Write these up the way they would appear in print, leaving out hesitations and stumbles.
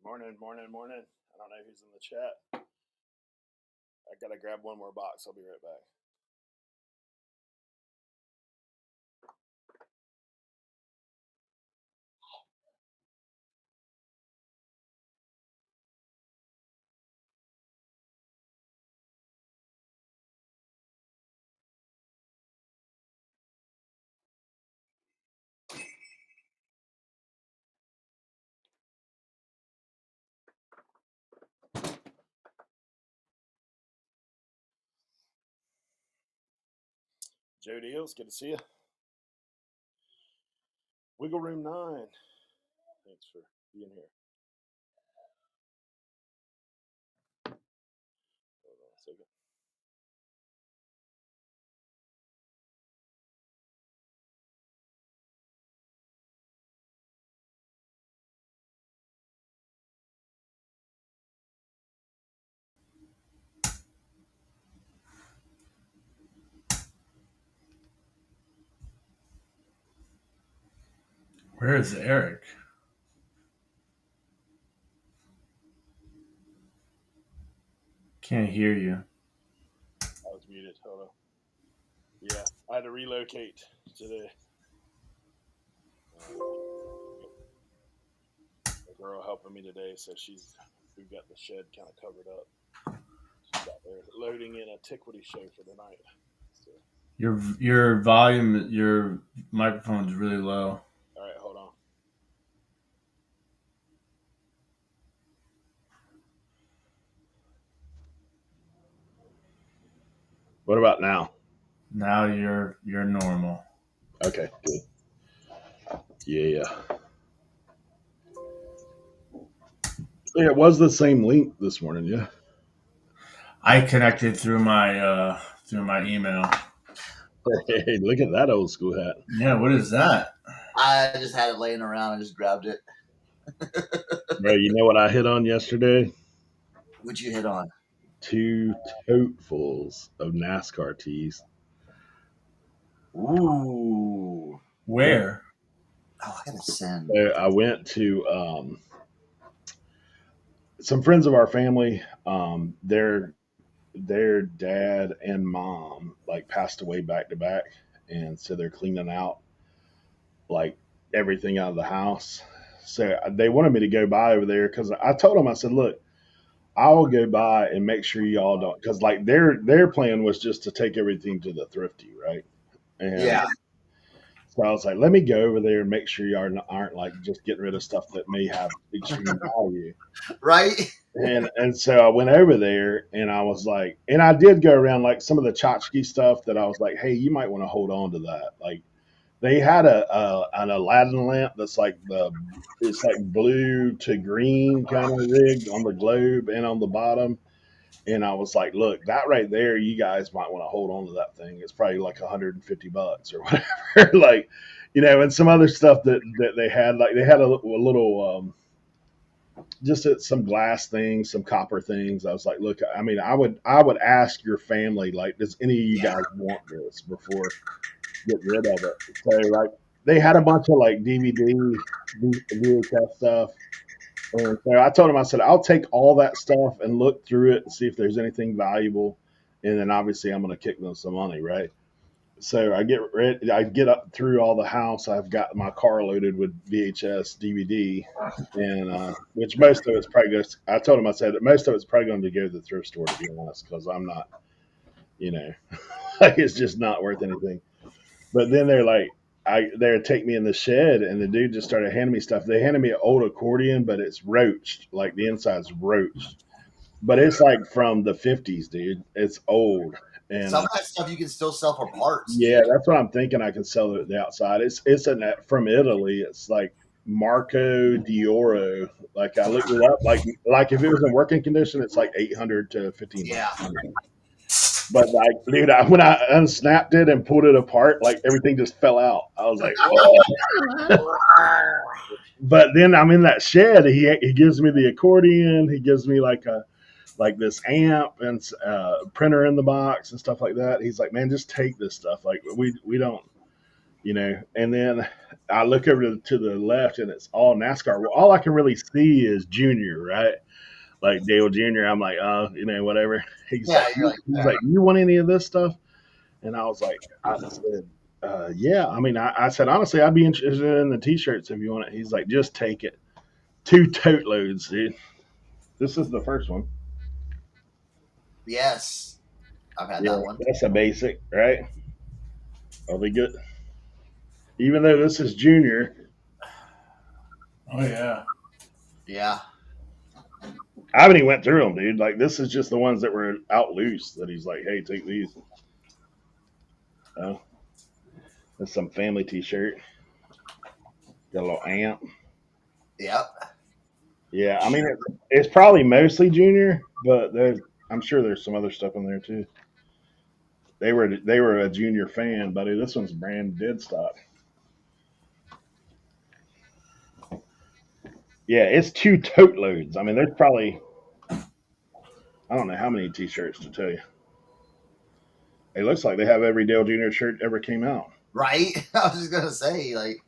Morning. I don't know who's in the chat. I gotta grab one more box. I'll be right back. Joe Deals, good to see you. Wiggle Room 9. Thanks for being here. Hold on a second. Where is Eric? Can't hear you. I was muted. Hold on. Yeah, I had to relocate today. A girl helping me today, so we've got the shed kind of covered up. She's out there loading in a Antiquity show for the night. So. Your volume, your microphone's really low. All right, hold on. What about now? Now you're normal. Okay, good. Yeah. Yeah, it was the same link this morning, yeah. I connected through my email. Hey, look at that old school hat. Yeah, what is that? I just had it laying around and just grabbed it. Bro, you know what I hit on yesterday? What'd you hit on? 2 totefuls of NASCAR tees. Ooh. Where? Oh, I gotta send. So I went to some friends of our family. Their dad and mom like passed away back to back, and so they're cleaning out like everything out of the house. So they wanted me to go by over there because I told them, I said, look, I'll go by and make sure y'all don't, because like their plan was just to take everything to the thrifty, right? And Yeah. so I was like, let me go over there and make sure y'all aren't like just getting rid of stuff that may have extreme value. Right. And so I went over there and I was like, and I did go around like some of the tchotchke stuff that I was like, hey, you might want to hold on to that. Like they had an Aladdin lamp that's like it's like blue to green kind of rigged on the globe and on the bottom. And I was like, look, that right there, you guys might want to hold on to that thing. It's probably like $150 or whatever. Like, and some other stuff that they had, like they had a little, just some glass things, some copper things. I was like, look, I mean, I would ask your family, like, does any of you guys want this before get rid of it? So like, they had a bunch of like DVD, VHS stuff. And so I told him, I said, I'll take all that stuff and look through it and see if there's anything valuable. And then obviously I'm going to kick them some money, right? So I get ready, I get up through all the house. I've got my car loaded with VHS, DVD, and which most of it's probably goes. I told him, I said, most of it's probably going to go to the thrift store, to be honest, because I'm not, like it's just not worth anything. But then they're like, they'd take me in the shed, and the dude just started handing me stuff. They handed me an old accordion, but it's roached, like the inside's roached. But it's like from the 50s, dude. It's old. And some of that stuff you can still sell for parts. Yeah, that's what I'm thinking. I can sell it at the outside. It's from Italy. It's like Marco Dioro. Like I looked it up. Like if it was in working condition, it's like 800 to 1500. Yeah. But like, dude, when I unsnapped it and pulled it apart, like everything just fell out. I was like, whoa. But then I'm in that shed. He gives me the accordion. He gives me like this amp and printer in the box and stuff like that. He's like, man, just take this stuff. Like we don't, And then I look over to the left and it's all NASCAR. Well, all I can really see is Junior, right? Like Dale Jr. I'm like, oh, whatever. He's Yeah, like, you're like, he's like, you want any of this stuff? And I was like, I said, yeah. I mean, I said honestly, I'd be interested in the t-shirts if you want it. He's like, just take it. 2 tote loads, dude. This is the first one. yes, I've had Yeah, that one. that's a basic, right? Are they good? Even though this is Junior, Oh yeah. Yeah. I haven't even went through them, dude. Like this is just the ones that were out loose. That he's like, hey, take these. Oh, that's some family T-shirt. Got a little amp. Yep. Yeah, I mean it's probably mostly Junior, but I'm sure there's some other stuff in there too. They were a Junior fan, buddy. This one's brand dead stock. Yeah, it's 2 tote loads. I mean, there's probably I don't know how many T-shirts to tell you. It looks like they have every Dale Jr. shirt ever came out. Right. I was just gonna say, like,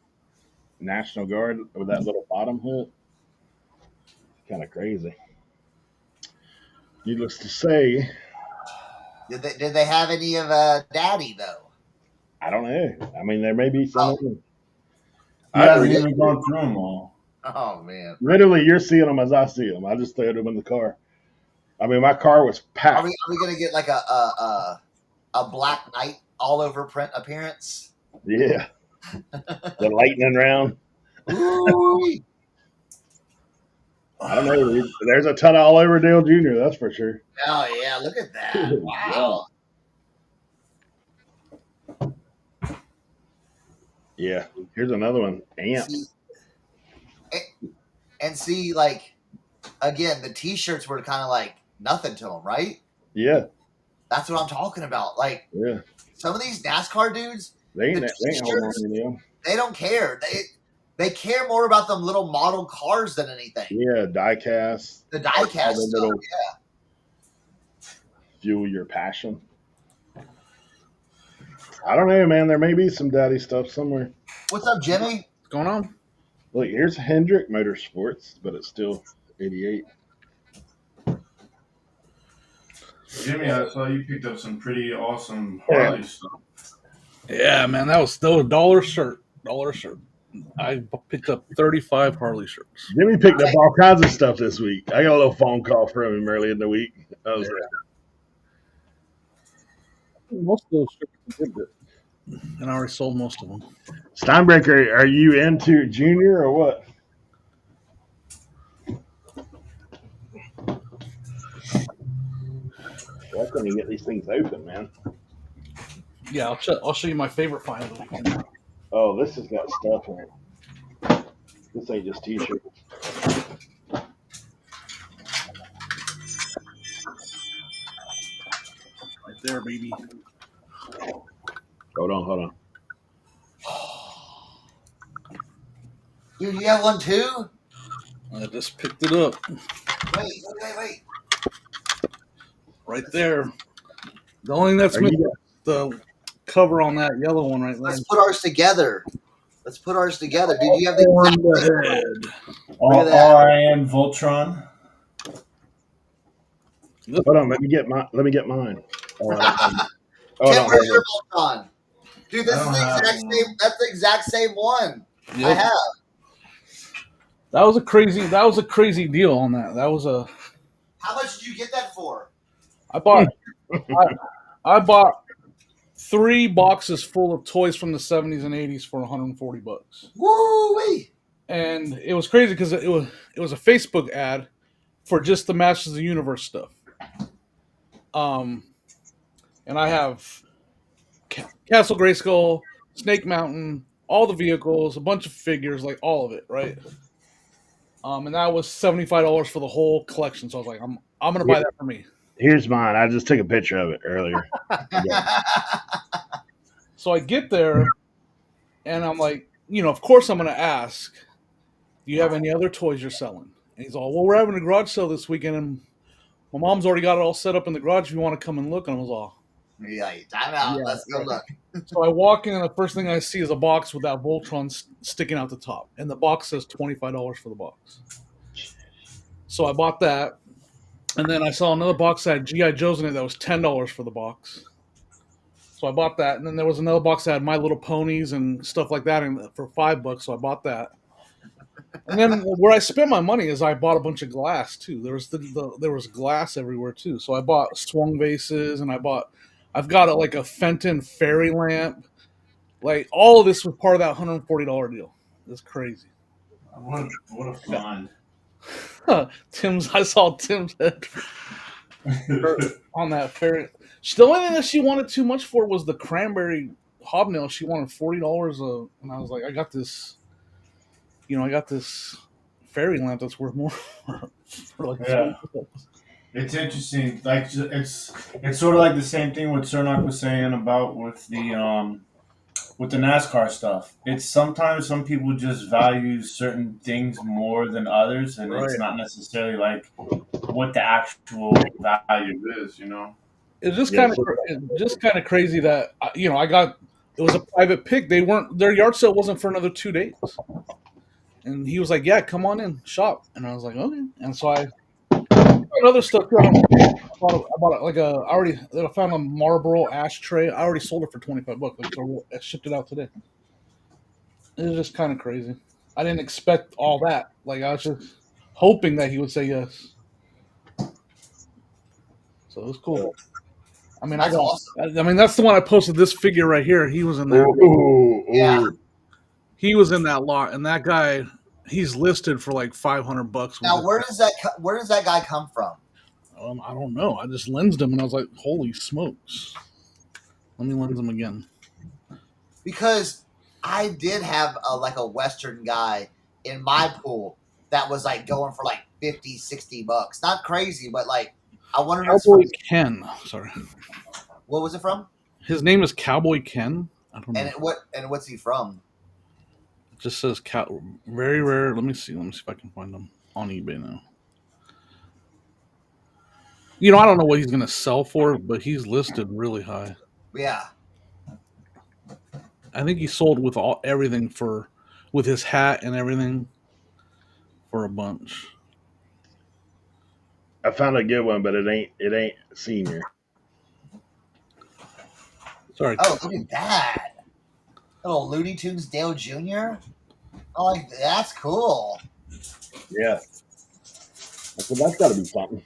National Guard with that little bottom hood. Kind of crazy. Needless to say, did they have any of Daddy though? I don't know. I mean, there may be some. Oh. I haven't even gone through them all. Oh man. Literally, you're seeing them as I see them. I just threw them in the car. I mean, my car was packed. Are we gonna get like a Black Knight all over print appearance? Yeah. The lightning round. Ooh. I don't know. There's a ton of all over Dale Jr., that's for sure. Oh yeah, look at that. Wow. Yeah. Here's another one. Amp. See, like, again, the T-shirts were kind of like nothing to them, right? Yeah. That's what I'm talking about. Like, Yeah. some of these NASCAR dudes, They ain't holding on to them. They don't care. They care more about them little model cars than anything. Yeah, diecast. The diecast stuff, yeah. Fuel your passion. I don't know, man. There may be some daddy stuff somewhere. What's up, Jimmy? What's going on? Look, here's Hendrick Motorsports, but it's still 88. Jimmy, I saw you picked up some pretty awesome Harley stuff. Yeah, man, that was still a $1 shirt. $1 shirt. I picked up 35 Harley shirts. Jimmy picked up all kinds of stuff this week. I got a little phone call from him early in the week. I was like, Most of those shirts are good, and I already sold most of them. Steinbreaker, are you into Junior or what? Why couldn't you get these things open, man? Yeah, I'll show you my favorite find of the weekend. Oh, this has got stuff in it. This ain't just T-shirts. Right there, baby. Hold on. Dude, you have one too? I just picked it up. Wait. Right there. The only thing that's missing is the cover on that yellow one right there. Let's put ours together. Dude, you have the head. RIN Voltron. Hold on, let me get mine. Tim, where's your Voltron? Dude, this is the exact same. That's the exact same one. Yep. I have. That was a crazy deal on that. That was a. How much did you get that for? I bought 3 boxes full of toys from the 70s and 80s for $140. Woo-wee! And it was crazy because it was a Facebook ad for just the Masters of the Universe stuff. And I have Castle Grayskull, Snake Mountain, all the vehicles, a bunch of figures, like all of it, right? And that was $75 for the whole collection. So I was like, I'm gonna buy that for me. Here's mine. I just took a picture of it earlier. So I get there, and I'm like, of course I'm gonna ask, do you have any other toys you're selling? And he's all, well, we're having a garage sale this weekend, and my mom's already got it all set up in the garage if you want to come and look. And I was all, Yeah, time out. Yeah, Let's go look. So I walk in, and the first thing I see is a box with that Voltron sticking out the top, and the box says $25 for the box. So I bought that, and then I saw another box that had GI Joes in it that was $10 for the box. So I bought that, and then there was another box that had My Little Ponies and stuff like that for $5. So I bought that. And then where I spent my money is I bought a bunch of glass too. There was there was glass everywhere too. So I bought swung vases, and I've got like a Fenton fairy lamp. Like all of this was part of that $140 deal. It's crazy. What a find. I saw Tim's head on that fairy. The only thing that she wanted too much for was the cranberry hobnail. She wanted $40 and I was like, I got this fairy lamp that's worth more for like Yeah. It's interesting. Like it's sort of like the same thing what Cernoch was saying about with the NASCAR stuff. It's sometimes some people just value certain things more than others, and Right. it's not necessarily like what the actual value is. It's just kind of crazy that I got it was a private pick. Their yard sale wasn't for another 2 days, and he was like, "Yeah, come on in, shop." And I was like, "Okay." And so I got other stuff. I found a Marlboro ashtray. I already sold it for $25. So I shipped it out today. It was just kind of crazy. I didn't expect all that. Like I was just hoping that he would say yes. So it was cool. I mean, That's awesome. I mean, that's the one I posted. This figure right here, he was in there. Yeah. He was in that lot, and that guy, he's listed for like $500. Now, where does that guy come from? I don't know. I just lensed him, and I was like, "Holy smokes!" Let me lens him again. Because I did have a Western guy in my pool that was like going for like $50-$60. Not crazy, but like I wonder. Cowboy Ken. Sorry. What was it from? His name is Cowboy Ken. I don't know. What's he from? It just says very rare. Let me see if I can find him on eBay now. I don't know what he's gonna sell for, but he's listed really high. Yeah. I think he sold with everything with his hat and everything for a bunch. I found a good one, but it ain't senior. Sorry. Oh, look at that. Little Looney Tunes Dale Jr. Oh, like that's cool. Yeah. So that's got to be something.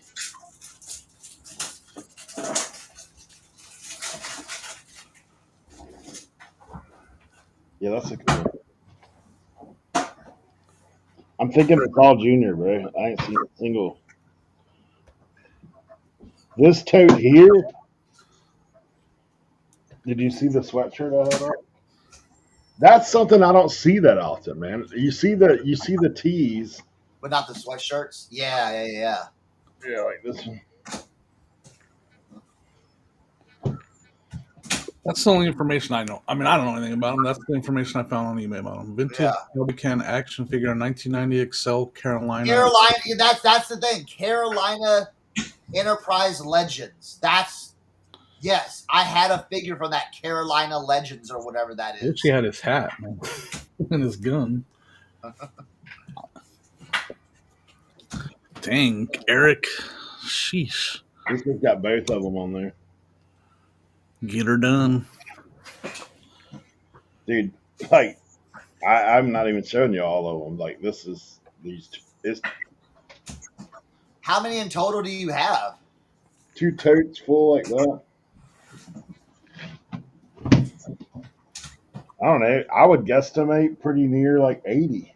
Yeah, that's a cool one. I'm thinking it's all junior, bro. I ain't seen a single. This tote here. Did you see the sweatshirt I had on? That's something I don't see that often, man. You see the tees, but not the sweatshirts. Yeah. Yeah, like this one. That's the only information I know. I mean, I don't know anything about them. That's the information I found on eBay about them. Vintage Cowboy Ken action figure, 1990 Excel Carolina. That's the thing. Carolina Enterprise Legends. Yes, I had a figure from that Carolina Legends or whatever that is. She had his hat, man. And his gun. Dang, Eric. Sheesh. This one's got both of them on there. Get her done. Dude, like, I'm not even showing you all of them. Like, this is these. How many in total do you have? 2 totes full like that. I don't know. I would guesstimate pretty near like 80.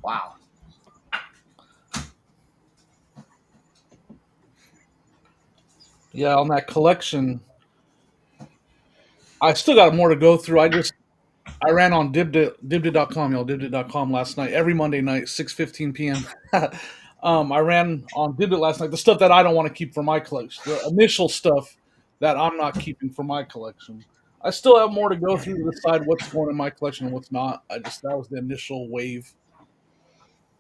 Wow. Yeah, on that collection, I still got more to go through. I ran on dibdit.com, y'all, dibdit.com last night, every Monday night, 6:15 p.m. I ran on Dibdit last night, the stuff that I don't want to keep for my collection, the initial stuff that I'm not keeping for my collection. I still have more to go through to decide what's going in my collection and what's not. That was the initial wave.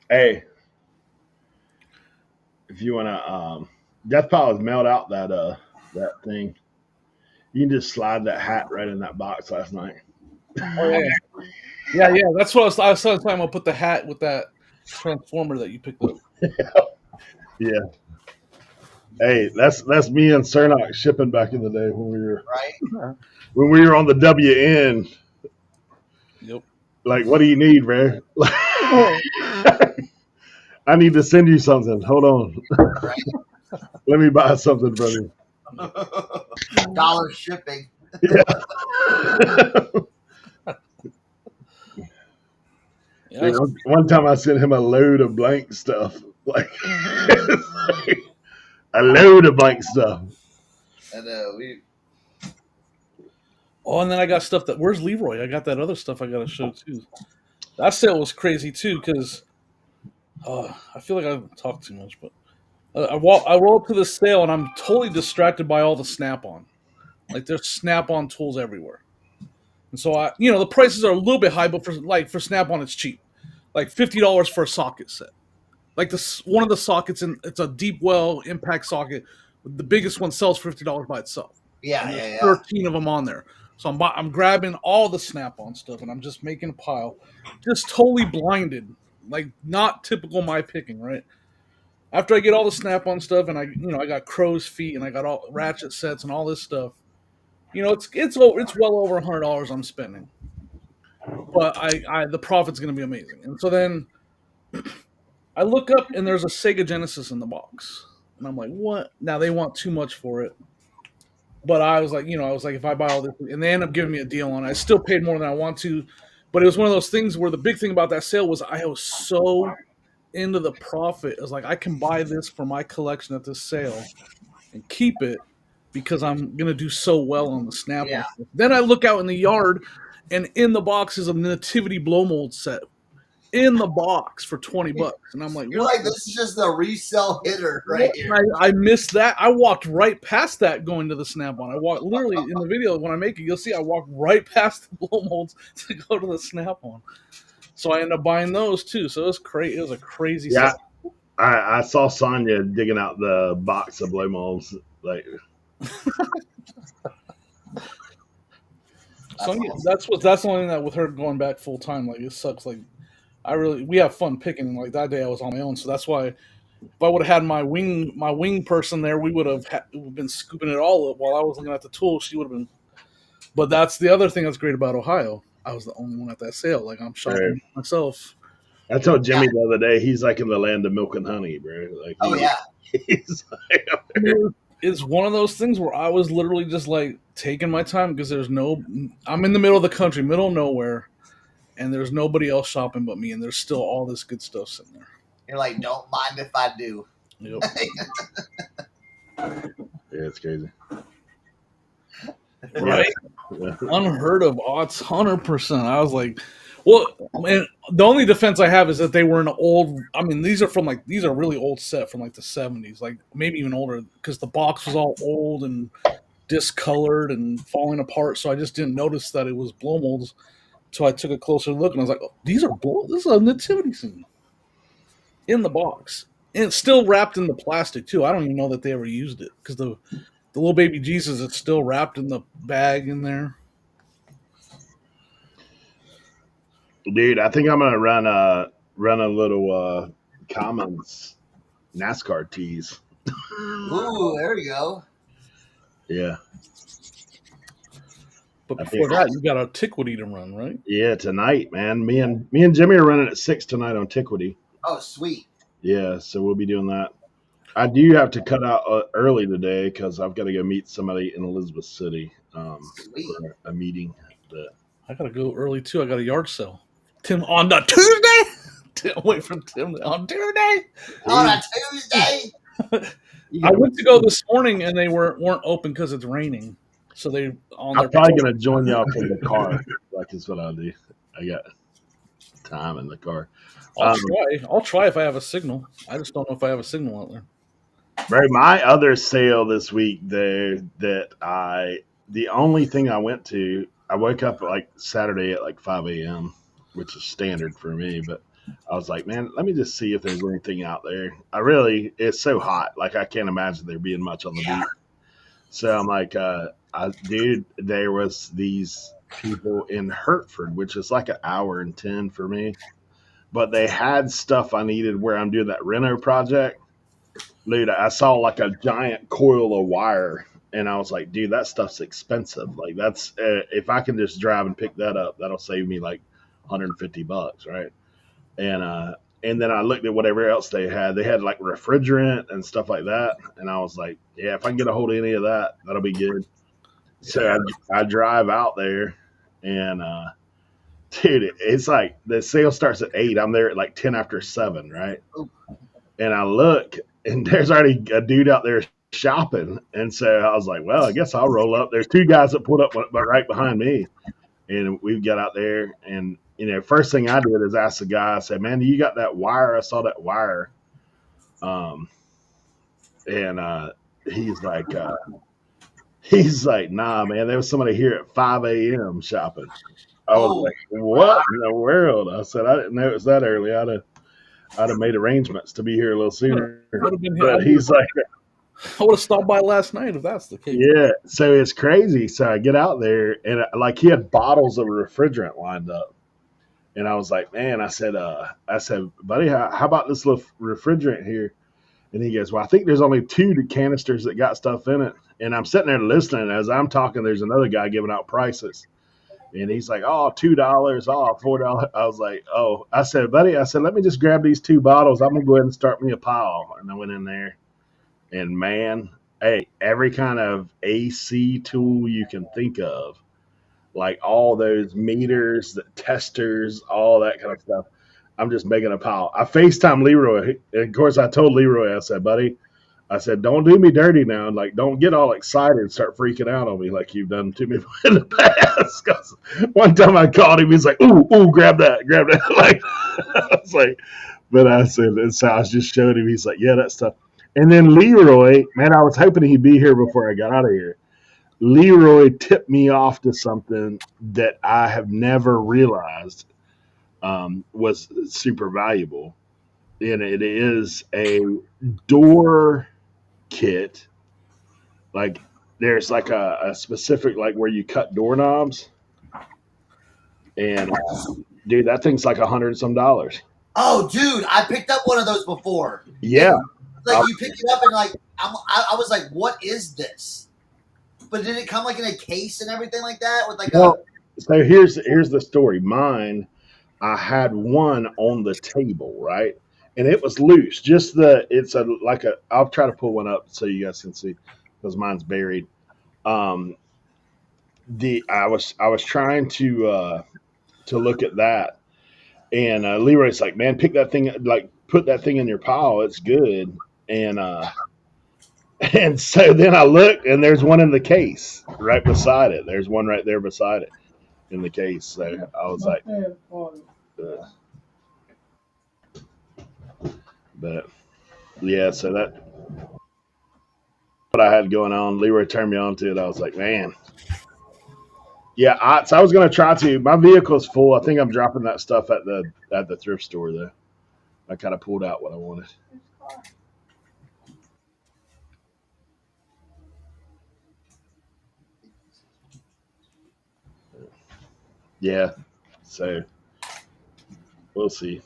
Hey, if you want to Death Pile has mailed out that thing. You can just slide that hat right in that box last night. Oh yeah. That's what I was talking about. Put the hat with that transformer that you picked up. Yeah. Hey, that's me and Cernoch shipping back in the day right? when we were on the WN. Yep. Like, what do you need, man? I need to send you something. Hold on. Right. Let me buy something from you. Dollar shipping. Yeah. Yeah. Dude, one time I sent him a load of blank stuff. Like, a load of blank stuff. I know. Oh, and then I got stuff that. Where's Leroy? I got that other stuff I got to show too. That sale was crazy too because I feel like I talk too much, but I roll up to the sale and I'm totally distracted by all the Snap-on. Like there's Snap-on tools everywhere, and so the prices are a little bit high, but for Snap-on it's cheap, like $50 for a socket set. Like one of the sockets it's a deep well impact socket. The biggest one sells for $50 by itself. Yeah, And there's yeah. 13 of them on there. So I'm grabbing all the Snap-on stuff and I'm just making a pile, just totally blinded, like not typical my picking, right? After I get all the Snap-on stuff and I got crow's feet and I got all ratchet sets and all this stuff, it's well over $100 I'm spending, but the profit's going to be amazing. And so then I look up and there's a Sega Genesis in the box, and I'm like, what? Now they want too much for it. But I was like, if I buy all this, and they end up giving me a deal on it. I still paid more than I want to, but it was one of those things where the big thing about that sale was I was so into the profit. I was like, I can buy this for my collection at this sale and keep it because I'm gonna do so well on the Snap-on. Yeah. Then I look out in the yard, and in the box is a nativity blow mold set in the box for $20, and I'm like, You're like, this is just a resale hitter right here. I missed that. I walked right past that going to the Snap-on. I walked literally in the video when I make it, you'll see I walked right past the blow molds to go to the Snap-on. So I ended up buying those too. So it was crazy. It was a crazy Yeah. set. I saw Sonya digging out the box of blow molds. Like, So that's the only thing that with her going back full time, like it sucks. Like we have fun picking. And like that day I was on my own, so that's why if I would have had my wing person there, we would have been scooping it all up while I was looking at the tools. She would have been. But that's the other thing that's great about Ohio. I was the only one at that sale. Like I'm shopping myself. I told Jimmy the other day, he's like in the land of milk and honey, bro. Like, he's like, It's one of those things where I was literally just like taking my time because I'm in the middle of the country, middle of nowhere, and there's nobody else shopping but me, and there's still all this good stuff sitting there. You're like, don't mind if I do. Yep. Yeah, it's crazy. Right? Yeah. Unheard of. Oh, it's 100%. I was like, well, man, the only defense I have is that they were an old. I mean, these are really old set from like the 70s, like maybe even older, because the box was all old and discolored and falling apart. So I just didn't notice that it was blow molds. So I took a closer look and I was like, oh, this is a nativity scene in the box, and it's still wrapped in the plastic too. I don't even know that they ever used it because the little baby Jesus is still wrapped in the bag in there. Dude, I think I'm gonna run a little Commons NASCAR tease. Ooh, there you go. Yeah. But before that, you got a Antiquity to run, right? Yeah, tonight, man. Me and Jimmy are running at 6 tonight on Antiquity. Oh, sweet. Yeah, so we'll be doing that. I do have to cut out early today because I've got to go meet somebody in Elizabeth City for a meeting. I got to go early too. I got a yard sale. Tim on the Tuesday. Wait for Tim on Tuesday. On a Tuesday. I went to go this morning and they weren't open because it's raining. So I'm probably gonna join y'all from the car. Like is what I'll do. I got time in the car. I'll try if I have a signal. I just don't know if I have a signal out there. Right, my other sale this week there the only thing I went to, I woke up like Saturday at like 5 a.m., which is standard for me, but I was like, man, let me just see if there's anything out there. It's so hot. Like, I can't imagine there being much on the Yeah. beach. So I'm like, dude, there was these people in Hertford, which is like an hour and 10 for me. But they had stuff I needed where I'm doing that reno project. Dude, I saw like a giant coil of wire, and I was like, dude, that stuff's expensive. Like, that's if I can just drive and pick that up, that'll save me like $150, right? And and then I looked at whatever else they had. They had like refrigerant and stuff like that, and I was like, yeah, if I can get a hold of any of that, that'll be good. So I drive out there, and dude, it's like the sale starts at 8. I'm there at like 10 after 7, right? And I look, and there's already a dude out there shopping. And so I was like, well, I guess I'll roll up. There's two guys that pulled up right behind me, and we got out there. And first thing I did is ask the guy. I said, man, you got that wire? I saw that wire. Um, and he's like, nah, man, there was somebody here at 5 a.m. shopping. I was like, what in the world? I said, I didn't know it was that early. I'd have made arrangements to be here a little sooner. But he's like, I would have stopped by last night if that's the case. yeah. So it's crazy. So I get out there, and like he had bottles of refrigerant lined up, and I was like, man, I said, buddy, how about this little refrigerant here? And he goes, well, I think there's only 2 canisters that got stuff in it. And I'm sitting there listening. As I'm talking, there's another guy giving out prices. And he's like, oh, $2, oh, $4. I was like, oh, I said, buddy, let me just grab these 2 bottles. I'm going to go ahead and start me a pile. And I went in there. And man, hey, every kind of AC tool you can think of, like all those meters, the testers, all that kind of stuff. I'm just making a pile. I FaceTime Leroy. And of course, I told Leroy, I said, buddy, I said, don't do me dirty now. Like, don't get all excited and start freaking out on me like you've done to me in the past. Because one time I called him, he's like, ooh, grab that. Like, I was like, but I said, and so I was just showing him. He's like, yeah, that stuff. And then Leroy, man, I was hoping he'd be here before I got out of here. Leroy tipped me off to something that I have never realized was super valuable. And it is a door kit. Like there's like a specific, like where you cut doorknobs. And dude, that thing's like $100 some. Oh, dude, I picked up one of those before. Yeah. Like you pick it up and like I was like, what is this? But did it come like in a case and everything like that with like So here's the story. Mine, I had one on the table, right? And it was loose. I'll try to pull one up so you guys can see because mine's buried. I was trying to look at that, and Leroy's like, man, pick that thing, like put that thing in your pile. It's good. And so then I looked, and there's one in the case right beside it. There's one right there beside it in the case. So I was like, but yeah, so that what I had going on. Leroy turned me on to it. I was like, man, yeah. So I was gonna try to. My vehicle's full. I think I'm dropping that stuff at the thrift store though. I kind of pulled out what I wanted. Yeah, so we'll see.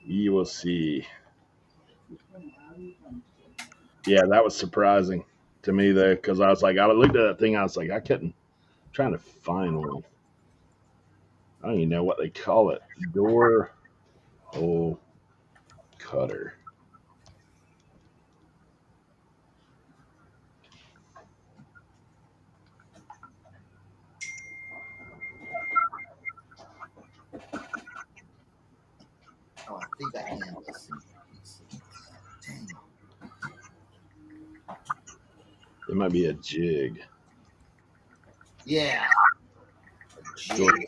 You will see. Yeah, that was surprising to me though, because I was like, I looked at that thing, I was like, I couldn't. I'm trying to find one. I don't even know what they call it. Door hole cutter. Oh, I think I can. Dang. It might be a jig. Yeah. Jig.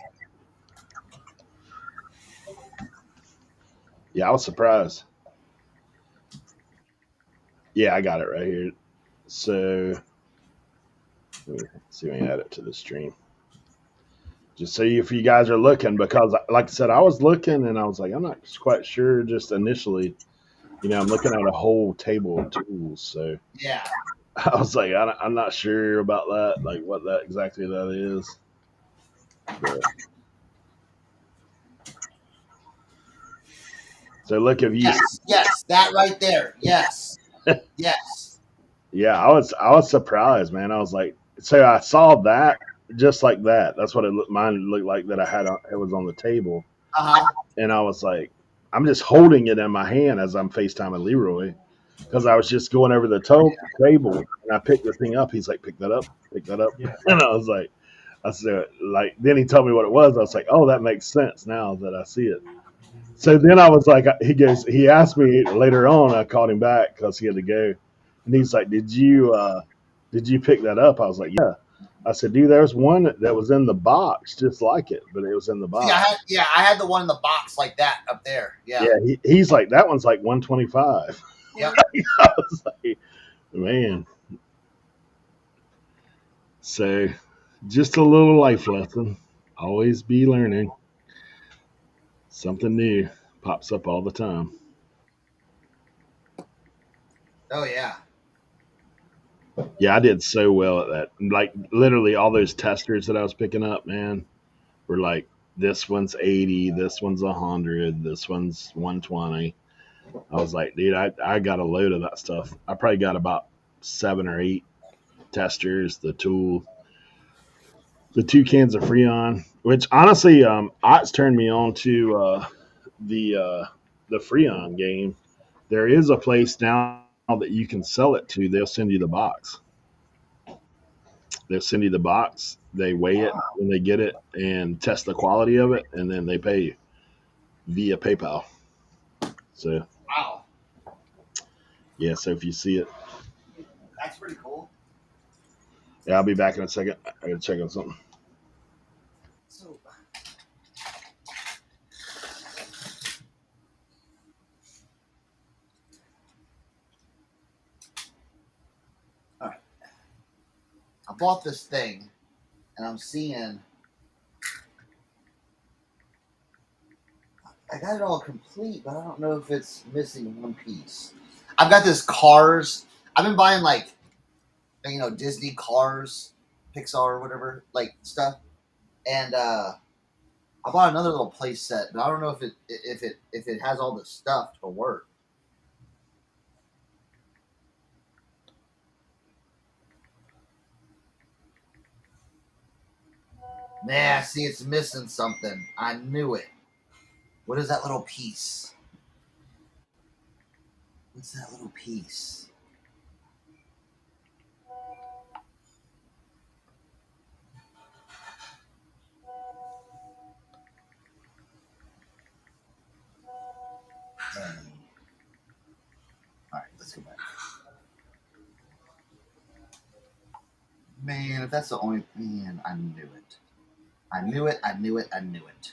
Yeah, I was surprised. Yeah, I got it right here. So let me see if I can add it to the stream. Just see if you guys are looking, because like I said, I was looking and I was like, I'm not quite sure just initially. I'm looking at a whole table of tools. So Yeah. I was like, I'm not sure about that, like what that exactly that is. But, so look, if you, Yes, that right there. Yes, yes. yeah, I was surprised, man. I was like, so I saw that just like that. That's what mine looked like that I had. It was on the table, Uh huh. and I was like, I'm just holding it in my hand as I'm FaceTiming Leroy, because I was just going over the table and I picked the thing up. He's like, pick that up, Yeah. and I said, like, then he told me what it was. I was like, oh, that makes sense now that I see it. So then I was like, he asked me later on. I called him back because he had to go, and he's like, did you pick that up? I was like, yeah. I said, dude, there's one that was in the box just like it, but it was in the See, box. I had the one in the box like that up there. Yeah. Yeah, he's like, that one's like 125. Yep. I was like, man. So just a little life lesson. Always be learning. Something new pops up all the time. Oh yeah. Yeah, I did so well at that. Like literally all those testers that I was picking up, man, were like, this one's 80, this one's 100, this one's 120. I was like, dude, I got a load of that stuff. I probably got about 7 or 8 testers, the 2 cans of Freon, which honestly, Ots turned me on to the Freon game. There is a place now that you can sell it to. They'll send you the box. They'll send you the box. They weigh it when they get it and test the quality of it, and then they pay you via PayPal. So Wow. yeah, so if you see it, That's pretty cool. yeah, I'll be back in a second. I gotta check on something. So. All right. I bought this thing, and I'm seeing. I got it all complete, but I don't know if it's missing one piece. I've got this Cars. I've been buying like, Disney Cars, Pixar or whatever, like stuff, and I bought another little play set, but I don't know if it has all the stuff to work. Nah, see, it's missing something. I knew it. What is that little piece? What's that little piece? All right, let's go back. Man, if that's the only man, I knew it. I knew it. I knew it. I knew it.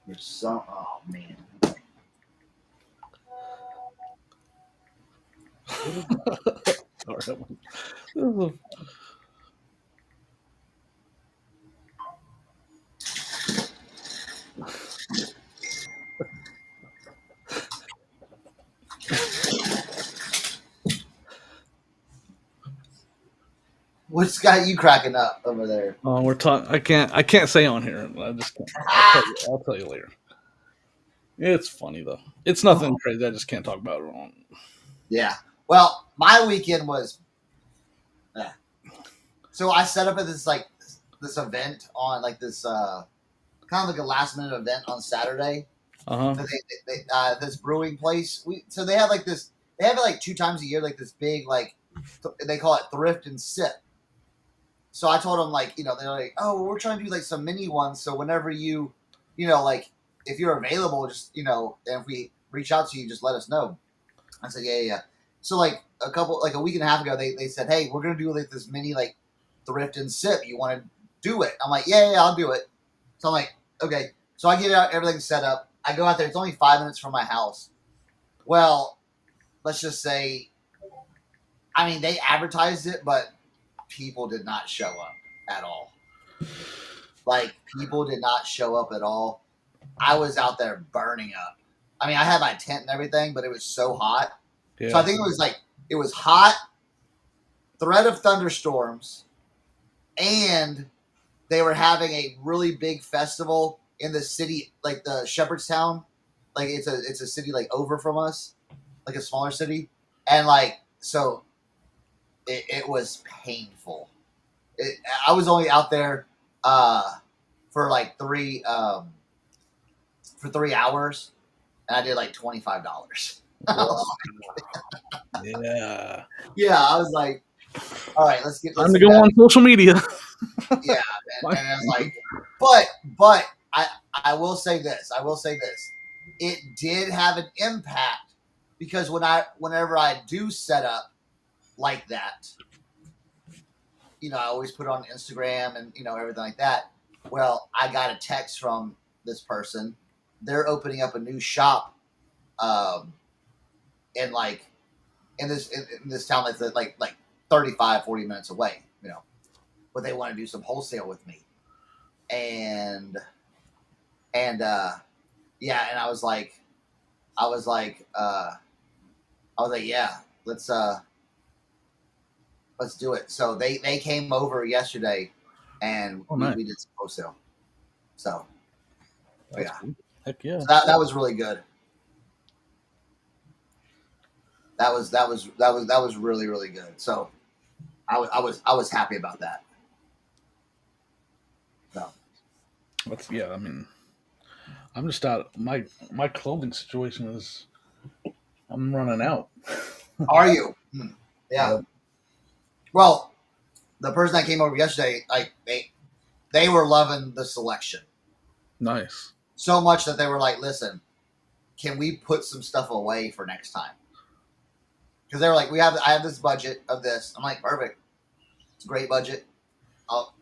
There's some. Oh man. All right. What's got you cracking up over there? We're talking. I can't say on here. I just can't. I'll tell you later. It's funny though. It's nothing crazy. I just can't talk about it on. Yeah. Well, my weekend was. So I set up at this event on like this kind of like a last minute event on Saturday. Uh huh. This brewing place. So they have like this. They have it like 2 times a year, like this big they call it thrift and sip. So I told them they're like, oh, well, we're trying to do like some mini ones. So whenever like if you're available, just and if we reach out to you, just let us know. I said, yeah. So like a week and a half ago, they said, hey, we're gonna do like this mini like thrift and sip. You want to do it? I'm like, yeah, I'll do it. So I'm like, okay, so I get out everything set up. I go out there. It's only 5 minutes from my house. Well, let's just say, I mean, they advertised it, but people did not show up at all. Like, people did not show up at all. I was out there burning up. I mean, I had my tent and everything, but it was so hot. Yeah. So I think it was hot, threat of thunderstorms, and they were having a really big festival in the city, like the Shepherdstown. Like it's a city like over from us, like a smaller city. And like, so it was painful. I was only out there for like 3 hours, and I did like $25. Yeah. Yeah, I was like, all right, let's Time to go on social media. Yeah, and I was like, but I will say this. It did have an impact because whenever I do set up like that, I always put it on Instagram and everything like that. Well, I got a text from this person. They're opening up a new shop, in this town that's like 35, 40 minutes away. But they want to do some wholesale with me, and yeah, and I was like, yeah, let's do it. So they came over yesterday, and nice. we did some wholesale. So That's cool. Heck yeah. So that was really good. That was really, really good. So I was happy about that. So Yeah. I mean, I'm just out. My clothing situation is, I'm running out. Are you? Yeah. Well, the person that came over yesterday, like they were loving the selection. Nice. So much that they were like, "Listen, can we put some stuff away for next time?" Because they were like, I have this budget of this. I'm like, perfect. It's a great budget. I'll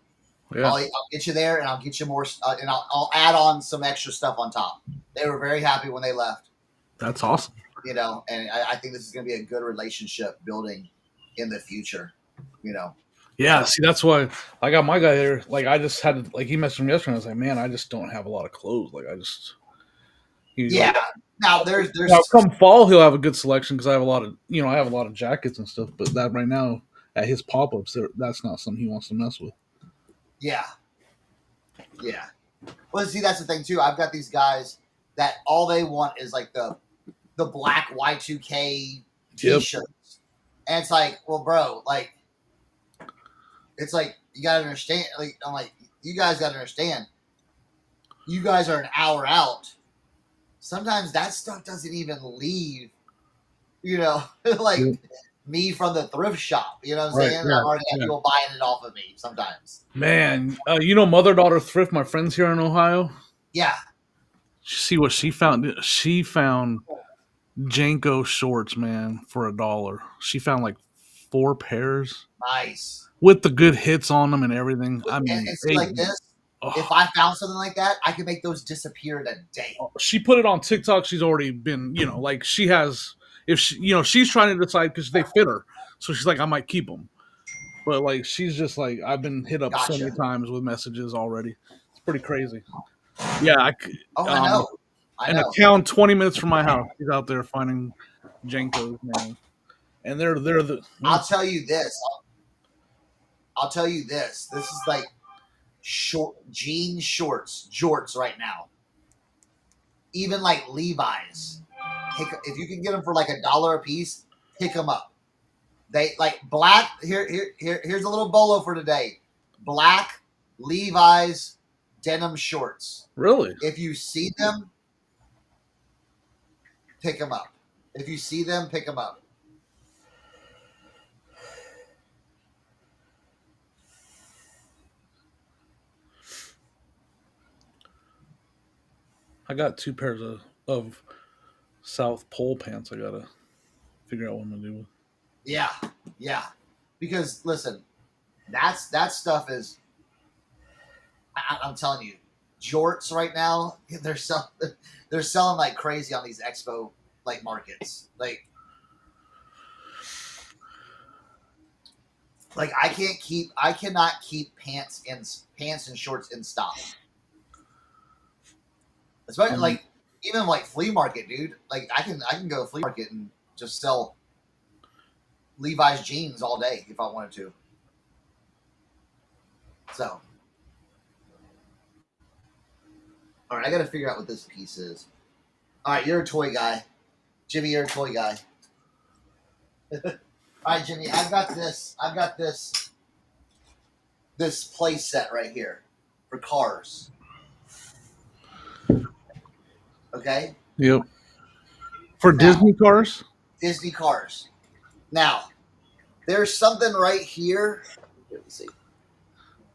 get you there, and I'll get you more, and I'll add on some extra stuff on top. They were very happy when they left. That's awesome. And I think this is going to be a good relationship building in the future. Yeah, see, that's why I got my guy there. Like, I just had to, like, he messaged me yesterday. And I was like, man, I just don't have a lot of clothes. Like, Yeah. Like, now there's come fall he'll have a good selection because I have a lot of jackets and stuff. But that right now at his pop ups, that's not something he wants to mess with. Yeah. Yeah. Well, see, that's the thing too. I've got these guys that all they want is like the black Y2K t-shirts, and it's like, well, bro, like. It's like, you got to understand. Like, I'm like, you guys got to understand. You guys are an hour out. Sometimes that stuff doesn't even leave, like me from the thrift shop. You know what I'm saying? Yeah, I've already got people buying it off of me sometimes. Man, mother-daughter thrift, my friends here in Ohio? Yeah. See what she found? She found Janko shorts, man, for $1. She found like 4 pairs. Nice. With the good hits on them and everything. I mean, and see, like this, if I found something like that, I could make those disappear in a day. She put it on TikTok. She's already been, like she has, if she, she's trying to decide because they fit her. So she's like, I might keep them. But like, she's just like, I've been hit up so many times with messages already. It's pretty crazy. Yeah. I know. In a town 20 minutes from my house, she's out there finding Jankos, man. And they're the. I'll tell you this. This is like jean shorts, jorts right now. Even like Levi's. If you can get them for like $1 a piece, pick them up. They like black. Here's a little bolo for today. Black Levi's denim shorts. Really? If you see them, pick them up. If you see them, pick them up. I got 2 pairs of South Pole pants. I gotta figure out what I'm gonna do with. Yeah. Because listen, that stuff is. I'm telling you, jorts right now. They're selling like crazy on these expo like markets. Like I cannot keep pants and shorts in stock. Especially like even like flea market, dude. Like I can go to flea market and just sell Levi's jeans all day if I wanted to. So, all right, I got to figure out what this piece is. All right, you're a toy guy, Jimmy. You're a toy guy. All right, Jimmy. I've got this play set right here for cars. Okay. Yep. For now, Disney cars? Disney cars. Now, there's something right here. Let me see.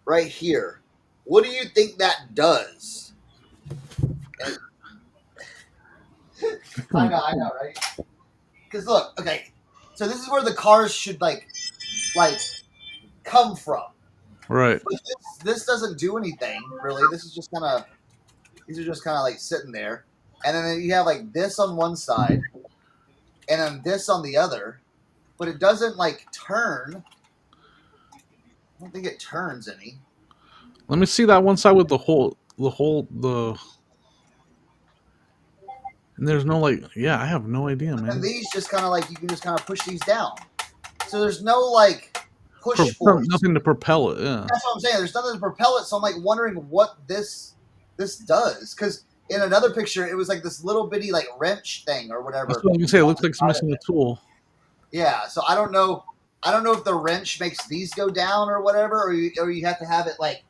Right here. What do you think that does? I know, right? Because look, okay. So this is where the cars should like come from. Right. But this doesn't do anything, really. These are just kind of like sitting there. And then you have like this on one side and then this on the other, but it doesn't like turn. I don't think it turns any. Let me see that one side with the hole. And there's no like, yeah, I have no idea, man. And these just kind of like, you can just kind of push these down. So there's no like push force. Nothing to propel it, yeah. That's what I'm saying. There's nothing to propel it. So I'm like wondering what this does. Because in another picture, it was like this little bitty like wrench thing or whatever. That's what I'm gonna say. It looks like it's missing a tool. Yeah. So I don't know if the wrench makes these go down or whatever, or you have to have it like,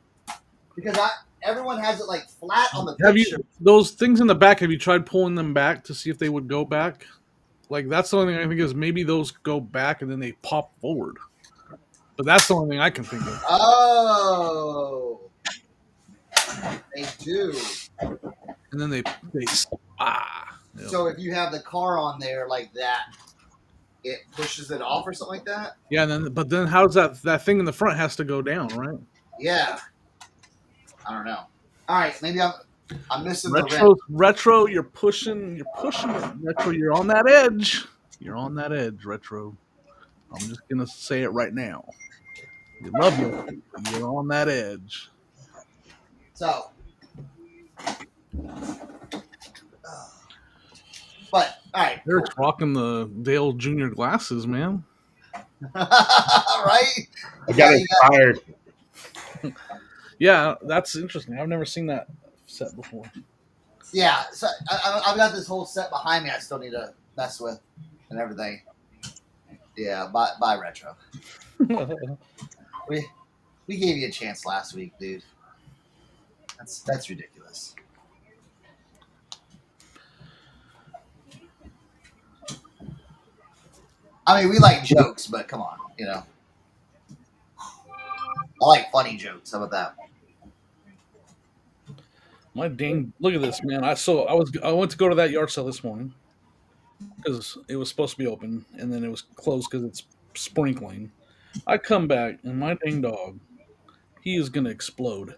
because everyone has it like flat on the picture. Those things in the back, have you tried pulling them back to see if they would go back? Like that's the only thing I think is maybe those go back and then they pop forward. But that's the only thing I can think of. Oh, they do. And then they So if you have the car on there like that, it pushes it off or something like that. Yeah, but then how's that thing in the front has to go down, right? Yeah. I don't know. All right, maybe I'm missing retro. You're pushing it. Retro, you're on that edge. You're on that edge, retro. I'm just gonna say it right now. You love you. You're on that edge. So, but all right, Eric's rocking the Dale Jr. glasses, man. Right? I got inspired. Yeah, that's interesting. I've never seen that set before. Yeah, so I've got this whole set behind me I still need to mess with and everything. Yeah, bye retro. We gave you a chance last week, dude. That's ridiculous. I mean, we like jokes, but come on, you know. I like funny jokes. How about that? My dang! Look at this, man. I went to go to that yard sale this morning because it was supposed to be open, and then it was closed because it's sprinkling. I come back, and my dang dog, he is gonna explode.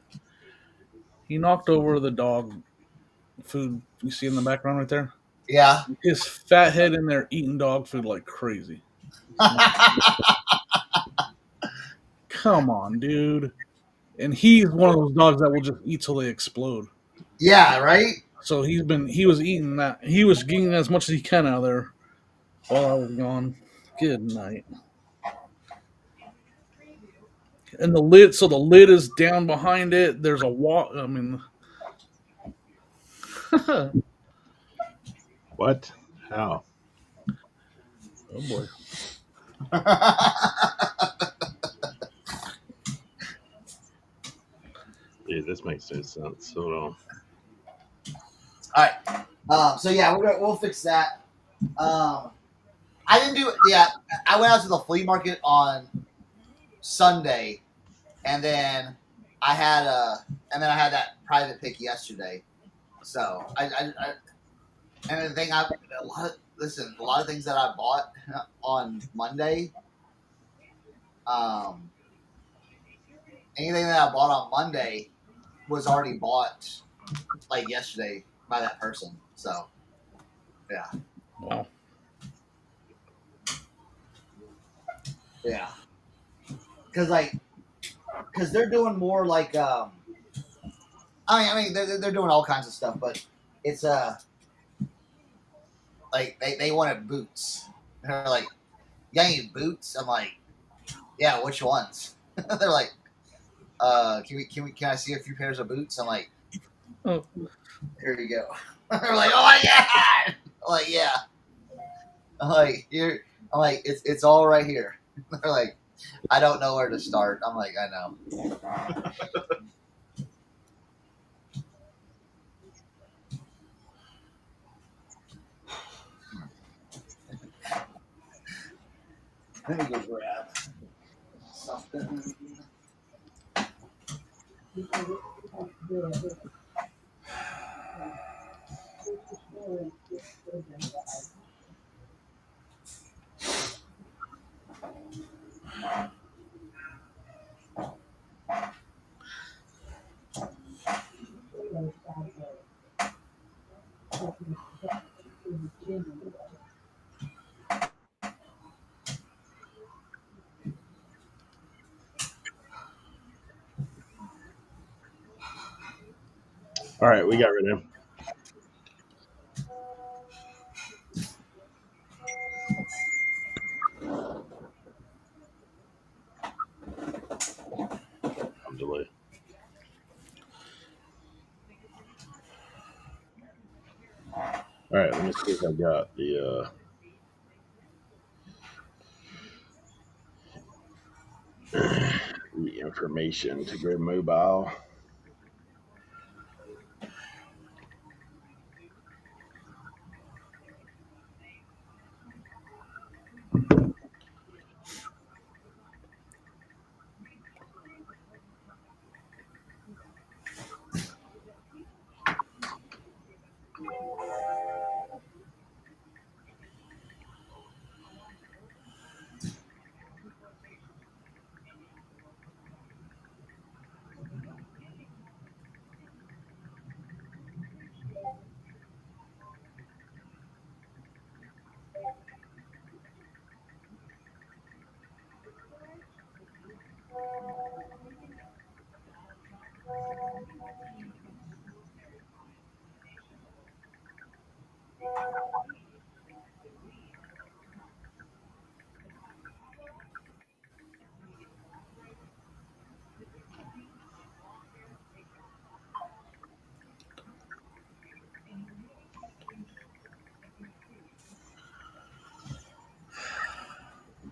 He knocked over the dog food you see in the background right there. Yeah. His fat head in there eating dog food like crazy. Come on, dude. And he's one of those dogs that will just eat till they explode. Yeah, right? So he was eating that. He was getting as much as he can out of there while I was gone. Good night. And the lid is down behind it. There's a wall. I mean, What? How? oh boy. Yeah, this makes no sense. Hold on. All right. So yeah, we'll fix that. I didn't do it. Yeah, I went out to the flea market on Sunday, and then I had that private pick yesterday. So and the thing a lot of things that I bought on Monday. Anything that I bought on Monday was already bought like yesterday by that person. So yeah, Wow. yeah, because they're doing more like I mean they're doing all kinds of stuff, but it's like they wanted boots. They're like, you got any boots? I'm like, yeah, which ones? They're like, can I see a few pairs of boots? I'm like, Oh. here you go. They're like, oh my god! I'm like, yeah. I'm like, here. I'm like, it's all right here. They're like, I don't know where to start. I'm like, I know. Let me go grab something. All right, we got rid of him. I'm delayed. All right, let me see if I got the information to go mobile.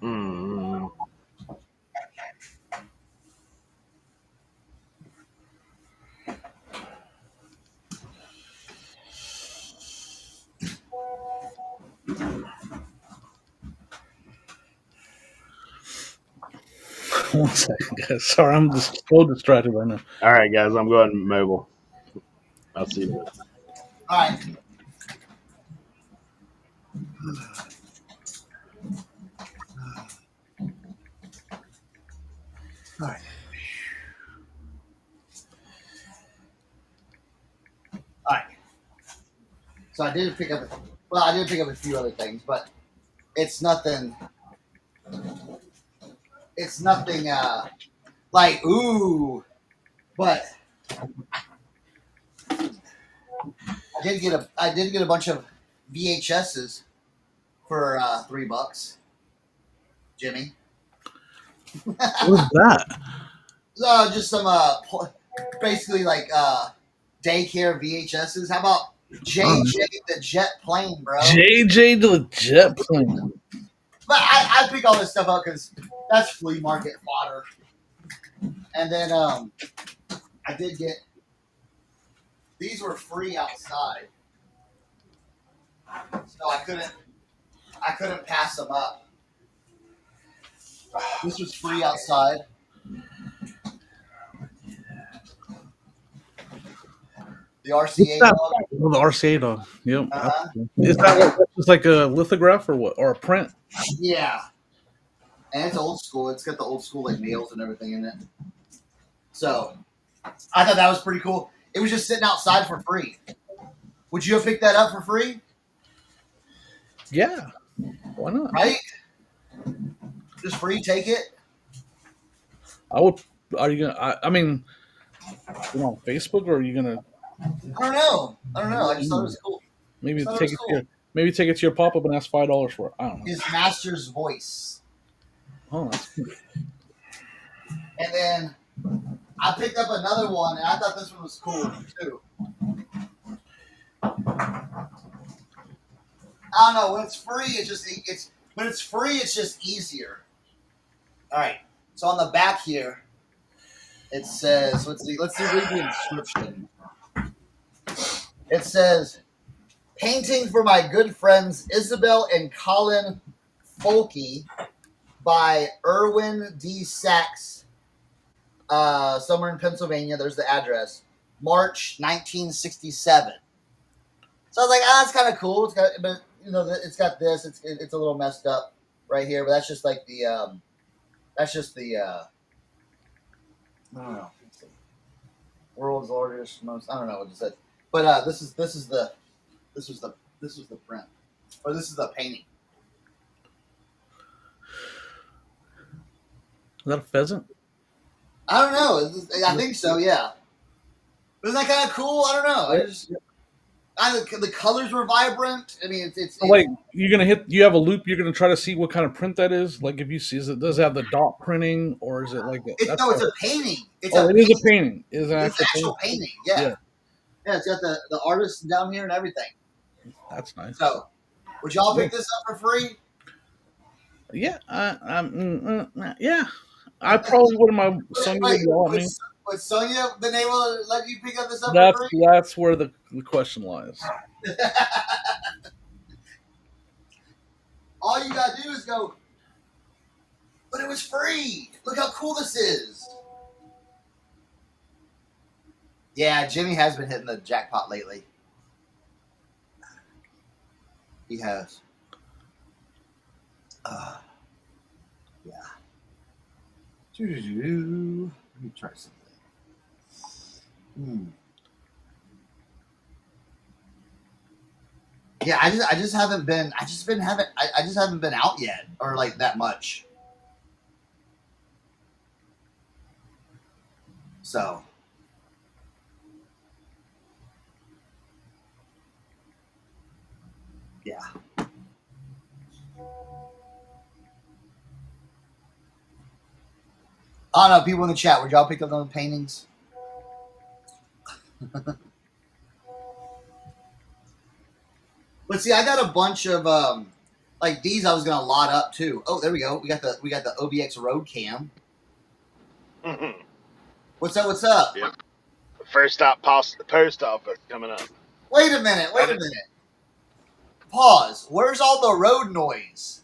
Mm. One second, guys. Sorry, I'm just so distracted right now. All right, guys, I'm going mobile. I'll see you. All right. All right. All right. So I did pick up. Well, I did pick up a few other things, but it's nothing. It's nothing like ooh. But I did get a bunch of VHSs for $3, Jimmy. What is that? Just some basically like daycare VHSs. How about JJ the jet plane, bro? JJ the jet plane. But I pick all this stuff up because that's flea market fodder. And then I did get these were free outside, so I couldn't pass them up. This was free outside. The RCA dog. Oh, the RCA dog. Yep. Uh-huh. Is that just like a lithograph or what? Or a print? Yeah. And it's old school. It's got the old school like nails and everything in it. So I thought that was pretty cool. It was just sitting outside for free. Would you have picked that up for free? Yeah, why not? Right? Just free, take it. I would. Are you gonna? I mean, on Facebook, or are you gonna I don't know. I just thought it was cool. maybe Just thought it take was it to cool. your pop up and ask $5 for it? I don't know. His master's voice. Oh, that's cool. And then I picked up another one, and I thought this one was cool too. I don't know. When it's free, it's just easier. All right. So on the back here, it says, let's read the inscription. It says, painting for my good friends Isabel and Colin Folke by Irwin D. Sachs, somewhere in Pennsylvania. There's the address. March 1967. So I was like, that's kind of cool. It's got, but it's got this. It's a little messed up right here, but that's just like the, I don't know. World's largest, most, I don't know what it said. But this was the print, or this is the painting. Is that a pheasant? I don't know. I think so. Yeah. Isn't that kind of cool? I don't know. The colors were vibrant. I mean, it's Like you're gonna hit. You have a loop. You're gonna try to see what kind of print that is. Like if you see, does it have the dot printing, or is it like it's a painting. It is a painting. It's an actual painting. Yeah. Yeah, it's got the artist down here and everything. That's nice. So, would y'all pick this up for free? Yeah, yeah. I probably would. My Sonya would yell at me. Would Sonya been able to let you pick up this up for free? That's where the question lies. All you gotta do is go, but it was free. Look how cool this is. Yeah, Jimmy has been hitting the jackpot lately. He has. Yeah. Let me try something. Yeah, I just haven't been out yet, or like that much. So yeah. I don't know, people in the chat, would y'all pick up those paintings? But see, I got a bunch of like these I was gonna lot up too. Oh, there we go. We got the OBX Road Cam. Mm-hmm. What's up? Yep. First stop post office coming up. Wait a minute. Pause. Where's all the road noise?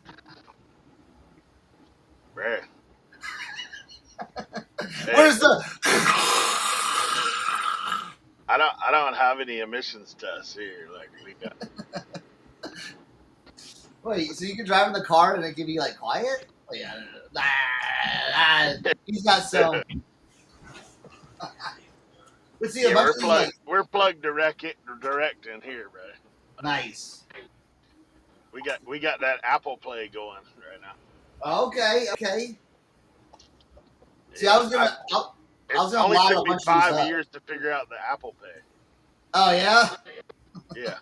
Right. Where's the? I don't have any emissions tests here. Like we got. Wait, so you can drive in the car and it can be like quiet? Oh, yeah. He's got some. Let's see. Yeah, we're plugged direct in here, bro. Nice. We got that Apple Play going right now. Okay. See, Yeah, I was gonna only line a took me bunch of these 5 up. years to figure out the Apple Pay. Oh yeah. Yeah.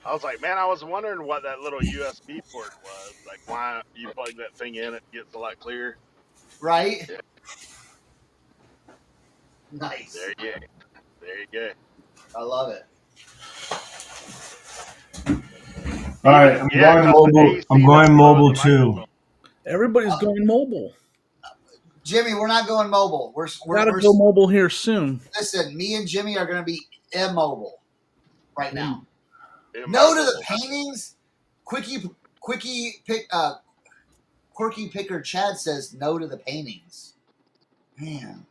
I was like, man, I was wondering what that little USB port was. Like, why you plug that thing in, it gets a lot clearer. Right. Yeah. Nice. There you go. I love it. All right, I'm going mobile too. Everybody's going mobile. Jimmy, we're not going mobile. We're gotta go mobile here soon. Listen, me and Jimmy are going to be immobile right now. Immobile. No to the paintings. Quirky Picker Chad says no to the paintings. Man,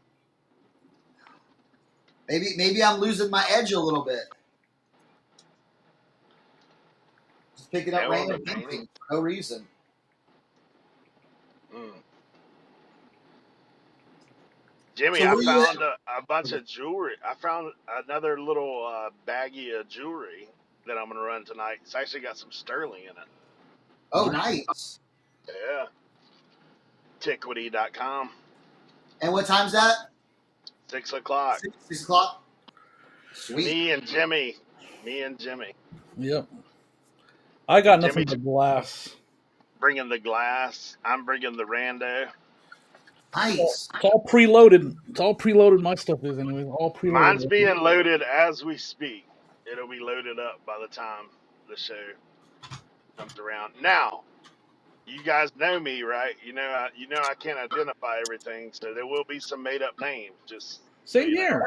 maybe I'm losing my edge a little bit. Just picking up random paintings for no reason. Jimmy, So I where you at? found a bunch of jewelry. I found another little baggie of jewelry that I'm gonna run tonight. It's actually got some sterling in it. Oh, nice. Yeah, Tiquity.com. And what time's that? 6 o'clock. 6 o'clock. Sweet. Me and Jimmy. Me and Jimmy. Yep. I got Jimmy nothing but glass. bringing the glass. I'm bringing the rando. Nice. It's all preloaded. It's all preloaded. My stuff is anyways. All Mine's preloaded. being loaded as we speak. It'll be loaded up by the time the show comes around. Now, you guys know me, right? I can't identify everything, so there will be some made up names. Just so Same you know. here.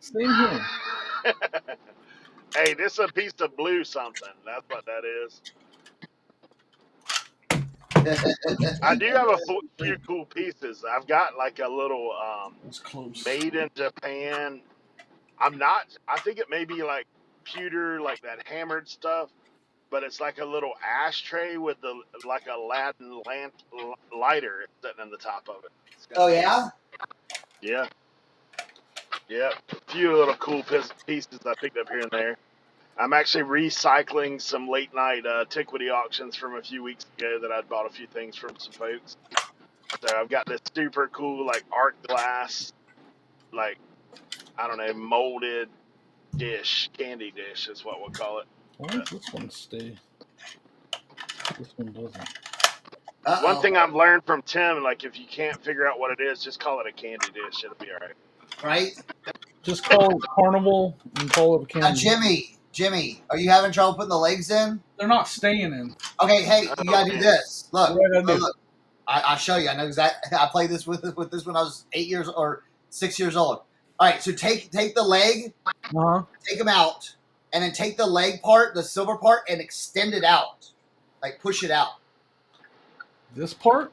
Same here. Hey, this is a piece of blue something. That's what that is. I do have a few cool pieces. I've got like a little It's close. made in Japan. I'm not. I think it may be like pewter, like that hammered stuff, but it's like a little ashtray with like a Latin lighter sitting in the top of it. Oh yeah. Yeah, yeah. A few little cool pieces I picked up here and there. I'm actually recycling some late night Tiquity auctions from a few weeks ago that I'd bought a few things from some folks. So I've got this super cool like art glass, like I don't know, molded candy dish is what we'll call it. Why does this one stay? This one doesn't. One Uh-oh. thing I've learned from Tim, like if you can't figure out what it is, just call it a candy dish. It'll be all right. Right. Just call it carnival and call it a Now, candy. Jimmy, are you having trouble putting the legs in? They're not staying in. Okay, hey, you gotta do man. this. Look, What do I gotta do? look. I'll show you. I know exactly. I played this with this when I was 8 years or 6 years old. All right, so take the leg, Uh-huh. take them out, and then take the leg part, the silver part, and extend it out, like push it out. This part?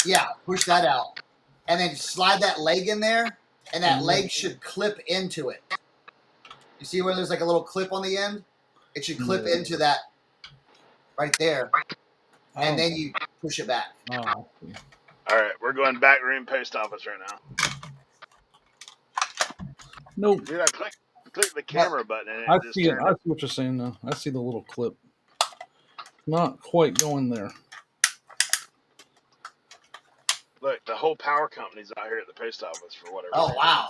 Yeah, push that out, and then slide that leg in there, and that leg should clip into it. You see where there's like a little clip on the end? It should clip into that right there, and then you push it back. Oh, I see. All right, we're going back room post office right now. Nope. Dude, I click the camera button and I it just see it. turned I see what you're saying now. I see the little clip. Not quite going there. Look, the whole power company's out here at the post office for whatever. Oh reason. wow!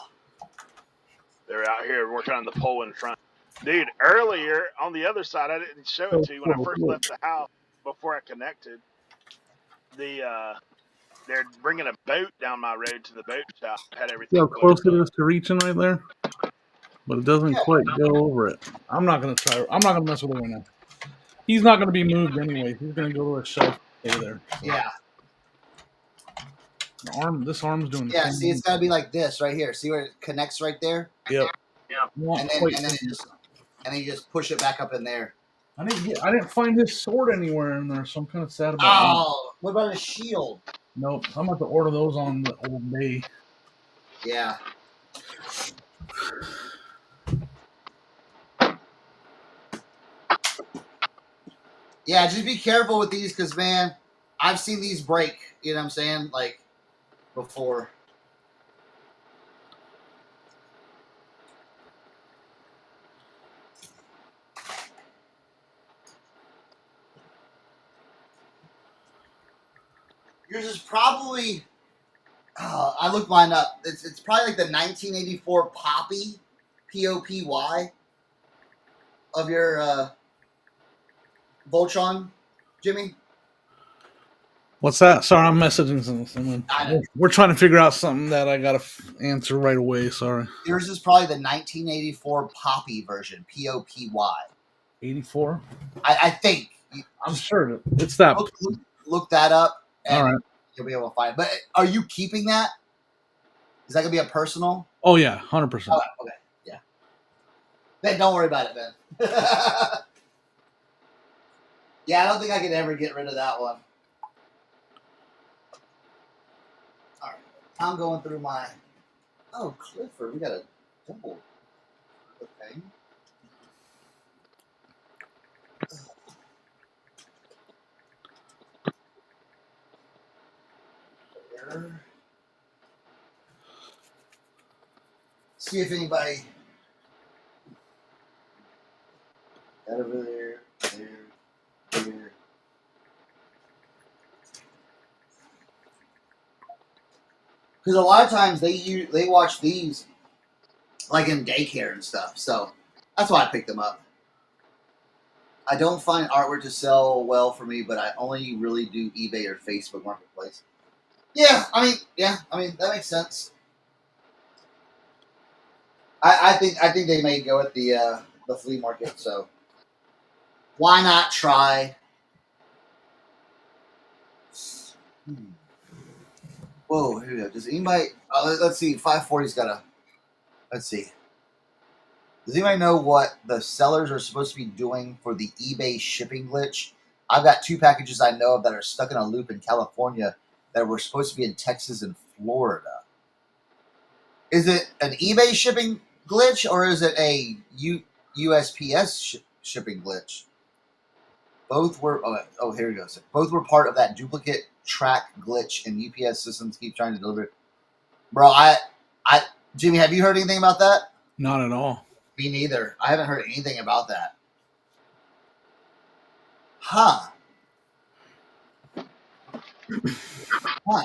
They're out here working on the pole in front. Dude, earlier on the other side, I didn't show it to you when I first left the house before I connected. They're bringing a boat down my road to the boat shop. Had everything. See how close it is to reaching right there? But it doesn't quite go over it. I'm not gonna try. I'm not gonna mess with it right now. He's not gonna be moved anyway. He's gonna go to a shelf and stay there. So. Yeah. This arm's doing the Yeah, same see, it's thing. gotta be like this right here. See where it connects right there? Yep. Yeah. And then you just push it back up in there. I didn't find his sword anywhere in there, so I'm kind of sad about Oh, what about a shield? that. Nope. I'm about to order those on the old day. Yeah. Yeah, just be careful with these because, man, I've seen these break, you know what I'm saying? Like, before. Yours is probably, I looked mine up. It's probably like the 1984 Poppy, Popy, of your Voltron, Jimmy. What's that? Sorry, I'm messaging someone. I know. We're trying to figure out something that I gotta answer right away. Sorry. Yours is probably the 1984 Poppy version, Popy. 84. I think. I'm sure it's that. Look that up, and All right. you'll be able to find it. But are you keeping that? Is that gonna be a personal? Oh yeah, 100%. Oh, okay, yeah. Then don't worry about it, Ben. Yeah, I don't think I could ever get rid of that one. All right, I'm going through my. Oh, Clifford, we got a double. Okay. There. see if anybody got over there. There. Because a lot of times they watch these like in daycare and stuff, so that's why I picked them up. I don't find artwork to sell well for me, but I only really do eBay or Facebook Marketplace. Yeah, I mean that makes sense. I think they may go at the flea market, so why not try? Whoa, here we go. Does anybody? Let's see. 540's got a. Let's see. Does anybody know what the sellers are supposed to be doing for the eBay shipping glitch? I've got 2 packages I know of that are stuck in a loop in California that were supposed to be in Texas and Florida. Is it an eBay shipping glitch or is it a USPS shipping glitch? Both were. Oh, here we go. So both were part of that duplicate track glitch, and UPS systems keep trying to deliver. Bro, Jimmy, have you heard anything about that? Not at all. Me neither. I haven't heard anything about that. Huh. Huh.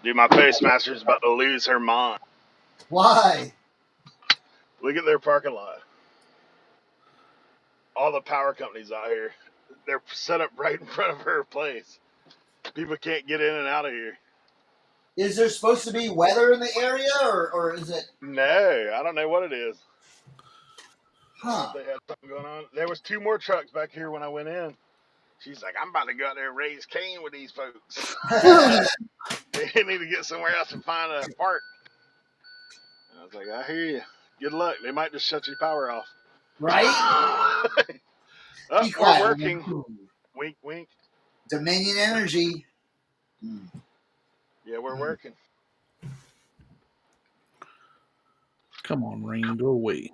Dude, my postmaster's about to lose her mind. Why? Look at their parking lot. All the power companies out here, they're set up right in front of her place. People can't get in and out of here. Is there supposed to be weather in the area, or is it? No, I don't know what it is. I don't know Huh. if they had something going on. There was 2 more trucks back here when I went in. She's like, I'm about to go out there and raise Cain with these folks. They need to get somewhere else and find a park. And I was like, I hear you. Good luck. They might just shut your power off. Right? Oh, Be we're quiet. working. Wink, wink. Dominion Energy. Yeah, we're working. Come on, Rain, go away.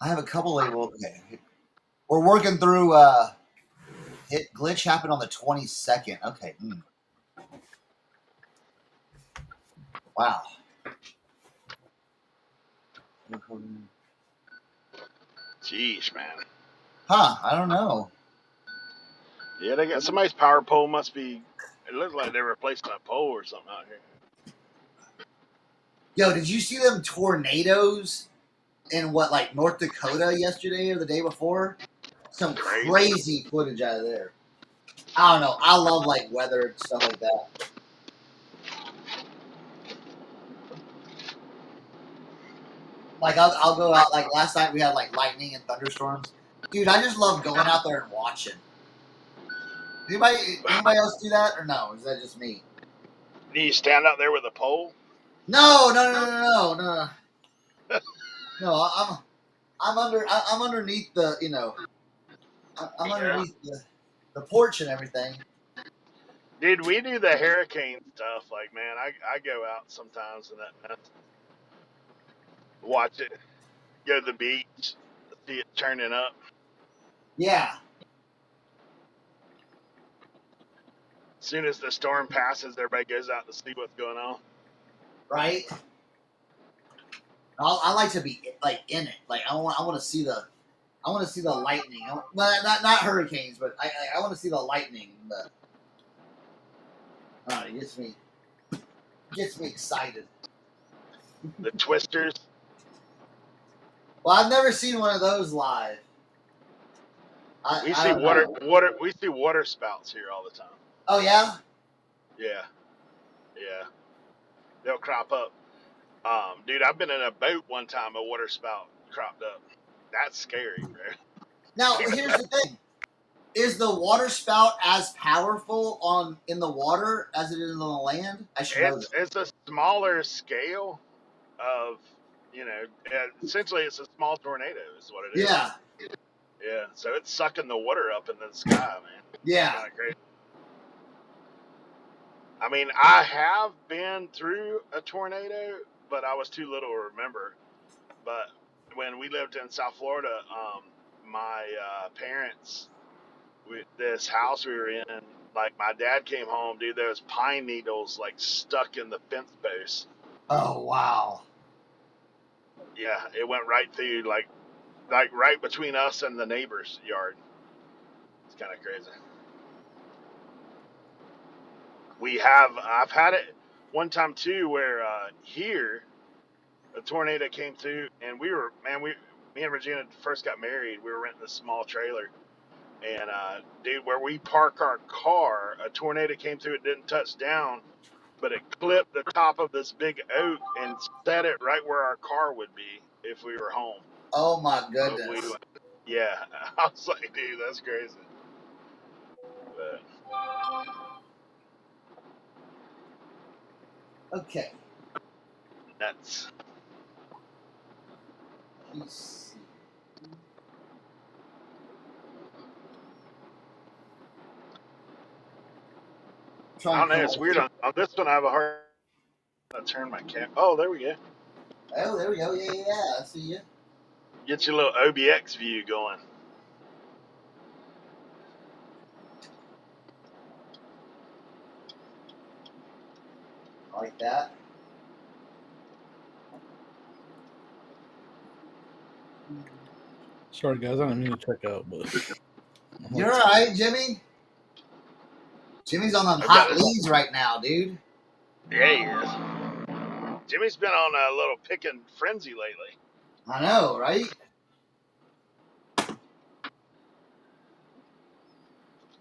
I have a couple labels. Okay. We're working through hit glitch happened on the 22nd. Okay. Wow. Jeez, man. Huh, I don't know. Yeah, they got somebody's power pole must be. It looks like they're replacing a pole or something out here. Yo, did you see them tornadoes in like North Dakota yesterday or the day before? Some crazy footage out of there. I don't know. I love like weather and stuff like that. Like I'll go out. Like last night we had like lightning and thunderstorms. Dude, I just love going out there and watching. Anybody else do that or no? Is that just me? Do you stand out there with a pole? No. No, I'm underneath the I'm underneath the porch and everything. Dude, we do the hurricane stuff. Like, man, I go out sometimes and that watch it, go to the beach, see it turning up. Yeah. As soon as the storm passes, everybody goes out to see what's going on. Right. I like to be like in it. Like I want to see the lightning. Well, not hurricanes, but I want to see the lightning. But it gets me excited. The twisters. Well, I've never seen one of those live. We I see don't know. water. We see water spouts here all the time. Oh yeah. Yeah. They'll crop up. Dude, I've been in a boat one time. A water spout cropped up. That's scary, bro. Now here's the thing: is the water spout as powerful in the water as it is on the land? I should know that. It's a smaller scale of, essentially it's a small tornado is what it is. Yeah. Yeah. So it's sucking the water up into the sky, man. Yeah. It's kind of crazy. I mean, I have been through a tornado, but I was too little to remember. But when we lived in South Florida, my parents, this house we were in, like my dad came home, dude. There was pine needles like stuck in the fence post. Oh wow. Yeah, it went right through, like right between us and the neighbor's yard. It's kind of crazy. I've had it one time too, where here a tornado came through, and me and Regina first got married. We were renting a small trailer, and dude, where we park our car, a tornado came through. It didn't touch down, but it clipped the top of this big oak and set it right where our car would be if we were home. Oh my But goodness. yeah, I was like, dude, that's crazy. But Okay. nuts. Let's see. I don't know. It's weird. On this one, I have a hard time to turn my cam. Oh, there we go. Oh, there we go. Yeah. I see you. Get your little OBX view going. Like that. Sorry, guys, I didn't mean to check out, but You're all right, Jimmy. Jimmy's on them hot leads right now, dude. Yeah, he is. Jimmy's been on a little picking frenzy lately. I know, right?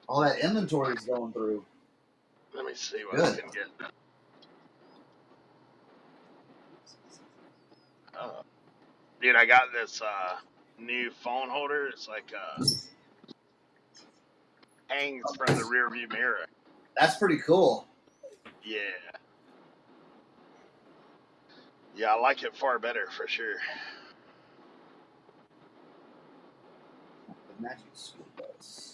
All that inventory's going through. Let me see what I can get. Dude, I got this new phone holder. It's like hangs from the rear view mirror. That's pretty cool. Yeah. Yeah, I like it far better for sure. The magic school bus.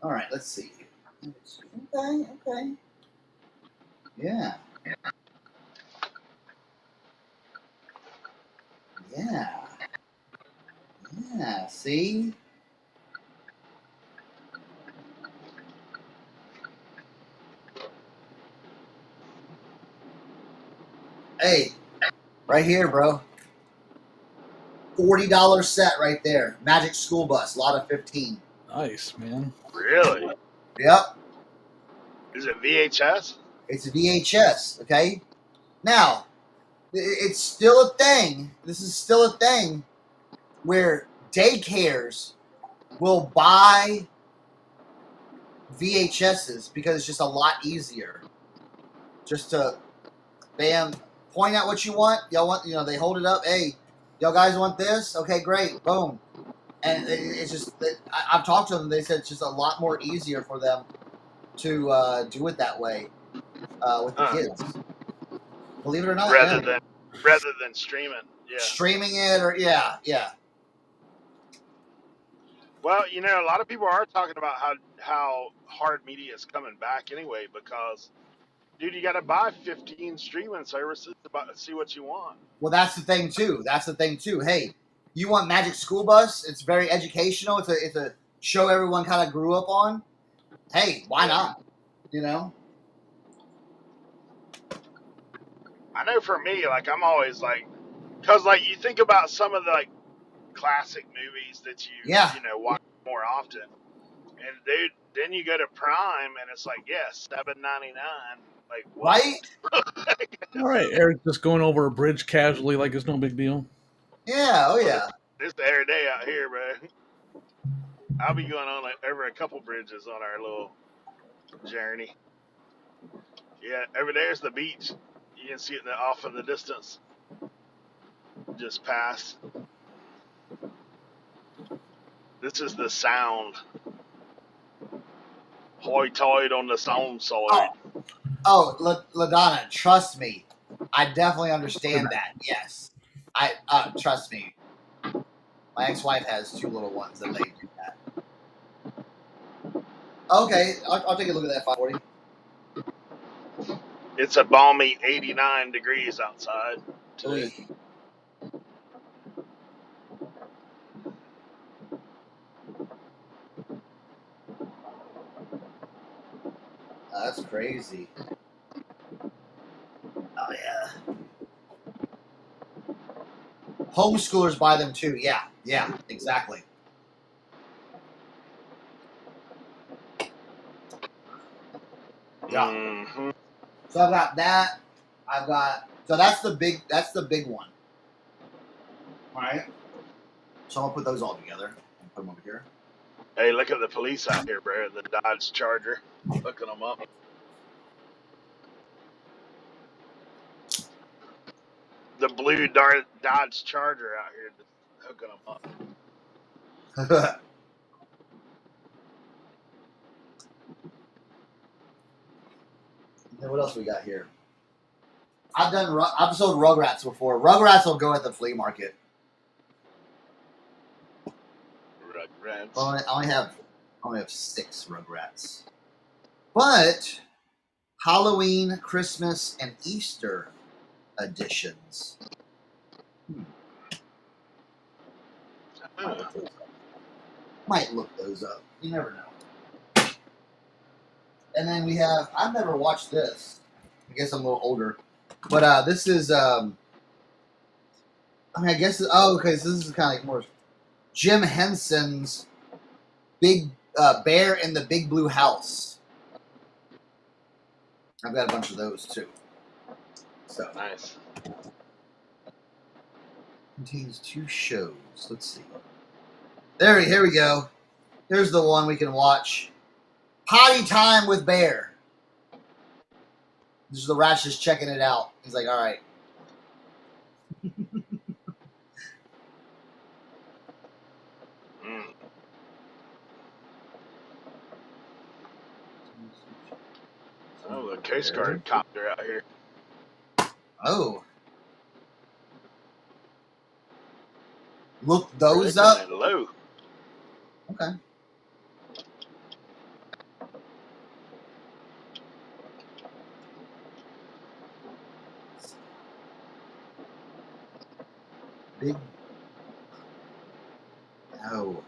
All right, let's see. Okay. Yeah. See? Hey, right here, bro. $40 set right there. Magic school bus, lot of 15. nice, man. Really? Yep. Is it VHS? It's a VHS, okay? Now, it's still a thing. This is still a thing where daycares will buy VHSs because it's just a lot easier. Just to, bam, point out what you want. Y'all want, they hold it up. Hey, y'all guys want this? Okay, great. Boom. And it's just, I've talked to them. They said it's just a lot more easier for them to do it that way with the kids. Believe it or not. Rather than streaming. Yeah. Streaming it or, yeah. Well, a lot of people are talking about how hard media is coming back anyway because, dude, you got to buy 15 streaming services to see what you want. Well, that's the thing too. Hey, you want Magic School Bus? It's very educational. It's a show everyone kind of grew up on. Hey, why not? I know for me, like I'm always like, because like you think about some of the like classic movies that you watch more often, and dude, then you go to Prime and it's like $7.99. Like what? Right? All right, Eric, just going over a bridge casually like it's no big deal. Yeah. Oh yeah. It's the every day out here, bro. I'll be going on over a couple bridges on our little journey. Yeah, over there's the beach. You can see it off in the distance. Just past. This is the sound. Hoy-toyed on the sound side. Oh, LaDonna, trust me. I definitely understand that. Yes. Trust me. My ex-wife has 2 little ones that they do that. Okay, I'll take a look at that 540. It's a balmy 89 degrees outside today. Oy. That's crazy. Oh yeah. Homeschoolers buy them too. Yeah, exactly. Yeah. Mm-hmm. So I've got that. So that's the big one. All right. So I'll put those all together and put them over here. Hey, look at the police out here, bro. The Dodge Charger. Looking them up. The blue Dodge Charger out here hooking them up. Then what else we got here? I've sold Rugrats before. Rugrats will go at the flea market. Rugrats. I only have 6 Rugrats. But Halloween, Christmas, and Easter editions. Might look those up. You never know. And then we have, I've never watched this. I guess I'm a little older. But this is, I guess, okay, so this is kind of like more Jim Henson's Big Bear in the Big Blue House. I've got a bunch of those too. So Nice. Contains 2 shows. Let's see. Here we go. Here's the one we can watch. Potty Time with Bear. This is the Rat's just checking it out. He's like, all right. Oh, the case guard copter out here. Oh. Look those up. Low. Okay. Big. Oh.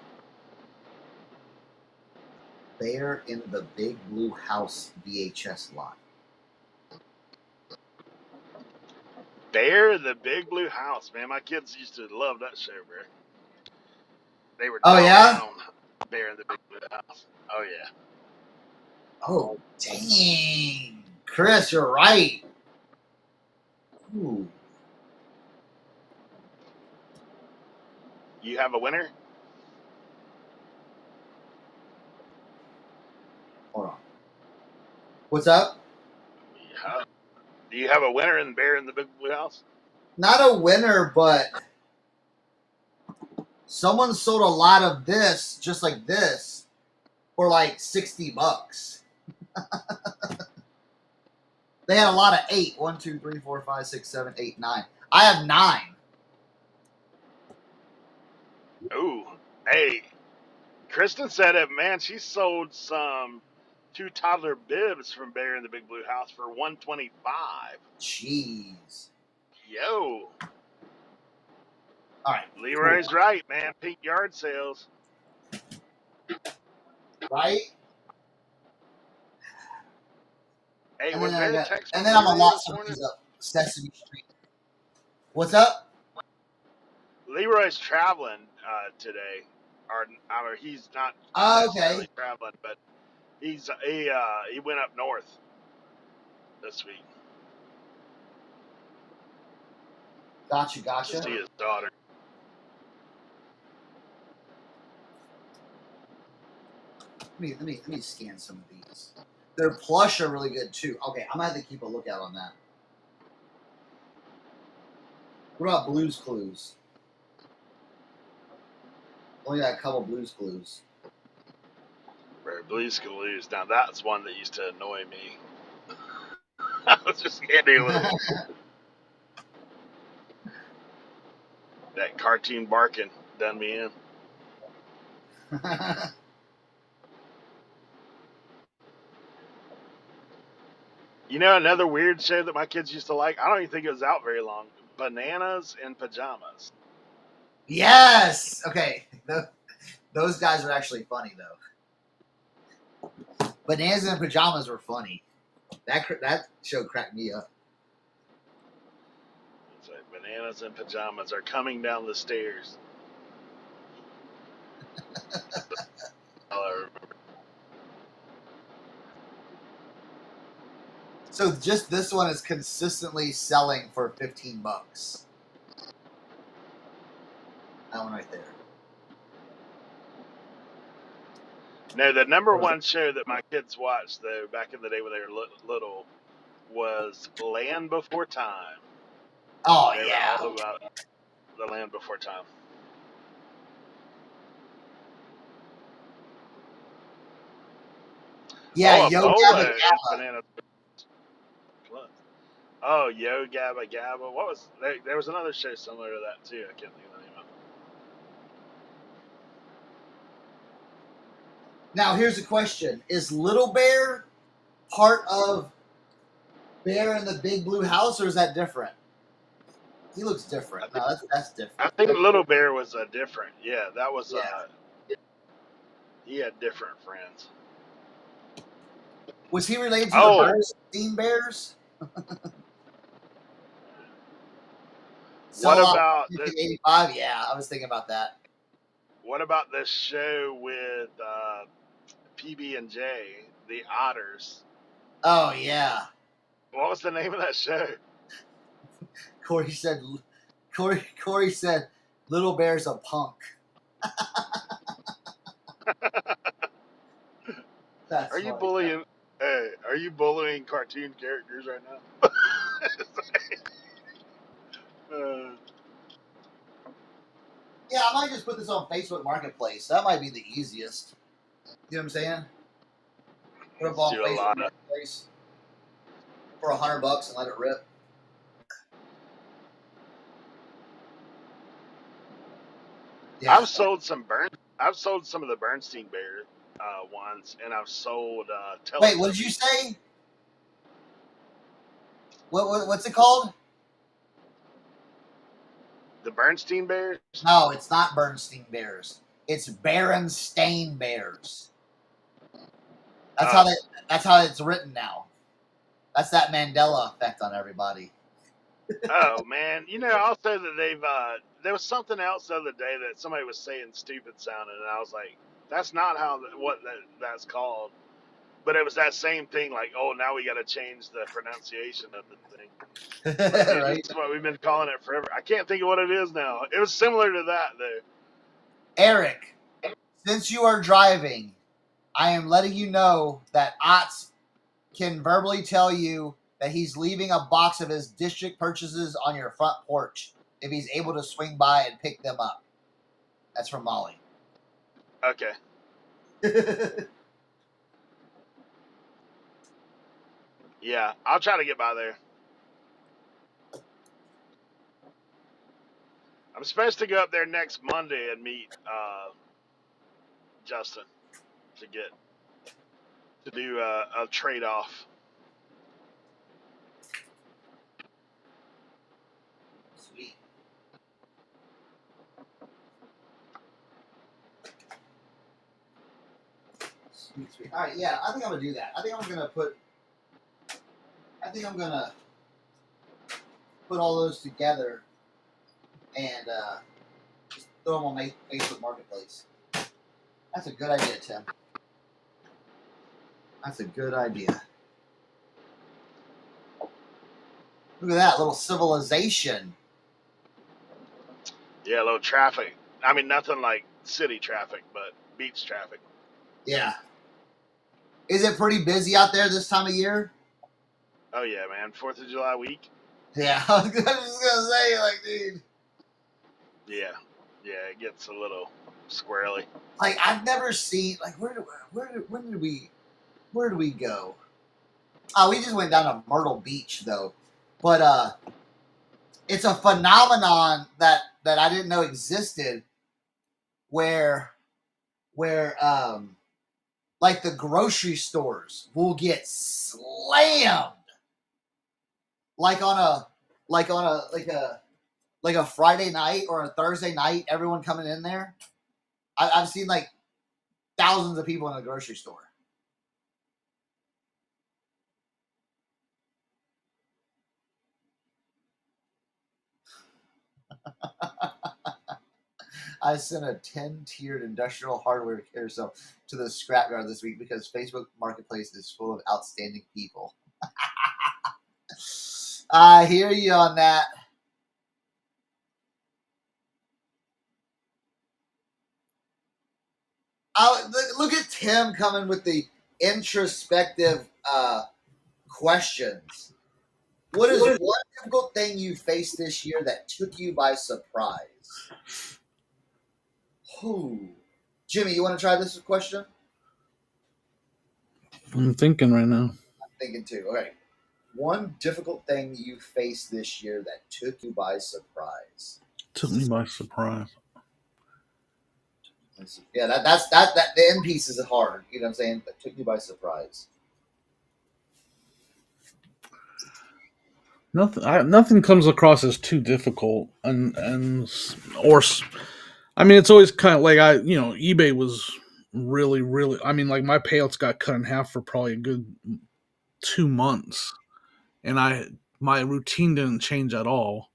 Bear in the Big Blue House VHS lot. Bear the Big Blue House, man. My kids used to love that show, bro. They were Oh, yeah? down Bear in the Big Blue House. Oh, yeah. Oh, dang. Chris, you're right. Ooh. You have a winner? Hold on. What's up? Yeah. Do you have a winner in Bear in the Big Blue House? Not a winner, but someone sold a lot of this, just like this, for like $60. They had a lot of 8. 1, 2, 3, 4, 5, 6, 7, 8, 9. I have 9. Ooh. Hey, Kristen said it, man. She sold some 2 toddler bibs from Bear in the Big Blue House for $125. Jeez. Yo. All right. Leroy's right, man. Pink yard sales. Right? Hey, And was then, there a text and from then I'm going to Leroy lock this some of morning? these up. Sesame Street. What's up? Leroy's traveling today. Or he's not Okay. necessarily traveling, but he went up north this week Gotcha. to see his daughter. Let me scan some of these. Their plush are really good too. Okay, I'm gonna have to keep a lookout on that. What about Blue's Clues? Only got a couple Blue's Clues. Blues Clues. Now that's one that used to annoy me. I was just can't deal with it. That cartoon barking. Done me in. You know, another weird show that my kids used to like. I don't even think it was out very long. Bananas in Pajamas. Yes. Okay. Those guys are actually funny though. Bananas in Pajamas were funny. That show cracked me up. It's like, Bananas in Pajamas are coming down the stairs. So just this one is consistently selling for $15. That one right there. No, the number one show that my kids watched though back in the day when they were little was Land Before Time. Oh They yeah. were all about the Land Before Time. Yeah, Oh, Yo Ebola Gabba and Gabba. Banana. Oh, Yo Gabba Gabba. What was there was another show similar to that too. I can't think of the name of it. Now here's a question: is Little Bear part of Bear in the Big Blue House, or is that different? He looks different. No, that's different. I think Little Bear was a different. Yeah, that was. Yeah. He had different friends. Was he related to Oh. the Bernstein Bears? What about 85? Yeah, I was thinking about that. What about this show with PB&J, the Otters? Oh yeah. What was the name of that show? Corey said, Little Bear's a punk. Are you bullying? Hey, are you bullying cartoon characters right now? Yeah, I might just put this on Facebook Marketplace. That might be the easiest. You know what I'm saying? Put it on Facebook Marketplace for $100 and let it rip. Yeah. I've sold some of the Bernstein Bear ones, and I've sold. Wait, what did you say? What's it called? The Bernstein Bears? No, it's not Bernstein Bears. It's Berenstain Bears. That's how it's written now. That's that Mandela effect on everybody. Oh man, you know, I'll say that there was something else the other day that somebody was saying stupid sounding, and I was like, that's not that's called. But it was that same thing, like, oh, now we got to change the pronunciation of the thing. Right? This is what we've been calling it forever. I can't think of what it is now. It was similar to that though. Eric, since you are driving, I am letting you know that Otz can verbally tell you that he's leaving a box of his district purchases on your front porch if he's able to swing by and pick them up. That's from Molly. Okay. Yeah, I'll try to get by there. I'm supposed to go up there next Monday and meet Justin to do a trade-off. Sweet. Sweet. All right, yeah, I think I'm gonna do that. I think I'm gonna put all those together and just throw them on Facebook Marketplace. That's a good idea, Tim. That's a good idea. Look at that little civilization. Yeah, a little traffic. I mean, nothing like city traffic, but beach traffic. Yeah. Is it pretty busy out there this time of year? Oh yeah, man. 4th of July week. Yeah, I was just gonna say, like, dude. Yeah, it gets a little squirrely. Like, I've never seen, like, where did we go? Oh, we just went down to Myrtle Beach though, but it's a phenomenon that I didn't know existed. where like the grocery stores will get slammed like on a Friday night or a Thursday night, everyone coming in there. I've seen like thousands of people in a grocery store. I sent a 10-tiered industrial hardware carousel to the scrapyard this week because Facebook Marketplace is full of outstanding people. I hear you on that. Look at Tim coming with the introspective questions. What is one difficult thing you faced this year that took you by surprise? Ooh. Jimmy, you want to try this question? I'm thinking right now. I'm thinking too. Okay. One difficult thing you faced this year that took you by surprise. Took me by surprise. Yeah, that's the end piece is hard. You know what I'm saying? That took you by surprise. Nothing comes across as too difficult, or I mean, it's always kind of like eBay was really. I mean, like my payouts got cut in half for probably a good 2 months, and my routine didn't change at all.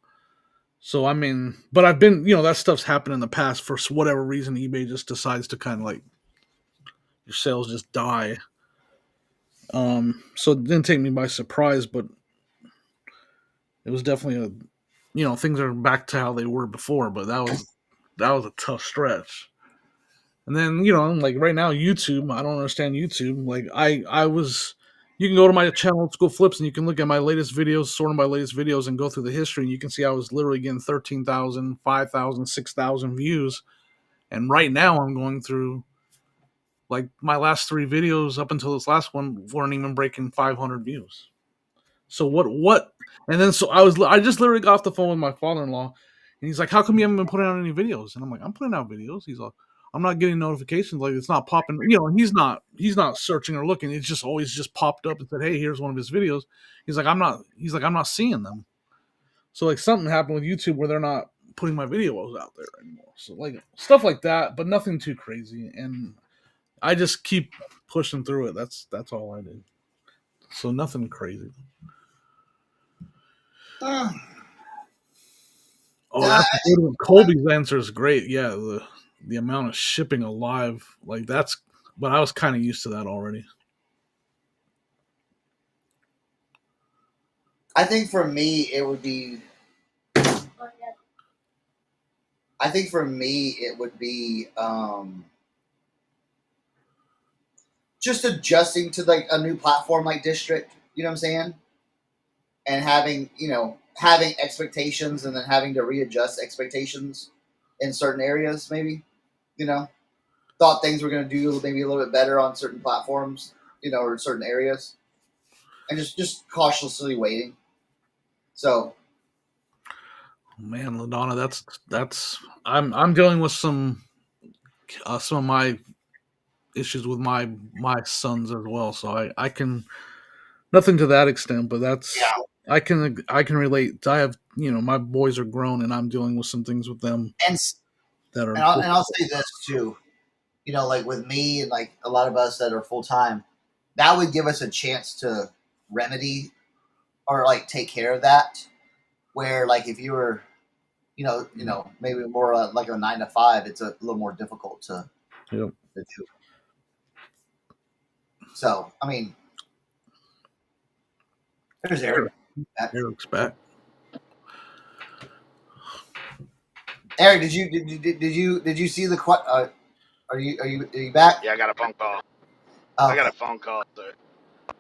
So I mean, but I've been that stuff's happened in the past for whatever reason. eBay just decides to kind of like your sales just die. So it didn't take me by surprise, but it was definitely things are back to how they were before, but that was a tough stretch. And then like right now YouTube, I don't understand YouTube. Like you can go to my channel Old School Flips and you can look at my latest videos, sort my latest videos, and go through the history, and you can see I was literally getting 13,000, 5,000, 6,000 views, and right now I'm going through like my last 3 videos up until this last one weren't even breaking 500 views. So what? And then so I just literally got off the phone with my father-in-law, and he's like, "How come you haven't been putting out any videos?" And I'm like, "I'm putting out videos." He's like, "I'm not getting notifications. Like it's not popping." And he's not searching or looking. It's just always just popped up and said, "Hey, here's one of his videos." He's like, "I'm not seeing them." So like something happened with YouTube where they're not putting my videos out there anymore. So like stuff like that, but nothing too crazy. And I just keep pushing through it. That's all I do. So nothing crazy. Oh, that's a good one. Colby's answer is great. Yeah, the amount of shipping alive, like that's. But I was kind of used to that already. I think for me it would be. I think for me it would be just adjusting to like a new platform like District. You know what I'm saying? And having expectations and then having to readjust expectations in certain areas. Maybe thought things were going to do maybe a little bit better on certain platforms, or certain areas, and just cautiously waiting. So, man, LaDonna, that's I'm dealing with some of my issues with my sons as well. So I can nothing to that extent, but that's I can relate. I have my boys are grown, and I'm dealing with some things with them and that are. and I'll say this too, like with me and like a lot of us that are full time, that would give us a chance to remedy or like take care of that. Where like if you were, maybe more like a 9 to 5, it's a little more difficult to do. So I mean, there's Eric. Eric's back. Eric, did you see the are you back? Yeah, I got a phone call. Okay. I got a phone call, so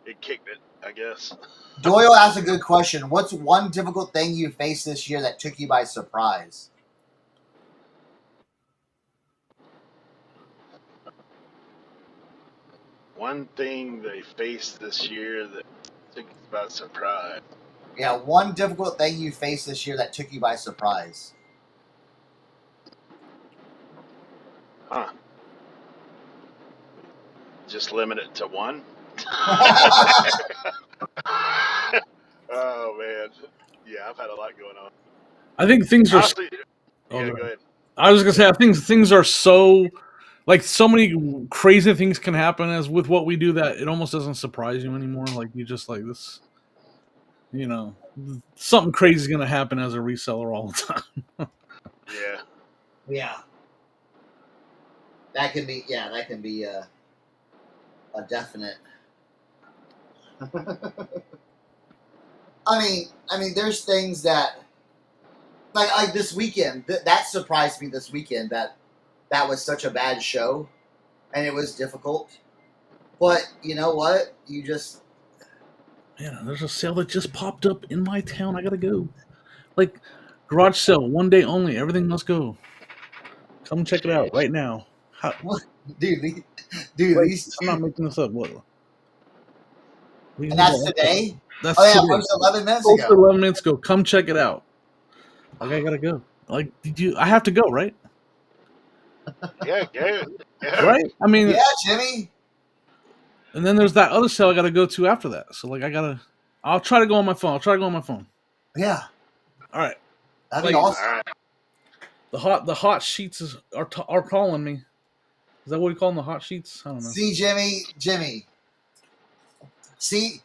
it kicked it, I guess. Doyle asked a good question. What's one difficult thing you faced this year that took you by surprise? One thing they faced this year that took us by surprise. Yeah, one difficult thing you faced this year that took you by surprise. Huh. Just limit it to one. Oh man, yeah, I've had a lot going on. I think things are. Honestly, Oh, yeah, go go ahead. ahead. I was gonna say I think things are so like so many crazy things can happen as with what we do that it almost doesn't surprise you anymore. Like you just like this, you know, something crazy is gonna happen as a reseller all the time. Yeah, Yeah. That can be a definite. I mean, there's things that like this weekend that surprised me this weekend that was such a bad show, and it was difficult. But you know what? You just Man, there's a sale that just popped up in my town. I gotta go. Like garage sale, one day only. Everything must go. Come check it out jeez. right now. How, dude, wait, these I'm not making this up. What? and that's today. That's Oh yeah, it today. was 11 minutes Posted ago. 11 minutes ago. Come check it out. Like I gotta go. Like did you? I have to go, right? Yeah, go. Yeah. Right? I mean, Yeah, Jimmy. and then there's that other sale I gotta go to after that. So like I gotta. I'll try to go on my phone. Yeah, All right. that'd be Like All awesome. right. the hot sheets are calling me. Is that what we call them? The hot sheets? I don't know. See, Jimmy. See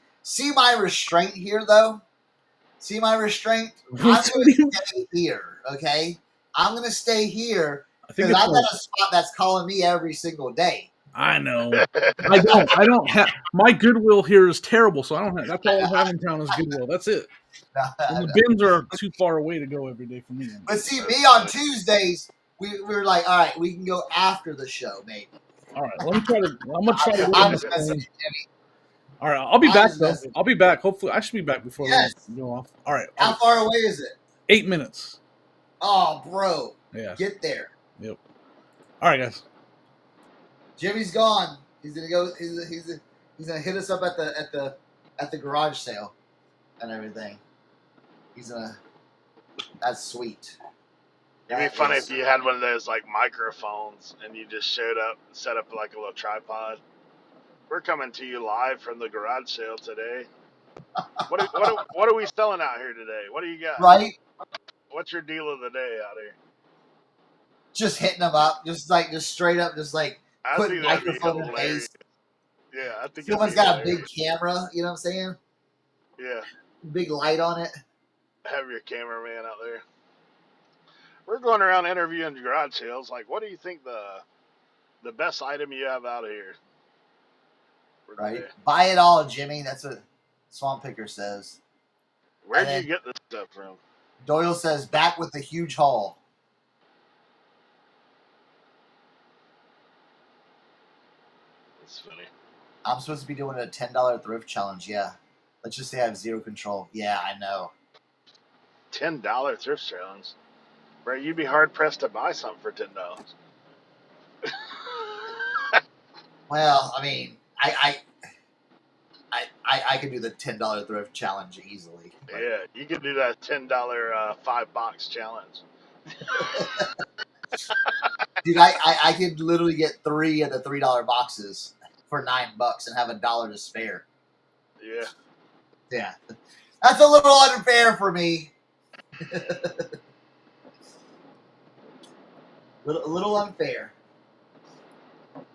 my restraint here, though. See my restraint. I'm going to stay here. Okay, I'm going to stay here I think because it's I've like, got a spot that's calling me every single day. I know. I don't have my Goodwill here is terrible, so I don't have. That's all I have in town is Goodwill. That's it. And the bins are too far away to go every day for me. But see, me on Tuesdays, we were like, all right, we can go after the show, maybe. All right, let me try to. I'm gonna try to. I'm just messing with Jimmy. All right, I'll be I'm back just though. messing. I'll be back. Hopefully, I should be back before Yes. we go off. All right. How far away is it? 8 minutes. Oh, bro, Yeah. get there. Yep. All right, guys. Jimmy's gone. He's gonna go. He's gonna hit us up at the garage sale and everything. He's gonna. That's sweet. It'd be That funny is- if you had one of those like microphones and you just showed up, set up like a little tripod. We're coming to you live from the garage sale today. What are we selling out here today? What do you got? right. What's your deal of the day out here? Just hitting them up, just straight up, just like I putting think that'd be microphone in hilarious. face. Yeah, I think Someone's it'd be got a big hilarious. camera. You know what I'm saying? Yeah, Big light on it. have your cameraman out there. We're going around interviewing garage sales. Like, what do you think the best item you have out here? for Right. today? Buy it all, Jimmy. That's what Swamp Picker says. Where'd And you get this stuff from? Doyle says back with the huge haul. That's funny. I'm supposed to be doing a $10 thrift challenge. Yeah. Let's just say I have zero control. Yeah, I know. $10 thrift challenge. Right, you'd be hard pressed to buy something for $10. Well, I mean, I could do the $10 thrift challenge easily. But Yeah, you could do that $10 5-box challenge. dude, I could literally get 3 of the $3 boxes for $9 and have $1 to spare. Yeah. Yeah, that's a little unfair for me. A little unfair.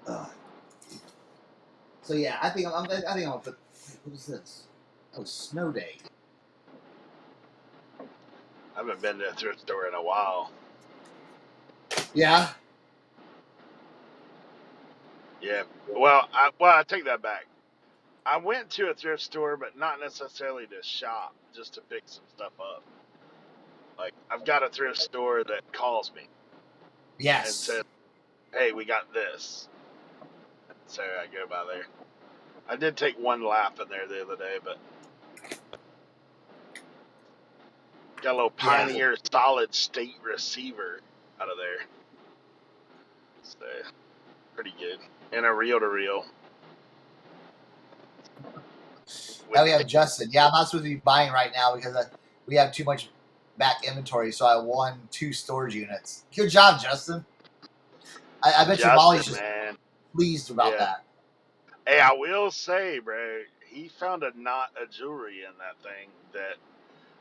Ugh. So yeah, I think I'm gonna put. What is this? Oh, snow day. I haven't been to a thrift store in a while. Yeah. Yeah. Well, I take that back. I went to a thrift store, but not necessarily to shop, just to pick some stuff up. Like, I've got a thrift store that calls me and Yes. says, "Hey, we got this." So I go by there. I did take one lap in there the other day, but got a little Yeah. Pioneer solid state receiver out of there. So, pretty good. And a reel-to-reel. Now we have Justin. Yeah, I'm not supposed to be buying right now because we have too much back inventory. So I won 2 storage units. Good job, Justin. I bet you Molly's Justin, just man. pleased about Yeah. that. Hey, I will say, bro, he found a knot of jewelry in that thing that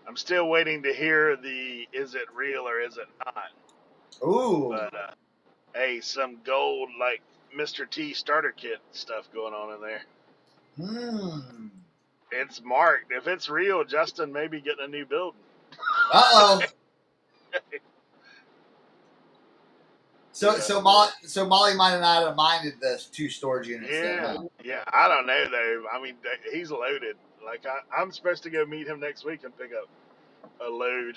I'm still waiting to hear the is it real or is it not. Ooh. But hey, some gold like Mr. T starter kit stuff going on in there. It's marked. If it's real, Justin may be getting a new building. Uh-oh. So Yeah. so Molly might have not have minded the 2 storage units then, Yeah, huh? yeah. I don't know though. I mean, he's loaded. Like I'm supposed to go meet him next week and pick up a load.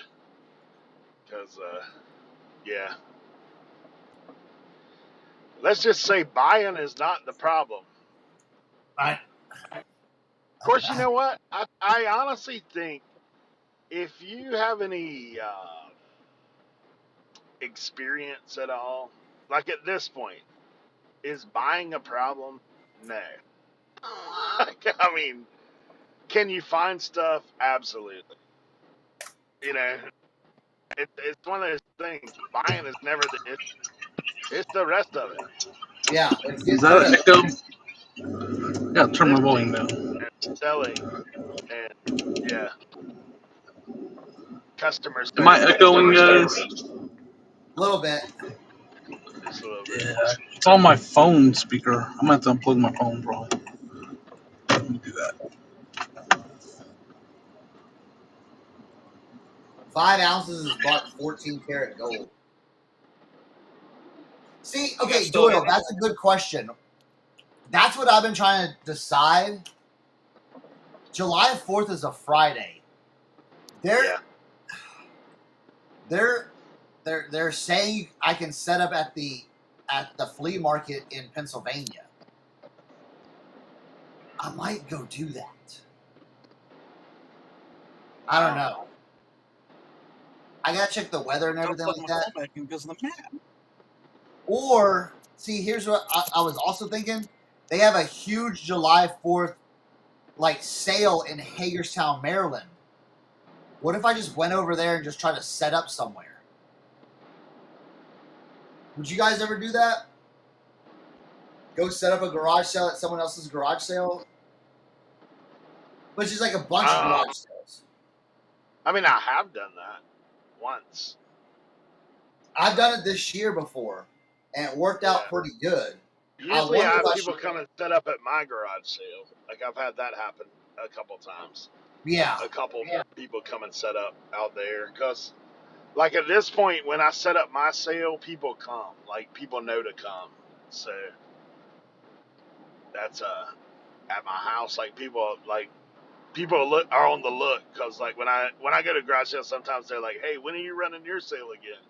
Cause yeah. Let's just say buying is not the problem. I Of course, you know what? I honestly think if you have any experience at all, like at this point, is buying a problem? No. I mean, can you find stuff? Absolutely. You know, it's one of those things. Buying is never the issue. It's the rest of it. yeah, it's Is getting that rid an of it. echo? Yeah, turn my volume Lifting down. and selling and yeah, customer Am I service echoing, guys? A little bit. just a little bit. Yeah. It's on my phone speaker. I'm going to have to unplug my phone, probably. Let me do that. 5 ounces is bought 14 karat gold. See, okay, Still hear Doyle, me? that's a good question. That's what I've been trying to decide. July 4th is a Friday. Yeah. They're saying I can set up at the flea market in Pennsylvania. I might go do that. I don't know. I gotta check the weather and everything like that. Back in because of the map. Or see, here's what I was also thinking. They have a huge July 4th like sale in Hagerstown, Maryland. What if I just went over there and just tried to set up somewhere? Would you guys ever do that? Go set up a garage sale at someone else's garage sale? Which is like a bunch of garage sales. I mean, I have done that once. I've done it this year before, and it worked out pretty good. Usually, I wonder have if I people should. come and set up at my garage sale. Like I've had that happen a couple times. Yeah. A couple people come and set up out there because, like at this point, when I set up my sale, people come. Like people know to come. So that's at my house. Like people are on the look because like when I go to garage sale, sometimes they're like, "Hey, when are you running your sale again?"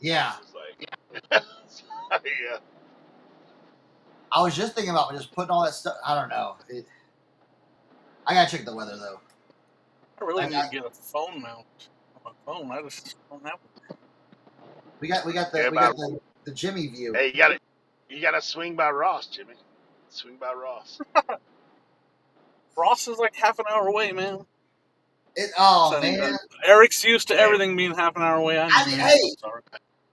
Yeah. It's like, yeah. I was just thinking about just putting all that stuff. I don't know. I gotta check the weather though. I really need to get a phone mount on my phone. I just don't have one. We got the Jimmy view. Hey, you gotta swing by Ross, Jimmy. Swing by Ross. Ross is like half an hour away, man. Man. Eric's used to everything being half an hour away. I mean, hey. Sorry.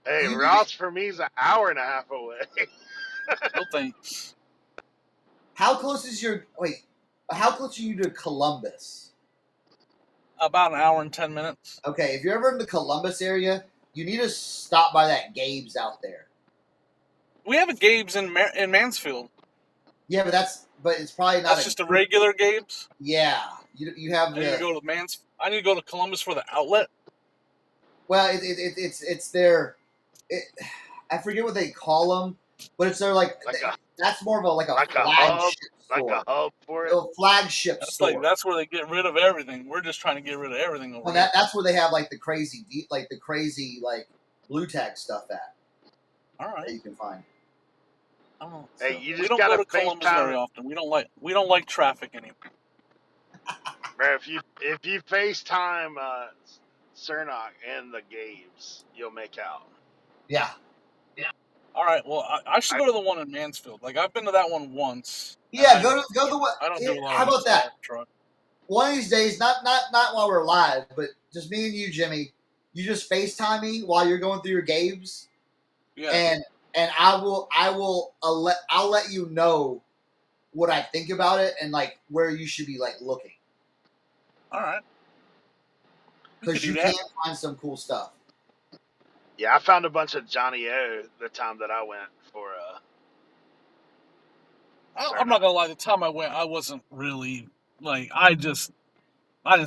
Hey, You- Ross for me is an hour and a half away. No thanks. How close is how close are you to Columbus? About an hour and 10 minutes. Okay, if you're ever in the Columbus area, you need to stop by that Gabe's out there. We have a Gabe's in Mansfield. Yeah, but it's probably not. That's just a regular Gabe's. Yeah, you have. I need to go to I need to go to Columbus for the outlet. Well, it's their. I forget what they call them, but it's their that's more of a flagship store. Like a hub for it. A flagship store. That's where they get rid of everything. We're just trying to get rid of everything over here. That's where they have the crazy blue tag stuff at. All right. That you can find. Hey, you just we don't gotta go to Columbus FaceTime very often. We don't like traffic anymore. Bro, if you FaceTime Cernoch and the Gabe's, you'll make out. Yeah. All right. Well, I should go to the one in Mansfield. Like I've been to that one once. Yeah, go to the one. I don't do a lot. How about that? Truck. One of these days, not while we're live, but just me and you, Jimmy. You just FaceTime me while you're going through your Gabe's. Yeah. And and I'll let you know what I think about it and like where you should be like looking. All right. Because you can find some cool stuff. Yeah, I found a bunch of Johnny O the time that I went for. I'm not gonna lie. The time I went, I wasn't really like. I didn't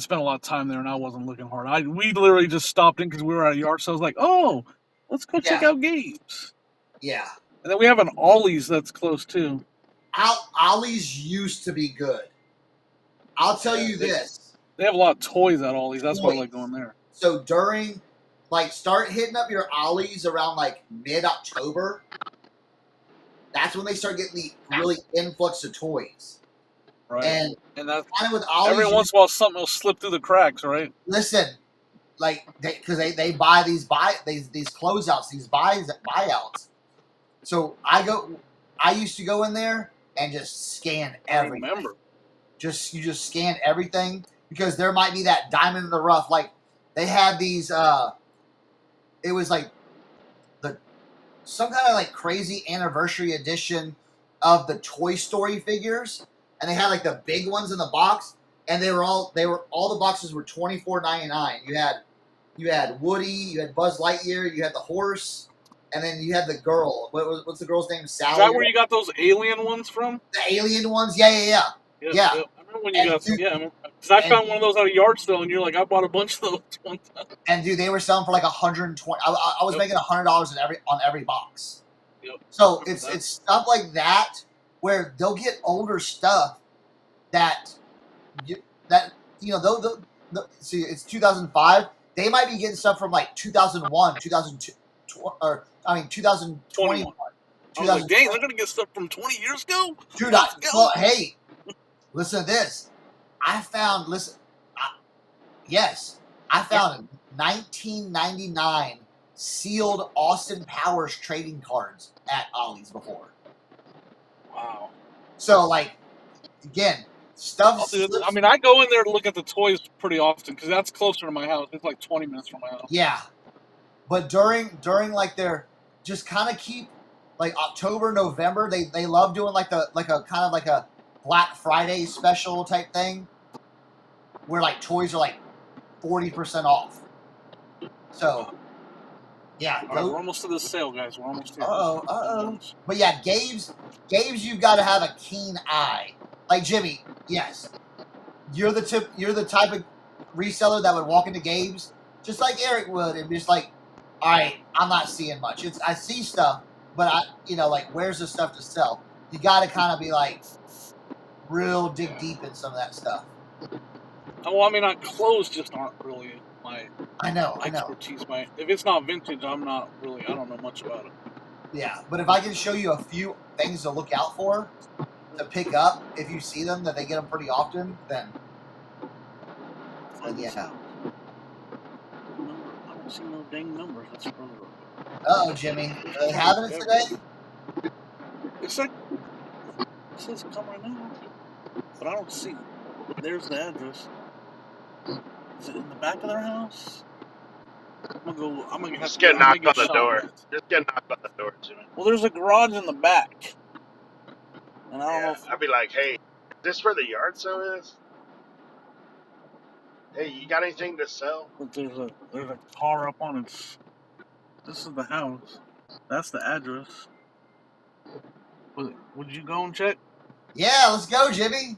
spend a lot of time there, and I wasn't looking hard. We literally just stopped in because we were at a yard sale. I was like, oh, let's go check out Gabe's. Yeah. And then we have an Ollie's that's close too. Ollie's used to be good. I'll tell you this. They have a lot of toys at Ollie's. That's why I like going there. So during, like, start hitting up your Ollie's around like mid-October. That's when they start getting the really influx of toys. Right. And that's kind of with Ollie's, every once in a while something will slip through the cracks, right? Listen, like because they buy these closeouts, these buyouts. So I used to go in there and just scan everything. I remember. You just scan everything because there might be that diamond in the rough. Like they had these it was like some kind of like crazy anniversary edition of the Toy Story figures, and they had like the big ones in the box, and all the boxes were $24.99. You had Woody, you had Buzz Lightyear, you had the horse, and then you had the girl. What's the girl's name? Sally. Is that where you got those alien ones from? The alien ones? Yeah. Yeah. I remember when you got some. Yeah, because I found one of those at a yard sale, and you're like, I bought a bunch of those one time. And dude, they were selling for like $120. I was making $100 on every box. Yep. So it's stuff like that where they'll get older stuff that they'll see. It's 2005. They might be getting stuff from like 2001, 2002, 2021. Dang, they're gonna get stuff from 20 years ago, dude. Hey, listen to this. I found a 1999 sealed Austin Powers trading cards at Ollie's before. Wow. So like, again, stuff. I go in there to look at the toys pretty often because that's closer to my house. It's like 20 minutes from my house. Yeah, but during like their just kind of keep like October, November. They love doing like a kind of like a Black Friday special type thing where like toys are like 40% off. So yeah, right, we're almost to the sale, guys. We're almost here. But yeah, Gabe's, you've got to have a keen eye. Like Jimmy, yes, you're the type of reseller that would walk into Gabe's just like Eric would and be just like, all right, I'm not seeing much. I see stuff, but where's the stuff to sell? You got to kind of be like real dig deep in some of that stuff. Well, clothes just aren't really my expertise. If it's not vintage, I don't know much about it. Yeah, but if I can show you a few things to look out for, to pick up, if you see them, that they get them pretty often, then yeah. I don't see no dang numbers. That's Uh-oh, Jimmy. Are they having it today? It says come right now, but I don't see it. There's the address. Is it in the back of their house? I'm gonna have to get knocked on the door. Just get knocked on the door, Jimmy. Well, there's a garage in the back. And I don't know if... I'd be like, hey, is this where the yard sale is? Hey, you got anything to sell? But there's a car up on it. This is the house. That's the address. Would you go and check? Yeah, let's go, Jimmy.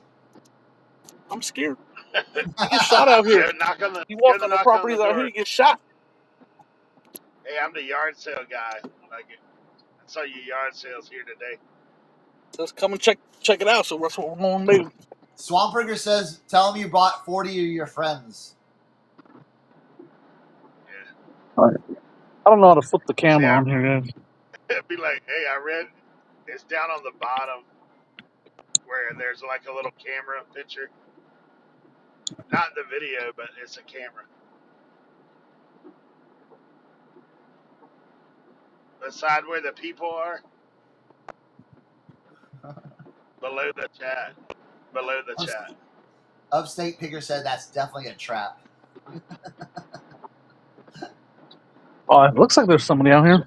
I'm scared. You get shot out here. You walk on the properties out here, you get shot. Hey, I'm the yard sale guy. I saw your yard sales here today. Let's come and check it out. So that's what we're going to do. Swamprigger says, tell him you brought 40 of your friends. Yeah. I don't know how to flip the camera on here, guys. It'd be like, hey, I read it's down on the bottom where there's like a little camera picture. Not the video, but it's a camera. The side where the people are. Below the chat. Upstate Picker said that's definitely a trap. Oh, it looks like there's somebody out here.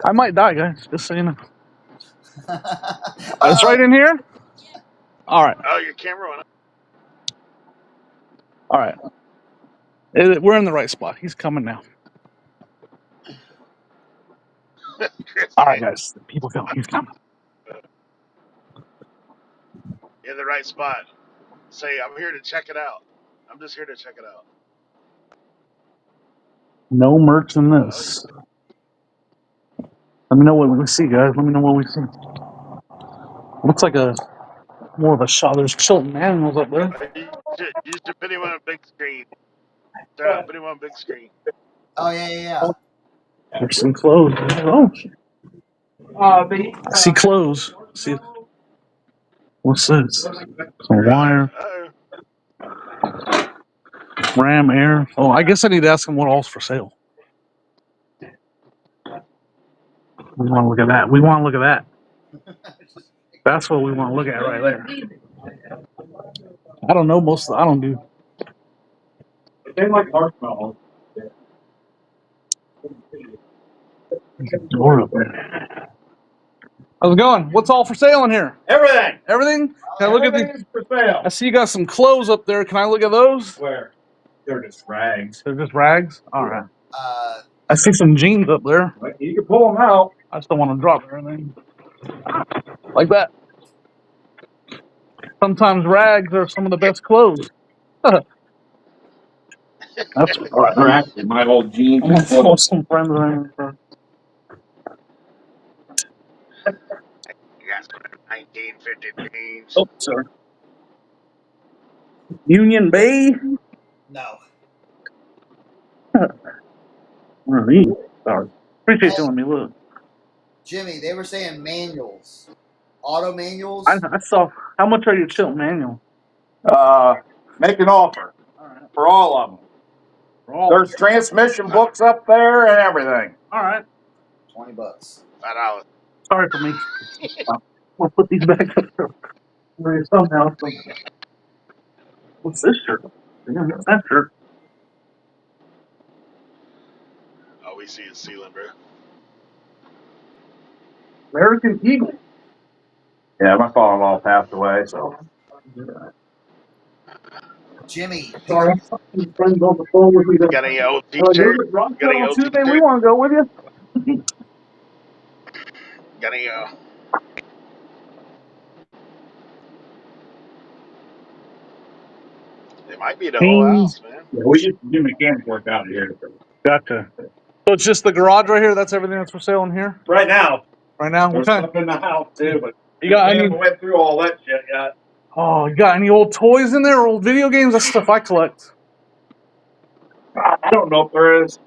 I might die, guys. Just so you know. It's Uh-oh. right in here. All right. Oh, your camera went All right. We're in the right spot. He's coming now. up. All right, guys. People coming. He's coming. In the right spot. Say, I'm here to check it out. I'm just here to check it out. No merch in this. Let me know what we see, guys. Let me know what we see. Looks like a more of a shot. There's Chilton Manuals up there. You should put him on a big screen. Put him on a big screen. Oh yeah. There's some clothes. Oh, I see clothes. See, what's this? Some wire, Ram Air. Oh, I guess I need to ask him what all's for sale. We want to look at that. We want to look at that. That's what we want to look at right there. I don't know most of. I don't do. They like marshmallows. Door up there. How's it going? What's all for sale in here? Everything. Everything? Can I look at these? For sale. I see you got some clothes up there. Can I look at those? Where? They're just rags. They're just rags? All right. I see some jeans up there. You can pull them out. I just don't want to drop everything. Like that. Sometimes rags are some of the best clothes. That's all right. They're actually my old jeans. I'm gonna throw some friends around. You got some 1950 jeans. Oh, sorry. Union Bay? No. What are these? Sorry. Appreciate you letting me look. Jimmy, they were saying manuals. Auto manuals? I saw. How much are your Chilton manual? Make an offer. All right. For all of them. There's transmission books up there and everything. All right. $20. $5. Sorry for me. We'll put these back up there. Somehow. What's this shirt? That shirt. All we see is ceiling, bro. American Eagle. Yeah, my father-in-law passed away, so. Jimmy. Sorry. Friends on the phone with me. Got any old t-shirt? Got any old Tuesday, t-shirt? we want to go with you. Got any It might be the whole house, man. Yeah, we used to do mechanic work out here. Gotcha. So it's just the garage right here? That's everything that's for sale in here? Right now. Right now? What There's kind? stuff in the house too, but You got we any? haven't went through all that shit yet. Oh, you got any old toys in there? Old video games? That's stuff I collect. I don't know if there is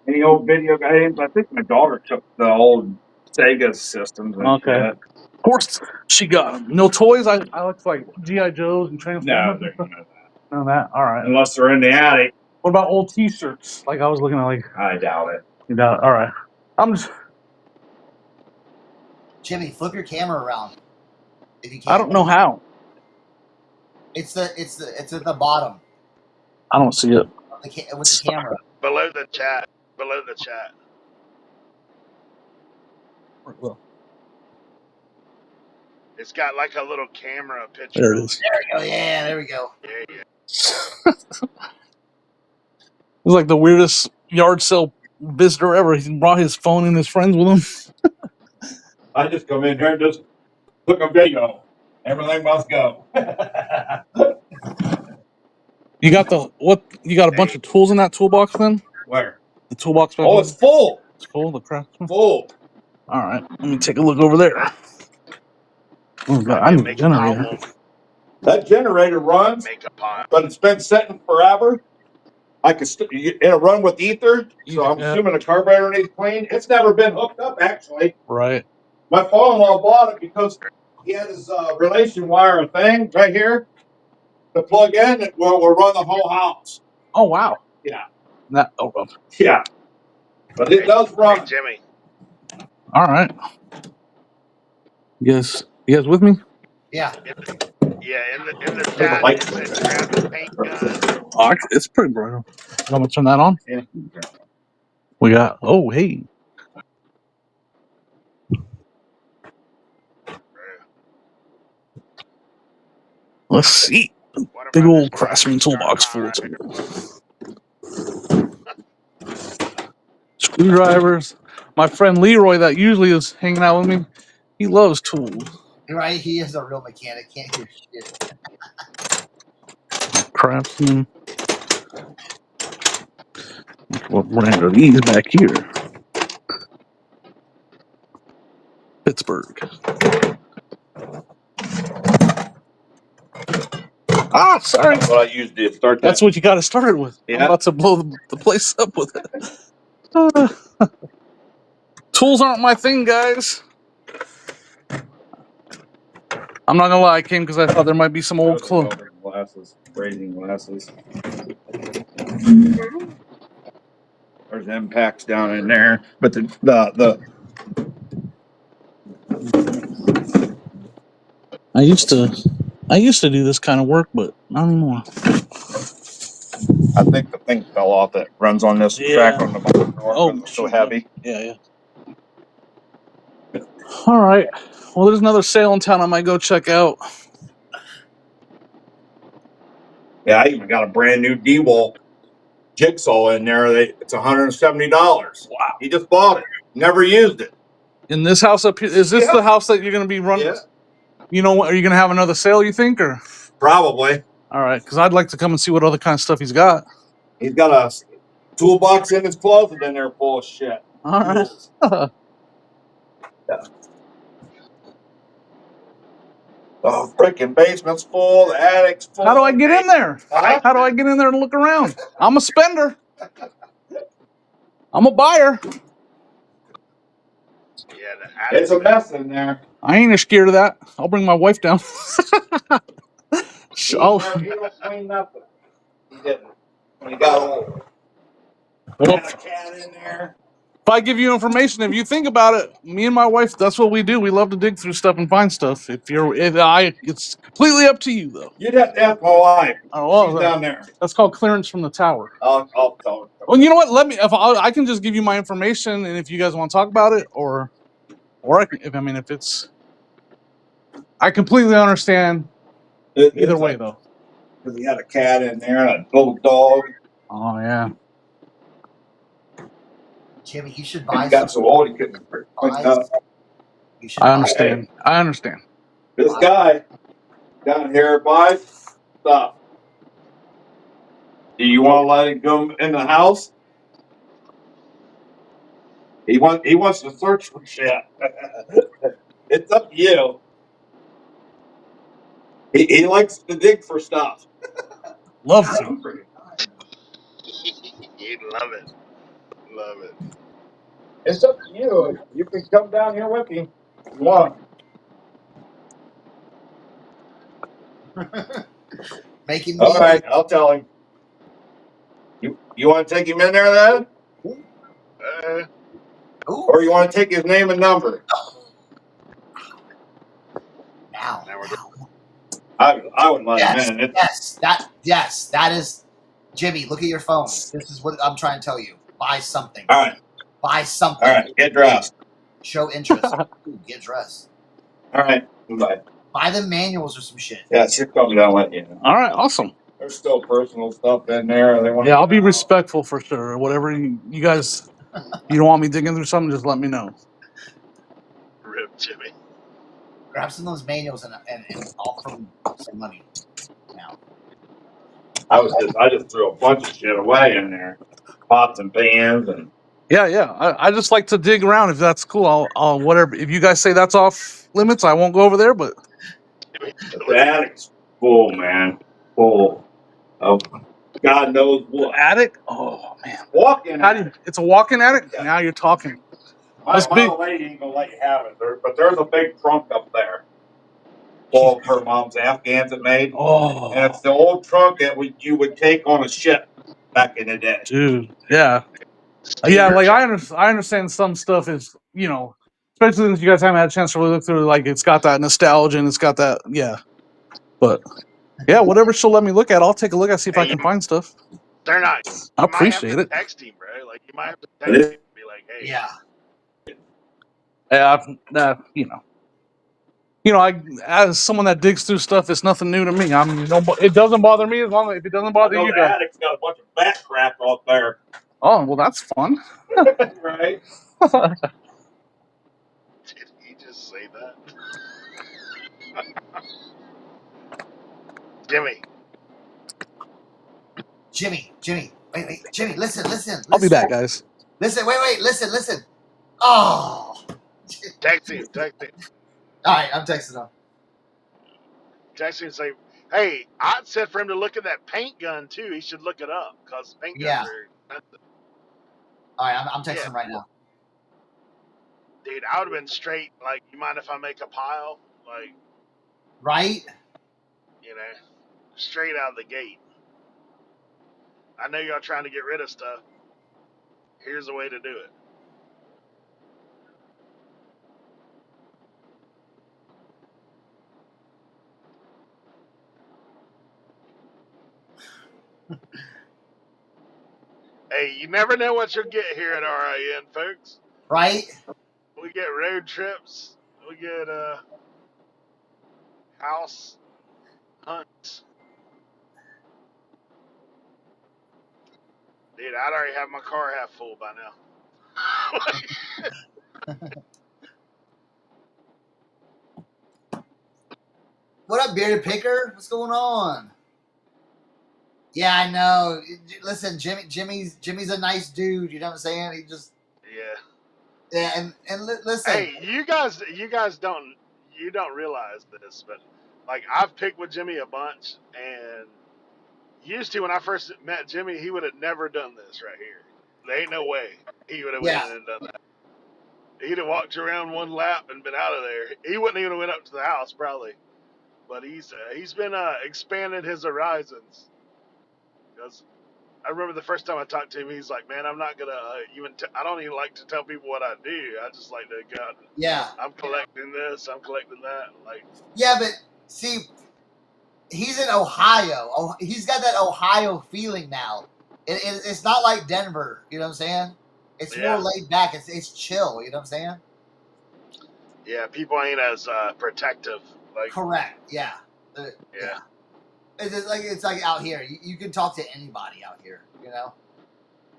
any old video games. I think my daughter took the old Sega systems and Okay. shit. Of course, she got them. No toys? I like G.I. Joes and Transformers. No, there's none of that. None of that? All right. Unless they're in the attic. What about old T-shirts? Like I was looking at, like. I doubt it. You doubt it? All right. I'm just. Jimmy, flip your camera around. If you can. I don't know how. It's at the bottom. I don't see it. With the camera. Below the chat. Below the chat. It's got like a little camera picture. There it is. There we go. Yeah, there we go. There you go. It was like the weirdest yard sale visitor ever. He brought his phone and his friends with him. I just come in here and just look a video. Everything must go. You got you got a bunch of tools in that toolbox then? Where? The toolbox. Oh, it's full. It's full. The Craftsman. Full. All right, let me take a look over there. Oh God, I need a generator. That generator runs, but it's been sitting forever. I could it'll run with ether, so I'm assuming the carburetor needs clean. It's never been hooked up, actually. Right. My father-in-law bought it because he had his relation wire thing right here to plug in. It will run the whole house. Oh wow. Yeah. Yeah. But it does run. Hey, Jimmy. All right. You guys with me? Yeah. In the chat, it said grab the paint gun. Oh, it's pretty bright. I'm gonna turn that on. Yeah. We got. Oh hey. Let's see. Big old Craftsman toolbox full of tools. Screwdrivers. My friend Leroy, that usually is hanging out with me, he loves tools. Right? He is a real mechanic. Can't do shit. Craftsman. What brand are these back here? Pittsburgh. Ah, sorry. That's what I used to start that. That's what you got to start it with. Yeah. I'm about to blow the place up with it. Tools aren't my thing, guys. I'm not gonna lie, I came because I thought there might be some old clothes. Glasses, raising glasses. There's impacts down in there, but the I used to do this kind of work, but not anymore. I think the thing fell off that runs on this track on the bottom door. Oh, it's so heavy. Yeah. All right. Well, there's another sale in town I might go check out. Yeah, I even got a brand new D-Wall jigsaw in there. It's $170. Wow. He just bought it. Never used it. In this house up here, is this the house that you're going to be running? Yeah. You know, are you going to have another sale, you think, or? Probably. All right, because I'd like to come and see what other kind of stuff he's got. He's got a toolbox in his closet in there full of shit. All right. Yeah. The freaking basement's full. The attic's full. How do I get in there? Huh? How do I get in there and look around? I'm a spender. I'm a buyer. Yeah, It's a mess in there. I ain't scared of that. I'll bring my wife down. He don't clean nothing. He didn't. When he got old. Well, Had a cat in there. if I give you information, if you think about it, me and my wife, that's what we do. We love to dig through stuff and find stuff. It's completely up to you, though. You'd have to ask my wife. Oh, well, she's down there. That's called clearance from the tower. I'll tell her. Well, you know what? I can just give you my information, and if you guys want to talk about it, or if it's, I completely understand. Either way, though. Because he had a cat in there and a little dog. Oh yeah. Jimmy, you should buy. He got so old he couldn't clean it up. I understand. I understand. This guy down here buys stuff. Do you want to let him come in the house? He wants to search for shit. It's up to you. He likes to dig for stuff. Love to. You'd love it. Love it. It's up to you. You can come down here with him if you want. Make him. All right, I'll tell him. You want to take him in there then? Or you want to take his name and number? Now. I would let him in. Yes, that is. Jimmy, look at your phone. This is what I'm trying to tell you. Buy something. All right. Buy something. All right, get dressed. Show interest. Ooh, get dressed. All right, bye. Buy the manuals or some shit. Yeah, she'll come down with you. All right, awesome. There's still personal stuff in there. Yeah, I'll be respectful for sure. Whatever you guys, you don't want me digging through something, just let me know. Rip Jimmy. Grab some of those manuals and offer them some money. Now. I just threw a bunch of shit away in there, pots and pans and. Yeah. I just like to dig around. If that's cool, I'll whatever. If you guys say that's off limits, I won't go over there. But The attic's full, man, full of God knows what. Attic? Oh man, Walk-in. It's a walk-in attic. Yeah. Now you're talking. My lady ain't gonna let you have it, but there's a big trunk up there. Full of her mom's Afghans that made. Oh, And it's the old trunk that you would take on a ship back in the day. dude, yeah. Like I understand some stuff is, especially since you guys haven't had a chance to really look through. Like it's got that nostalgia and it's got that, yeah. But yeah, whatever she'll let me look at, I'll take a look and see if I can find stuff. They're not. I appreciate it. Text him, bro. Like you might have to text him and be like, "Hey, Yeah. Yeah, You know, as someone that digs through stuff, it's nothing new to me. It doesn't bother me as long as if it doesn't bother you the guys. attic's got a bunch of bat crap out there. Oh, well, that's fun. Right? Did he just say that? Jimmy, wait, Jimmy, listen. I'll be back, guys. Listen, wait, listen. Oh, Text him. all right, I'm texting him. Text him and say, hey, I'd said for him to look at that paint gun too. He should look it up because paint guns are expensive. All right, I'm texting him right now. Dude, I would have been straight. Like, you mind if I make a pile? Like, Right? you know, straight out of the gate. I know y'all trying to get rid of stuff. Here's a way to do it. Hey, you never know what you'll get here at RIN, folks. Right? We get road trips. We get house hunts. Dude, I'd already have my car half full by now. What up, bearded picker? What's going on? Yeah, I know. Listen, Jimmy's a nice dude. You know what I'm saying? He just and listen. Hey, you guys don't realize this, but like I've picked with Jimmy a bunch, and used to when I first met Jimmy, he would have never done this right here. There ain't no way he would have went in and done that. He'd have walked around one lap and been out of there. He wouldn't even went up to the house probably, but he's been expanding his horizons. Because I remember the first time I talked to him, he's like, "Man, I'm not gonna I don't even like to tell people what I do. I just like to go out. I'm collecting this. I'm collecting that. Like, yeah, but see, he's in Ohio. Oh, he's got that Ohio feeling now. It's not like Denver. You know what I'm saying? It's more laid back. It's chill. You know what I'm saying? Yeah, people ain't as protective. Like, correct. Yeah. It's like out here. You can talk to anybody out here, you know?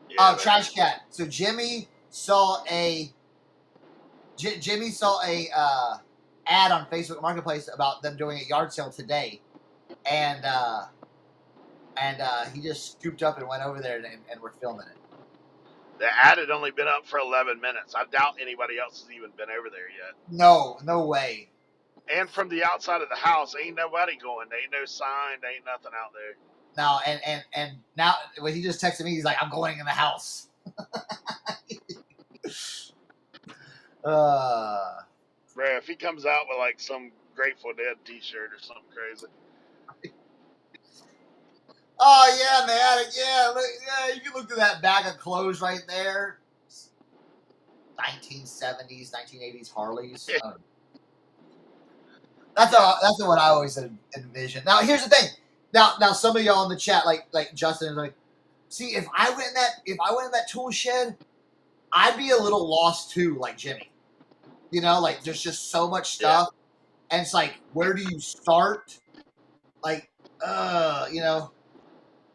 Yeah, Trash Cat. So Jimmy saw a ad on Facebook Marketplace about them doing a yard sale today. And he just scooped up and went over there and we're filming it. The ad had only been up for 11 minutes. I doubt anybody else has even been over there yet. No way. And from the outside of the house, ain't nobody going. There ain't no sign. There ain't nothing out there. No, and now when he just texted me, he's like, "I'm going in the house." Bro, if he comes out with like some Grateful Dead T-shirt or something crazy. Oh yeah, man. Yeah, you can look at that bag of clothes right there. 1970s, 1980s Harleys. That's what I always envision. Now here's the thing. Now some of y'all in the chat, like Justin, is like, see, if I went in that tool shed, I'd be a little lost too, like Jimmy. You know, like there's just so much stuff, and it's like, where do you start? Like, you know.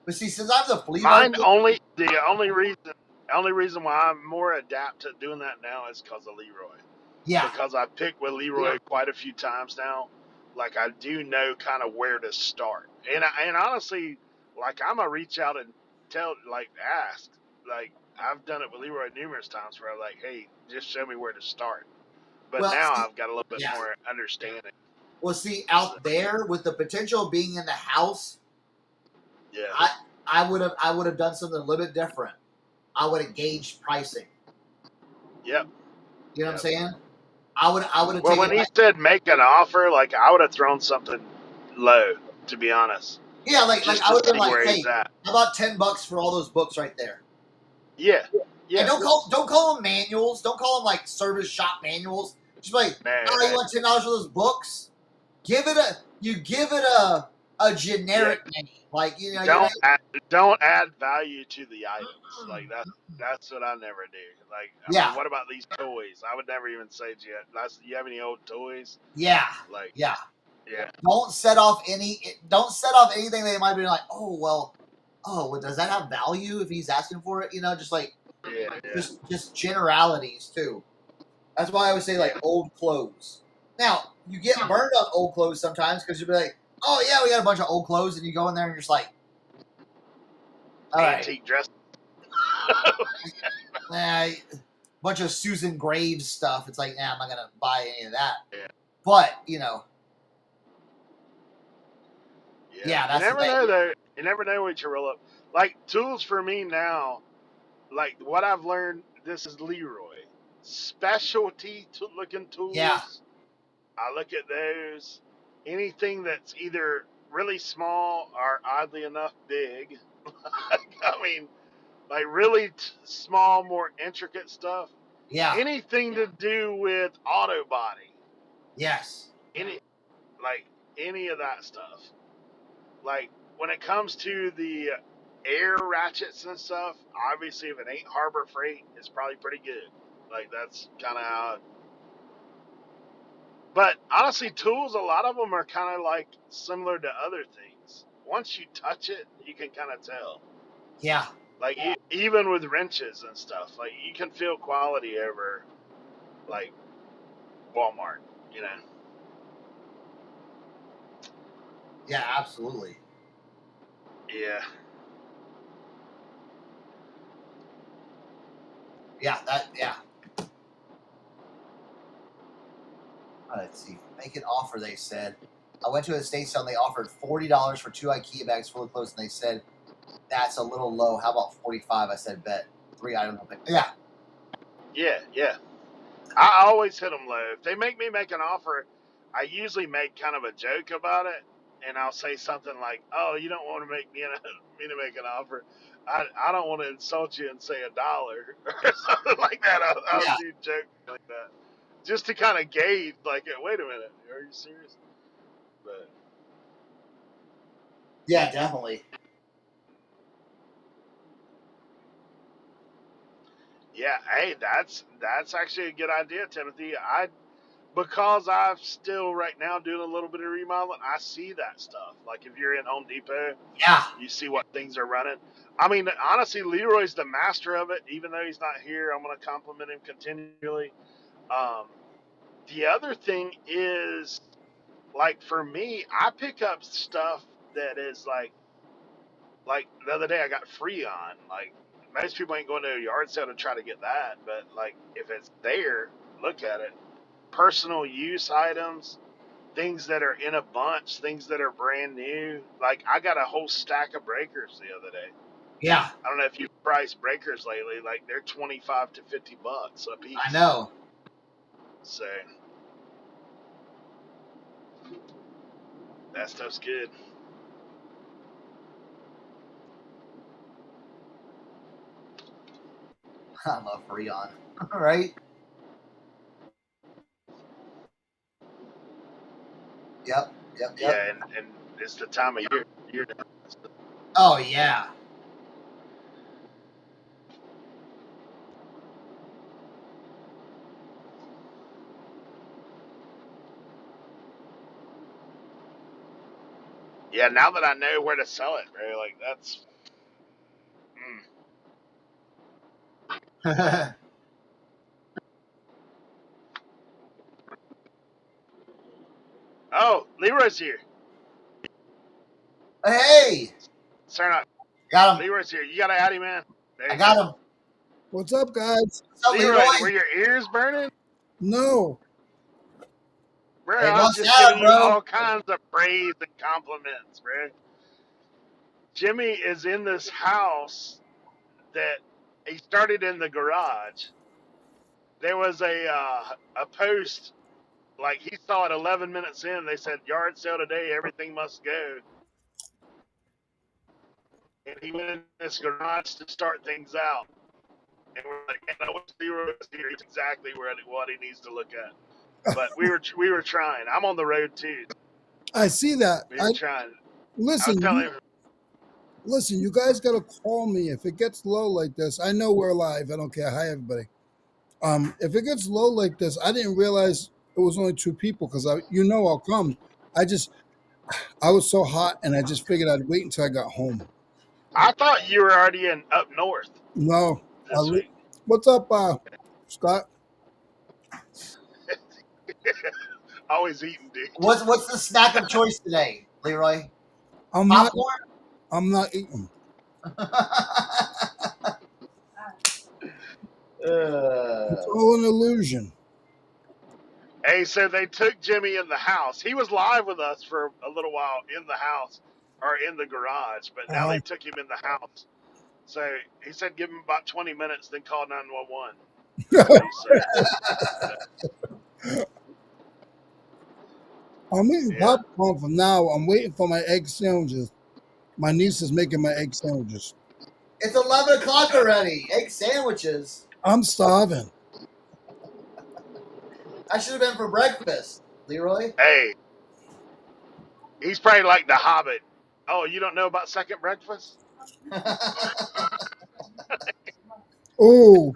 But see, since I'm the flea market, the only reason why I'm more adept to doing that now is because of Leroy. Yeah. Because I've picked with Leroy quite a few times now. Like, I do know kind of where to start. And honestly, like, I'm going to reach out and ask. Like, I've done it with Leroy numerous times where I'm like, hey, just show me where to start. But now I've got a little bit more understanding. Well, see, out there with the potential of being in the house, I would have done something a little bit different. I would have gauged pricing. Yep. You know what I'm saying? I would have. Well, when he said make an offer, like I would have thrown something low, to be honest. Yeah, like I would have been like, hey, how about $10 for all those books right there? Yeah. And don't call them manuals. Don't call them like service shop manuals. Just like, you want $10 for those books? You give it a a generic name. Like, you know, don't add value to the items. Like that's what I never do. Like, I mean, what about these toys? I would never even say, do you have any old toys? Yeah. Like, yeah. Yeah. Don't set off anything they might be like, well, does that have value if he's asking for it? You know, just like just generalities too. That's why I always say like old clothes. Now, you get burned on old clothes sometimes because you'll be like, oh yeah, we got a bunch of old clothes, and you go in there and you're just like, all right. Antique dress. Bunch of Susan Graves stuff. It's like, nah, I'm not gonna buy any of that. Yeah. But, you know. Yeah, that's you never know though. You never know what you roll up. Like tools for me now, like what I've learned, this is Leroy. Specialty looking tools. Yeah. I look at those. Anything that's either really small or oddly enough big. I mean, like really small, more intricate stuff. Yeah. Anything to do with auto body. Yes. Any of that stuff. Like when it comes to the air ratchets and stuff, obviously if it ain't Harbor Freight, it's probably pretty good. Like that's kind of how. But honestly, tools, a lot of them are kind of like similar to other things. Once you touch it, you can kind of tell. Yeah. Like even with wrenches and stuff, like you can feel quality over like Walmart, you know. Yeah, absolutely. Yeah. Yeah. Let's see. Make an offer, they said. I went to a estate sale and they offered $40 for 2 IKEA bags full of clothes, and they said, that's a little low. How about 45? I said, bet. 3 items. Yeah. Yeah. I always hit them low. If they make me make an offer, I usually make kind of a joke about it, and I'll say something like, "Oh, you don't want to make me to make an offer. I don't want to insult you and say $1 or something like that." I'll do jokes like that, just to kind of gauge, like, wait a minute, are you serious? But yeah, definitely. Yeah, hey, that's actually a good idea, Timothy. Because I'm still right now doing a little bit of remodeling, I see that stuff. Like if you're in Home Depot, you see what things are running. I mean, honestly, Leroy's the master of it. Even though he's not here, I'm going to compliment him continually. The other thing is, like for me, I pick up stuff that is like the other day I got Freon. Like most people ain't going to a yard sale to try to get that, but like if it's there, look at it. Personal use items, things that are in a bunch, things that are brand new. Like I got a whole stack of breakers the other day. Yeah. I don't know if you've priced breakers lately. Like they're $25 to $50 a piece. I know. So that stuff's good. I love Freon. Right? Yep. Yeah, and it's the time of year. Oh yeah. Yeah, now that I know where to sell it, bro, like that's. Oh, Leroy's here. Hey. Cernoch. Got him. Leroy's here. You gotta add him in. I got him. What's up, guys? What's up, Leroy, Leroy? were your ears burning? No. Bro, Hey, I was just giving you all kinds of praise and compliments, bro. Jimmy is in this house that he started in the garage. There was a post, like he saw it 11 minutes in. They said, yard sale today, everything must go. And he went in this garage to start things out. And we're like, man, I wish Leroy was here. He's exactly what he needs to look at. But we were trying. I'm on the road too. I see that. We were trying. Listen, telling him, listen, you guys gotta call me if it gets low like this. I know we're live. I don't care. Hi, everybody. If it gets low like this, I didn't realize it was only 2 people because I'll come. I was so hot, and I just figured I'd wait until I got home. I thought you were already up north No, this week. what's up, Scott? Always eating, dude. What's the snack of choice today, Leroy? I'm not eating. It's all an illusion. Hey, so they took Jimmy in the house. He was live with us for a little while in the house or in the garage, but now they took him in the house. So he said give him about 20 minutes, then call 911. I'm eating popcorn from now. I'm waiting for my egg sandwiches. My niece is making my egg sandwiches. It's 11 o'clock already. Egg sandwiches. I'm starving. I should have been for breakfast, Leroy. Hey, he's probably like the Hobbit. Oh, you don't know about second breakfast? Oh,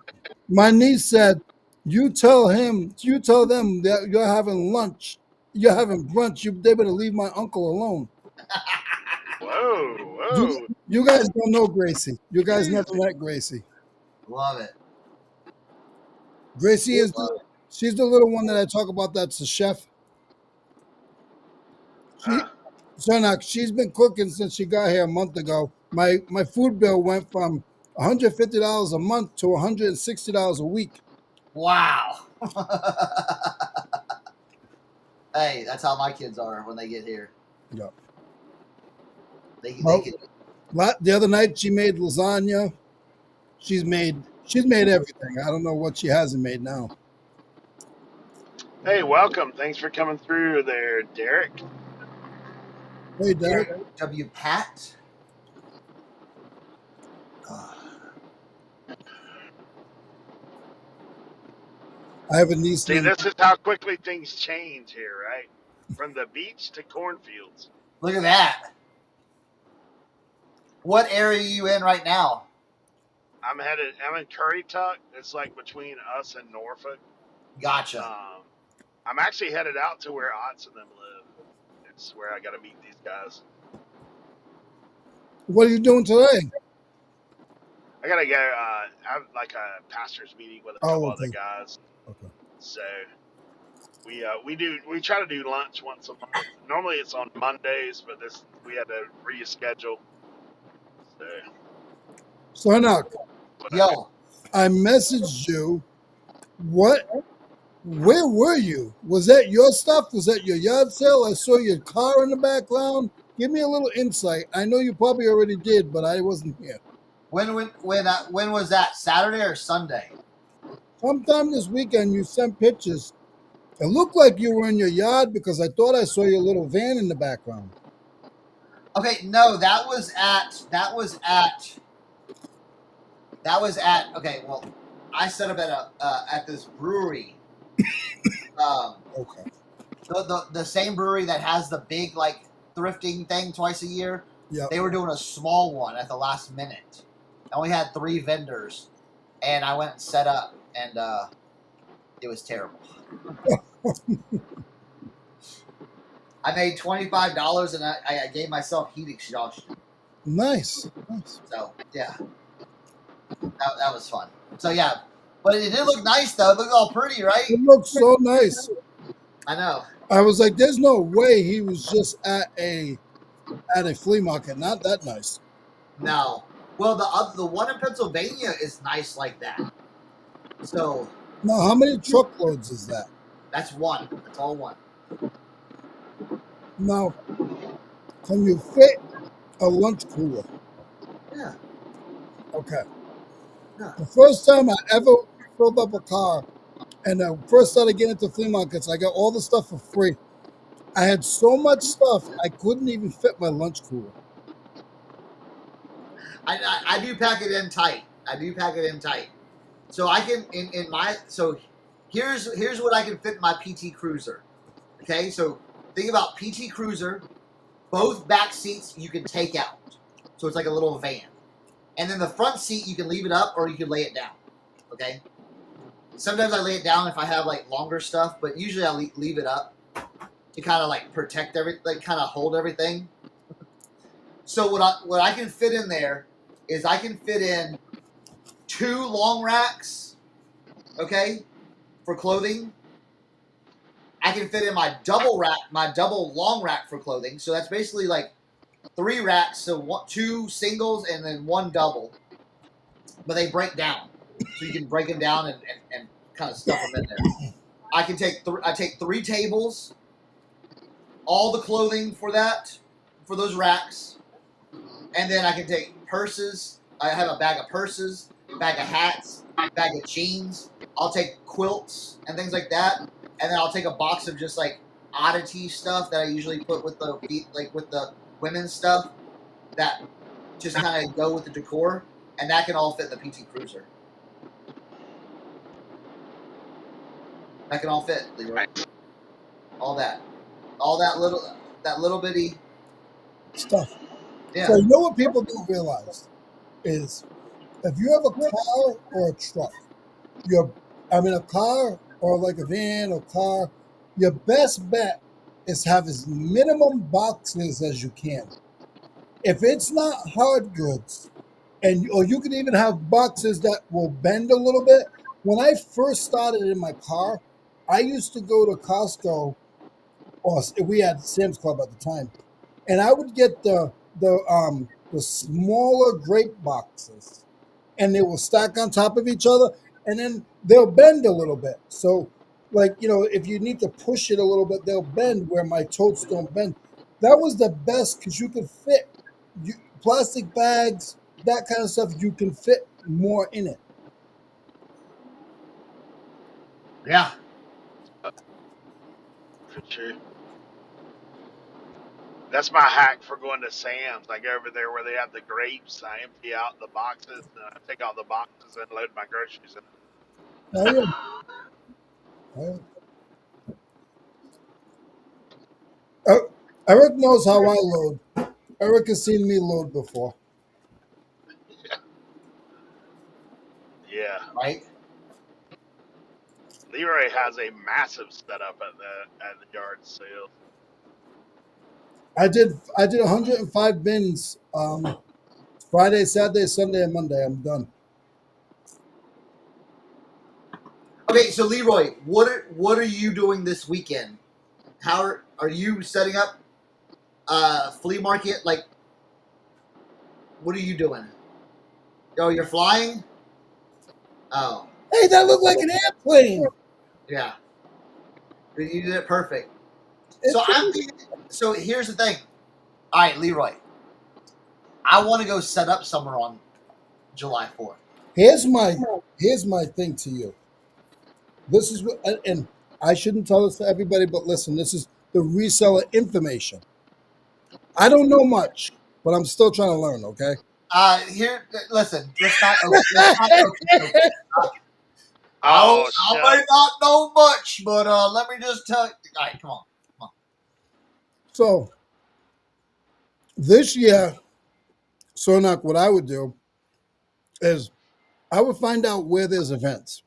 my niece said, you tell them that you're having lunch. You're having brunch. They better leave my uncle alone. Whoa. You guys don't know Gracie. You guys never met Gracie. Love it. Gracie she's the little one that I talk about that's the chef. Cernoch, she's been cooking since she got here a month ago. My food bill went from $150 a month to $160 a week. Wow. Hey, that's how my kids are when they get here. Yeah. The other night she made lasagna. She's made everything. I don't know what she hasn't made now. Hey, welcome. Thanks for coming through there, Derek. Hey, Derek. W. Pat. I have a niece. See, this is how quickly things change here, right? From the beach to cornfields. Look at that. What area are you in right now? I'm in Currituck. It's like between us and Norfolk. Gotcha. I'm actually headed out to where Otts and them live. It's where I got to meet these guys. What are you doing today? I got to go have like a pastor's meeting with a couple other guys. Okay. So we try to do lunch once a month. Normally it's on Mondays, but we had to reschedule. So Cernoch. Yo. I messaged you. Where were you? Was that your stuff? Was that your yard sale? I saw your car in the background. Give me a little insight. I know you probably already did, but I wasn't here. When was that? Saturday or Sunday? Sometime this weekend you sent pictures. It looked like you were in your yard because I thought I saw your little van in the background. Okay, no, that was at okay, well, I set up at this brewery. Okay. The same brewery that has the big like thrifting thing twice a year. Yeah. They were doing a small one at the last minute. I only had 3 vendors, and I went and set up, and it was terrible. I made $25, and I gave myself heat exhaustion. Nice. So yeah, that was fun. So yeah, but it did look nice though. It looked all pretty, right? It looked so nice. I know. I was like, "There's no way he was just at a flea market. Not that nice." No. Well, the one in Pennsylvania is nice like that. So. Now, how many truckloads is that? That's one. That's all one. Now, can you fit a lunch cooler? Yeah. Okay. Yeah. The first time I ever filled up a car, and I first started getting into flea markets, I got all the stuff for free. I had so much stuff, I couldn't even fit my lunch cooler. I do pack it in tight. So I can so here's what I can fit in my PT Cruiser. Okay, so think about PT Cruiser, both back seats you can take out. So it's like a little van. And then the front seat, you can leave it up or you can lay it down. Okay? Sometimes I lay it down if I have like longer stuff, but usually I leave it up to kind of like protect everything, like kind of hold everything. So what I can fit in there is I can fit in 2 long racks, okay, for clothing. I can fit in my double long rack for clothing. So that's basically like 3 racks, so 2 singles and then 1 double. But they break down, so you can break them down and kind of stuff them in there. I can take I take 3 tables, all the clothing for those racks, and then I can take purses. I have a bag of purses, a bag of hats, a bag of jeans. I'll take quilts and things like that, and then I'll take a box of just like oddity stuff that I usually put with the women's stuff that just kind of go with the decor, and that can all fit in the PT Cruiser. That can all fit, Leroy. All that little bitty Stuff. Yeah. So you know what people don't realize is if you have a car or a truck, a car or like a van or car, your best bet is have as minimum boxes as you can. If it's not hard goods, or you can even have boxes that will bend a little bit. When I first started in my car, I used to go to Costco, or we had Sam's Club at the time, and I would get the smaller grape boxes, and they will stack on top of each other, and then they'll bend a little bit. So, like, if you need to push it a little bit, they'll bend where my totes don't bend. That was the best because you could fit plastic bags, that kind of stuff. You can fit more in it. Yeah. For sure. That's my hack for going to Sam's. I go over there where they have the grapes. I empty out the boxes, and I take out the boxes and load my groceries in. Oh, yeah. Oh, yeah. Eric knows how I load. Eric has seen me load before. Yeah. Right. Leroy has a massive setup at the yard sale. I did 105 bins Friday, Saturday, Sunday, and Monday. I'm done. Okay, so Leroy, what are you doing this weekend? How are you setting up flea market? Like, what are you doing? Oh, you're flying? Oh. Hey, that looked like an airplane. Yeah. You did it perfect. It's So here's the thing. All right, Leroy. I want to go set up somewhere on July 4th. Here's my thing to you. This is what, and I shouldn't tell this to everybody, but listen, this is the reseller information. I don't know much, but I'm still trying to learn. Okay. Listen. I might not know much, but let me just tell you. All right, come on. So this year, Cernoch, what I would do is I would find out where there's events,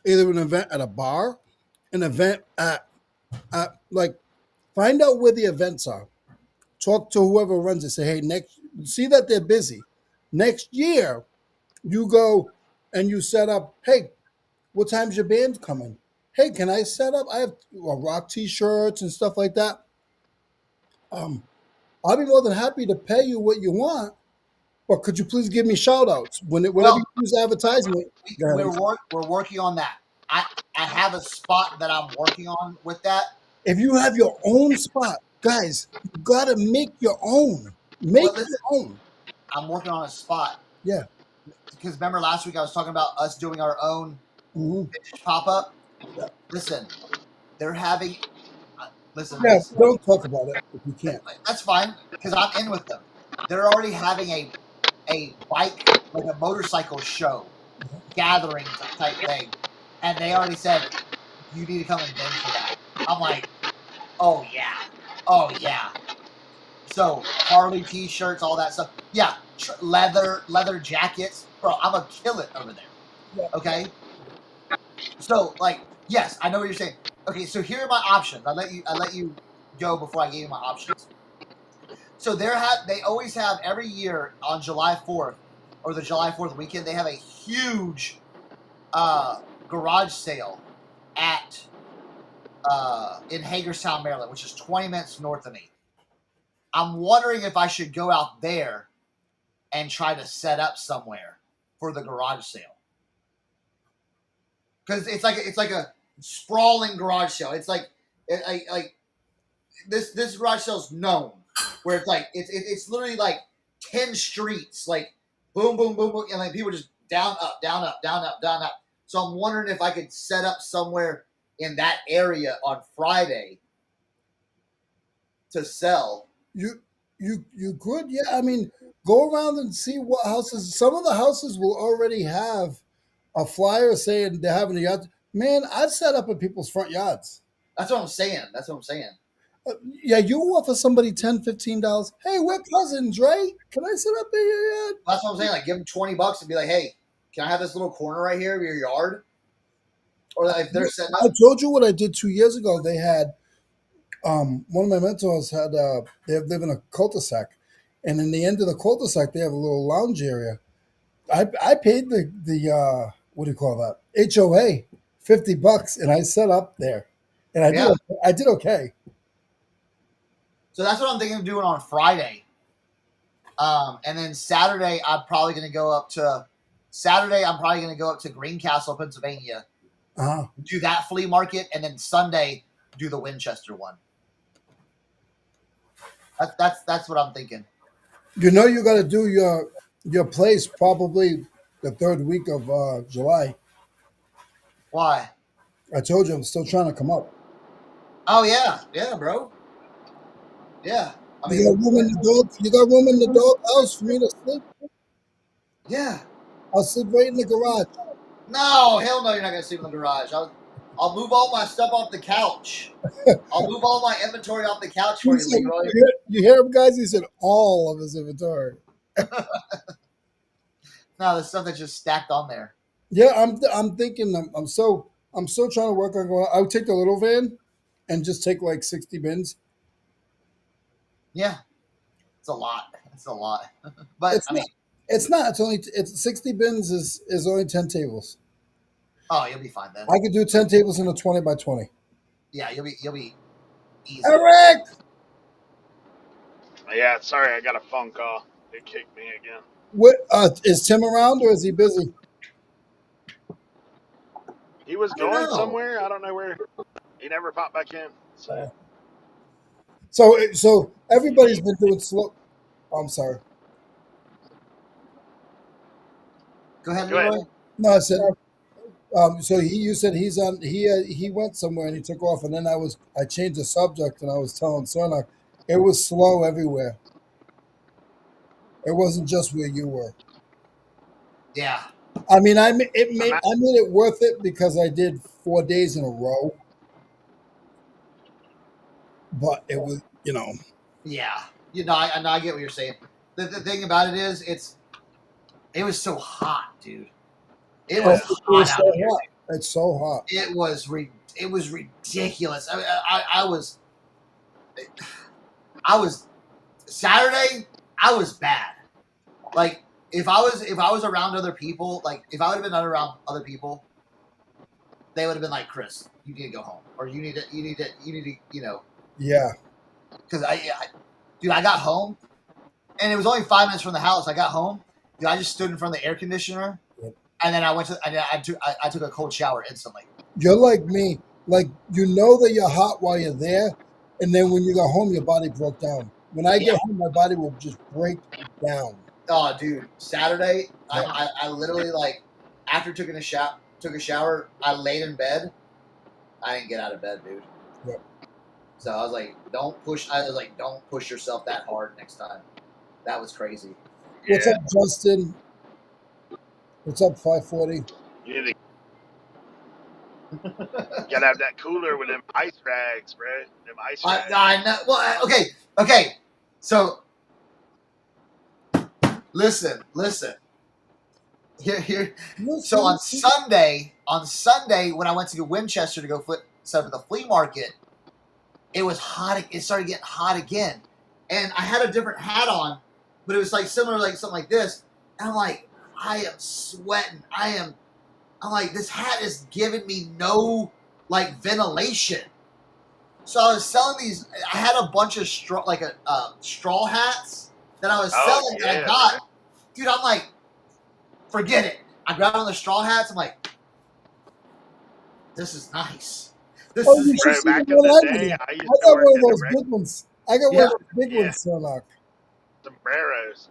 either an event at a bar, an event at like, find out where the events are. Talk to whoever runs it. Say, hey, see that they're busy. Next year, you go and you set up, hey, what time's your band coming? Hey, can I set up? I have rock t-shirts and stuff like that. I'll be more than happy to pay you what you want, but could you please give me shout outs whenever you use advertisement? We're working on that. I have a spot that I'm working on with that. If you have your own spot, guys, you gotta make your own. Your own. I'm working on a spot. Yeah. Because remember last week I was talking about us doing our own pop up. Yeah. Listen, they're having. Listen. Don't talk about it if you can't. That's fine because I'm in with them. They're already having a bike, like a motorcycle show, gathering type thing, and they already said you need to come and bid for that. I'm like, oh yeah. So Harley T-shirts, all that stuff. Yeah, leather jackets, bro. I'm gonna kill it over there. Okay. So like, yes, I know what you're saying. Okay, so here are my options. I let you go before I gave you my options. So they always have every year on July 4th or the July 4th weekend, they have a huge garage sale at in Hagerstown, Maryland, which is 20 minutes north of me. I'm wondering if I should go out there and try to set up somewhere for the garage sale. Because it's like a sprawling garage sale. It's like this garage sale's known where it's like it's literally like 10 streets, like boom, boom, boom, boom, and like people just down, up, down, up, down, up, down, up. So I'm wondering if I could set up somewhere in that area on Friday to sell. You could, yeah. I mean, go around and see what houses. Some of the houses will already have a flyer saying they're having a yard. Man, I've set up in people's front yards. That's what I'm saying. Yeah, you offer somebody $10, $15. Hey, we're cousins, right? Can I set up in your yard? That's what I'm saying. Like, give them $20 and be like, hey, can I have this little corner right here of your yard? Or like, if they're setting I up. told you what I did 2 years ago. They had one of my mentors had they live in a cul-de-sac, and in the end of the cul-de-sac they have a little lounge area. I paid the what do you call that, HOA, $50, and I set up there, and I did okay. So that's what I'm thinking of doing on Friday. And then Saturday I'm probably going to go up to Greencastle, Pennsylvania, do that flea market, and then Sunday do the Winchester one. That's what I'm thinking. You know, you got to do your place probably the third week of July. Why? I told you I'm still trying to come up. Oh yeah, bro. Yeah. I mean, You got room in the doghouse for me to sleep? Yeah. I'll sleep right in the garage. No, hell no, you're not gonna sleep in the garage. I'll move all my stuff off the couch. I'll move all my inventory off the couch for you, Leroy. You hear him, guys? He said all of his inventory. No, the stuff that's just stacked on there. Yeah, I'm thinking I'm still trying to work on going. I would take the little van and just take like 60 bins. Yeah, it's a lot. But it's not. It's 60 bins is only 10 tables. Oh, you'll be fine then. I could do 10 tables in a 20 by 20. Yeah, you'll be easy. Eric. Yeah, sorry, I got a phone call. It kicked me again. What is Tim around or is he busy? He was going somewhere. I don't know where. He never popped back in. So everybody's been doing slow. Oh, I'm sorry. Go ahead, Leroy. No, I said. So you said he's on. He went somewhere and he took off, and then I changed the subject and I was telling Cernoch it was slow everywhere. It wasn't just where you were. Yeah. I mean, I made it worth it because I did 4 days in a row. But it was, Yeah. I get what you're saying. The thing about it is, it was so hot, dude. It was hot out here. It's so hot. It was ridiculous. I was Saturday. I was bad. Like if I was around other people, like if I would have been around other people, they would have been like, Chris, you need to go home, or you need to. Yeah. Because I got home, and it was only 5 minutes from the house. I got home. Dude, I just stood in front of the air conditioner, and then I took a cold shower instantly. You're like me. Like, that you're hot while you're there, and then when you go home, your body broke down. When I get home, my body will just break down. Oh, dude! Saturday, I literally after took a shower, I laid in bed. I didn't get out of bed, dude. Yeah. So I was like, don't push yourself that hard next time. That was crazy. What's up, Justin? What's up, 540? You gotta have that cooler with them ice rags, bro. Them ice rags. I know. Well, okay. So listen. Here. So on Sunday, when I went to Winchester to go set up at the flea market, it was hot. It started getting hot again, and I had a different hat on, but it was like similar, like something like this. And I'm like, I am sweating. I'm like, this hat is giving me no like ventilation. So I was selling these. I had a bunch of straw hats that I was selling that I got. Dude, I'm like, forget it. I grabbed on the straw hats. I'm like, this is nice. This is Right, back in the day, I used to got work one of in the those big ones. I got one of those big ones, Cernoch. sombreros.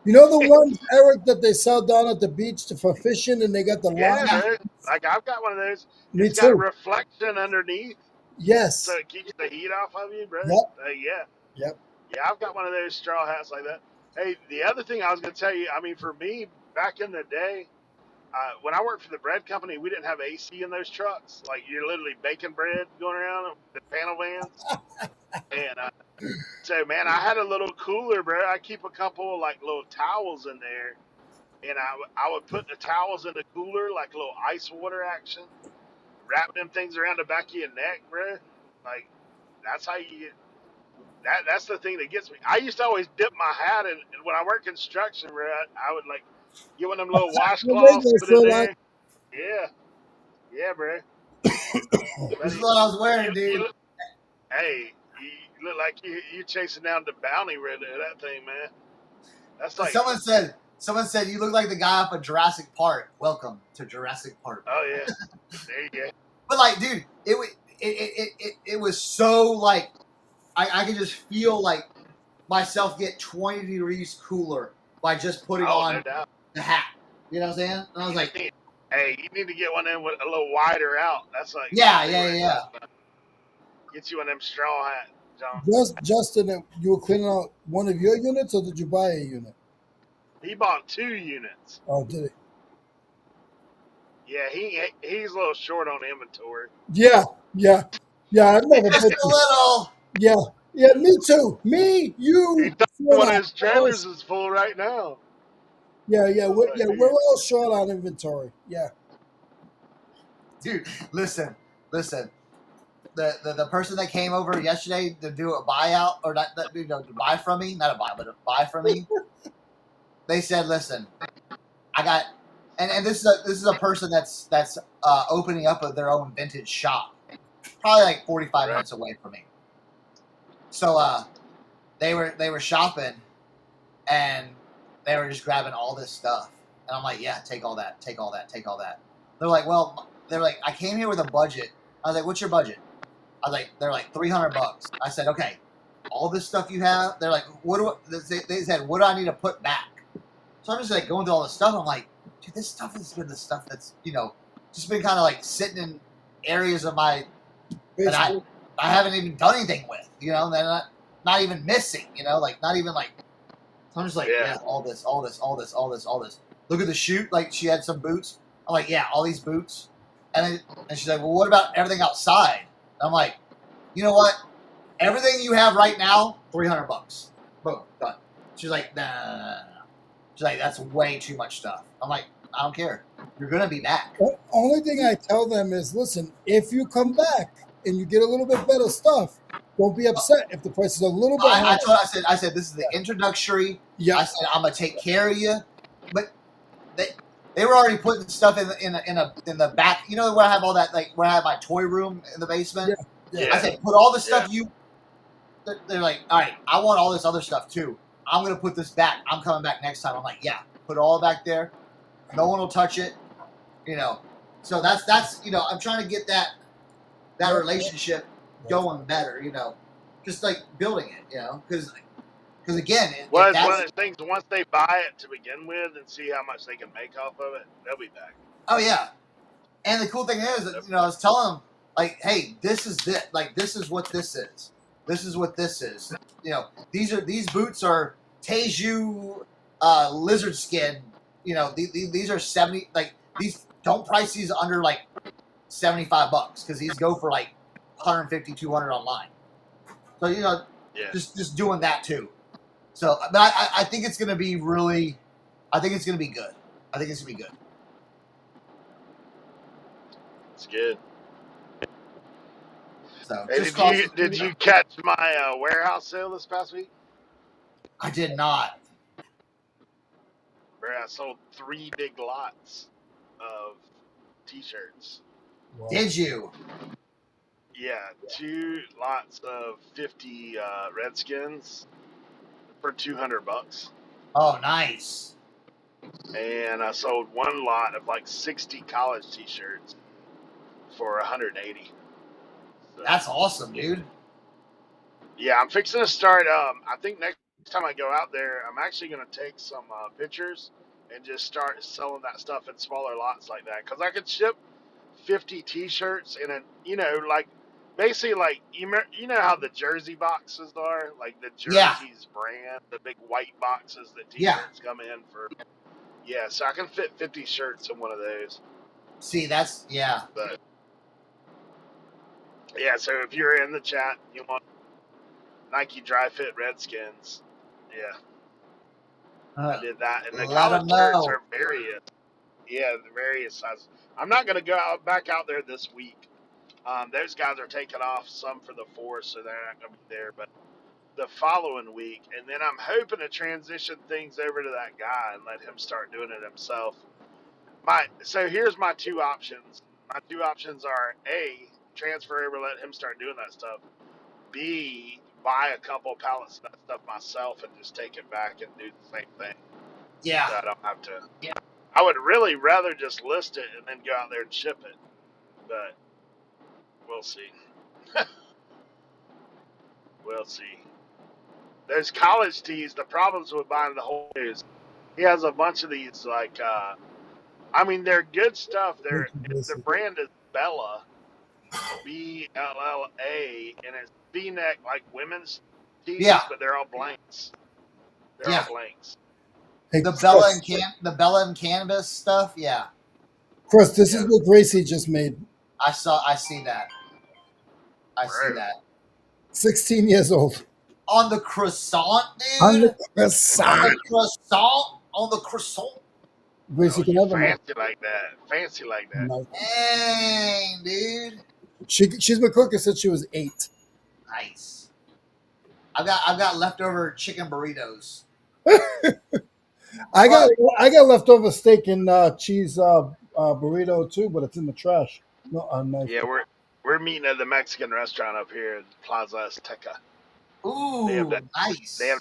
You know the ones, Eric, that they sell down at the beach for fishing, and they got the Yeah, line. dude. Like I've got one of those. Me It's got too. reflection underneath, Yes. so it keeps the heat off of you, bro. Yep. Yeah, I've got one of those straw hats like that. Hey, the other thing I was going to tell you, I mean, for me, back in the day, when I worked for the bread company, we didn't have AC in those trucks. Like, you're literally baking bread going around the panel vans. And so, man, I had a little cooler, bro. I keep a couple of, like, little towels in there. And I would put the towels in the cooler, like a little ice water action. Wrap them things around the back of your neck, bro. Like, that's how you get. That's the thing that gets me. I used to always dip my hat in, and when I worked construction, bro, I would like get one of them little washcloths, put in there. Yeah, bro. This is what I was wearing, dude. Hey, you look like you chasing down the bounty red of that thing, man. That's like someone said you look like the guy off of Jurassic Park. Welcome to Jurassic Park. Oh yeah, there you go. But like, dude, it was so like I could just feel like myself get 20 degrees cooler by just putting on the hat. You know what I'm saying? And I was like, hey, you need to get one in with a little wider out. That's like yeah. Get you one of them straw hats, John. Justin, you were cleaning out one of your units, or did you buy a unit? He bought 2 units. Oh, did he? Yeah, he's a little short on inventory. Yeah. I've never just a little. Yeah, me too. Me, you. One of his trailers is full right now. We're all short on inventory. Yeah. Dude, listen. The person that came over yesterday to do a buyout, or not, to buy from me, not a buy, but a buy from me. They said, "Listen, I got," and this is a person that's opening up their own vintage shop, probably like 45 minutes away from me. So they were shopping, and they were just grabbing all this stuff, and I'm like, "Yeah, take all that." They're like, I came here with a budget. I was like, "What's your budget?" They're like $300. I said, "Okay, all this stuff you have." They're like, they said, "What do I need to put back?" So I'm just like going through all this stuff. I'm like, dude, this stuff has been the stuff that's just been kind of like sitting in areas of my that I haven't even done anything with. They're not even missing. Like not even like. So I'm just like, yeah, all this. Look at the chute. Like she had some boots. I'm like, yeah, all these boots. And she's like, well, what about everything outside? And I'm like, you know what? Everything you have right now, $300. Boom, done. She's like, nah. She's like, that's way too much stuff. I'm like, I don't care. You're gonna be back. The only thing I tell them is, listen, if you come back and you get a little bit better stuff, don't be upset if the price is a little bit higher. I said, this is the introductory. Yeah. I said, I'm gonna take care of you. But they were already putting stuff in the back. You know where I have all that, like where I have my toy room in the basement. Yeah. I said, put all the stuff They're like, all right, I want all this other stuff too. I'm gonna put this back. I'm coming back next time. I'm like, yeah, put it all back there. No one will touch it. So that's I'm trying to get that relationship going better. Just like building it. Because again, it's one of those things. Once they buy it to begin with and see how much they can make off of it, they'll be back. Oh yeah, and the cool thing is, I was telling them like, hey, this is it. Like this is what this is. This is what this is. These boots are Teju lizard skin. These are 70. Like these, don't price these under like $75 because these go for like 150, 200 online. So just doing that too. So, but I think it's going to be really. I think it's going to be good. I think it's going to be good. It's good. So, Hey, just did you catch my warehouse sale this past week? I did not. Where I sold 3 big lots of T-shirts. Wow. Did you? Yeah, 2 lots of 50 Redskins for $200, Oh, nice. and I sold 1 lot of like 60 college T-shirts for 180. So, That's awesome, dude. yeah, I'm fixing to start. I think next time I go out there, I'm actually going to take some pictures and just start selling that stuff in smaller lots like that. Because I could ship 50 T-shirts in a, like basically like you know how the jersey boxes are, like the Yeah. jerseys brand, the big white boxes that Yeah. T-shirts come in for. Yeah, so I can fit 50 shirts in one of those. See, that's yeah. But yeah, so if you're in the chat, you want Nike Dry Fit Redskins, yeah. I did that, and the Let college 'em shirts know. are various. Yeah, the various sizes. I'm not gonna go back out there this week. Those guys are taking off some for the force, so they're not gonna be there. But the following week, and then I'm hoping to transition things over to that guy and let him start doing it himself. So here's my 2 options. My 2 options are A, transfer over, let him start doing that stuff. B, buy a couple pallets of that stuff myself and just take it back and do the same thing. Yeah. So I don't have to. Yeah. I would really rather just list it and then go out there and ship it, but we'll see. We'll see. Those college tees, the problems with buying the whole is he has a bunch of these I mean they're good stuff. The brand is Bella, BLLA, and it's V-neck like women's tees, Yeah. but they're all blanks. They're Yeah. all blanks. Hey, The Chris, Bella and Canvas stuff. Yeah. Chris, this Yeah. is what Gracie just made. I see that. I see Right. that. 16 years old. On the croissant, dude. On the croissant. On the croissant. On the croissant. Gracie can You have a fancy like that. Fancy like that. no. Dang, dude. She's been cooking since she was 8. Nice. I've got leftover chicken burritos. I got leftover steak and cheese burrito too, but it's in the trash. No, nice. Yeah, we're meeting at the Mexican restaurant up here in Plaza Azteca. Ooh, They have that. nice. They have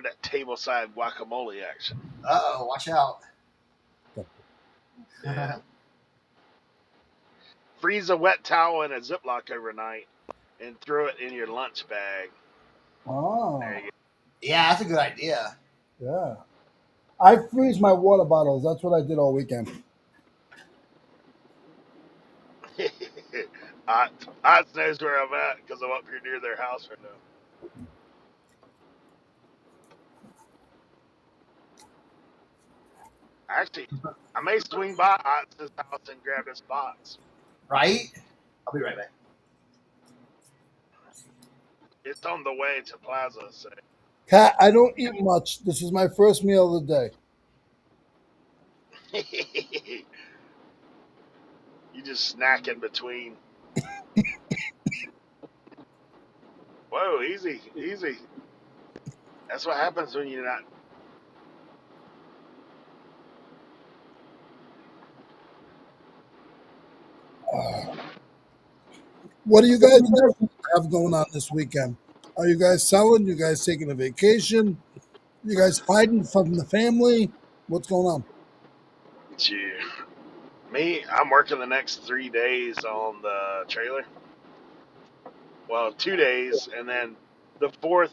that table side guacamole action. Uh-oh, watch out. Yeah. Freeze a wet towel in a Ziploc overnight and throw it in your lunch bag. Oh, There you Yeah, that's a good idea. yeah. I freeze my water bottles. That's what I did all weekend. go. Oz knows where I'm at because I'm up here near their house right now. Actually, I may swing by Oz's house and grab his box. Right? I'll be right back. It's on the way to Plaza. So. Kat, I don't eat much. This is my first meal of the day. You just snack in between. Whoa, easy. That's what happens when you're not. What do you guys have going on this weekend? Are you guys selling? You guys taking a vacation? You guys hiding from the family? What's going on? Gee. Me, I'm working the next 3 days on the trailer. Well, 2 days, and then the 4th,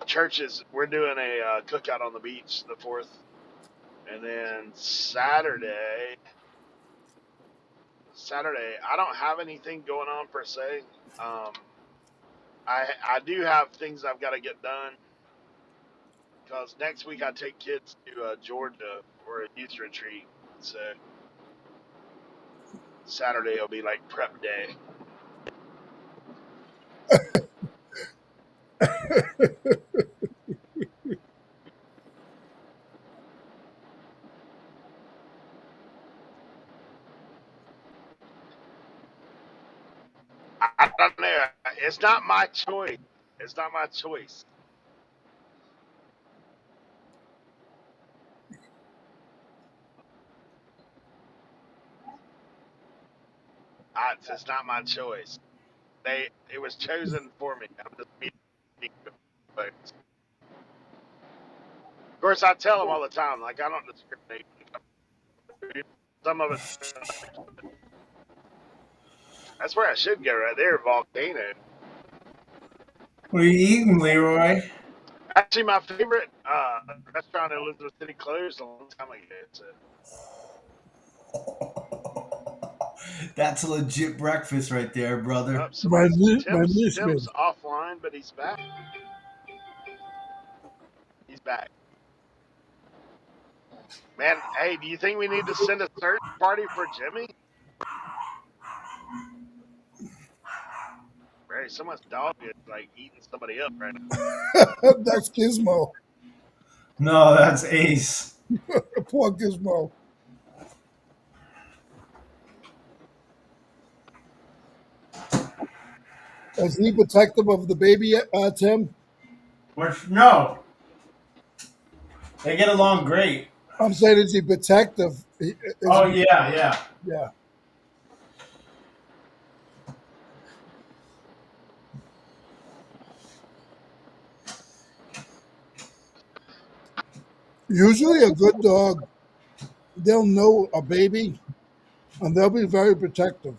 churches. We're doing a cookout on the beach the 4th, and then Saturday. I don't have anything going on per se. I do have things I've got to get done because next week I take kids to Georgia for a youth retreat. So Saturday will be like prep day. don't know. It's not my choice. It's not my choice. It's not my choice. It was chosen for me. I'm just being, but of course, I tell them all the time, like I don't discriminate. Some of it, that's where I should go right there, Volcano. What are you eating, Leroy? Actually, my favorite restaurant in Elizabeth City closed a long time ago. So. That's a legit breakfast right there, brother. Oh, somebody's my niece Tim's made. offline, but he's back. He's back. Man, hey, do you think we need to send a search party for Jimmy? Right, someone's dog is like eating somebody up right now. That's Gizmo. No, that's Ace. Poor Gizmo. Is he protective of the baby, Tim? No. They get along great. I'm saying, is he protective? Oh, yeah. Yeah. Usually a good dog, they'll know a baby, and they'll be very protective.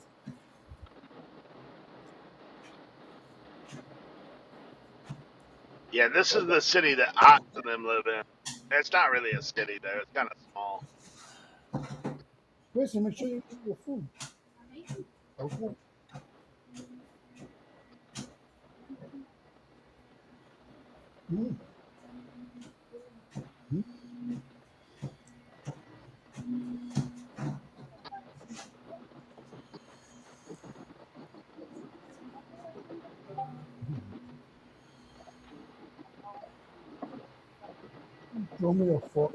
Yeah, this is the city that Ox and them live in. It's not really a city though; it's kind of small. Listen, make sure you eat your food. Okay. Mm. Throw me a fork.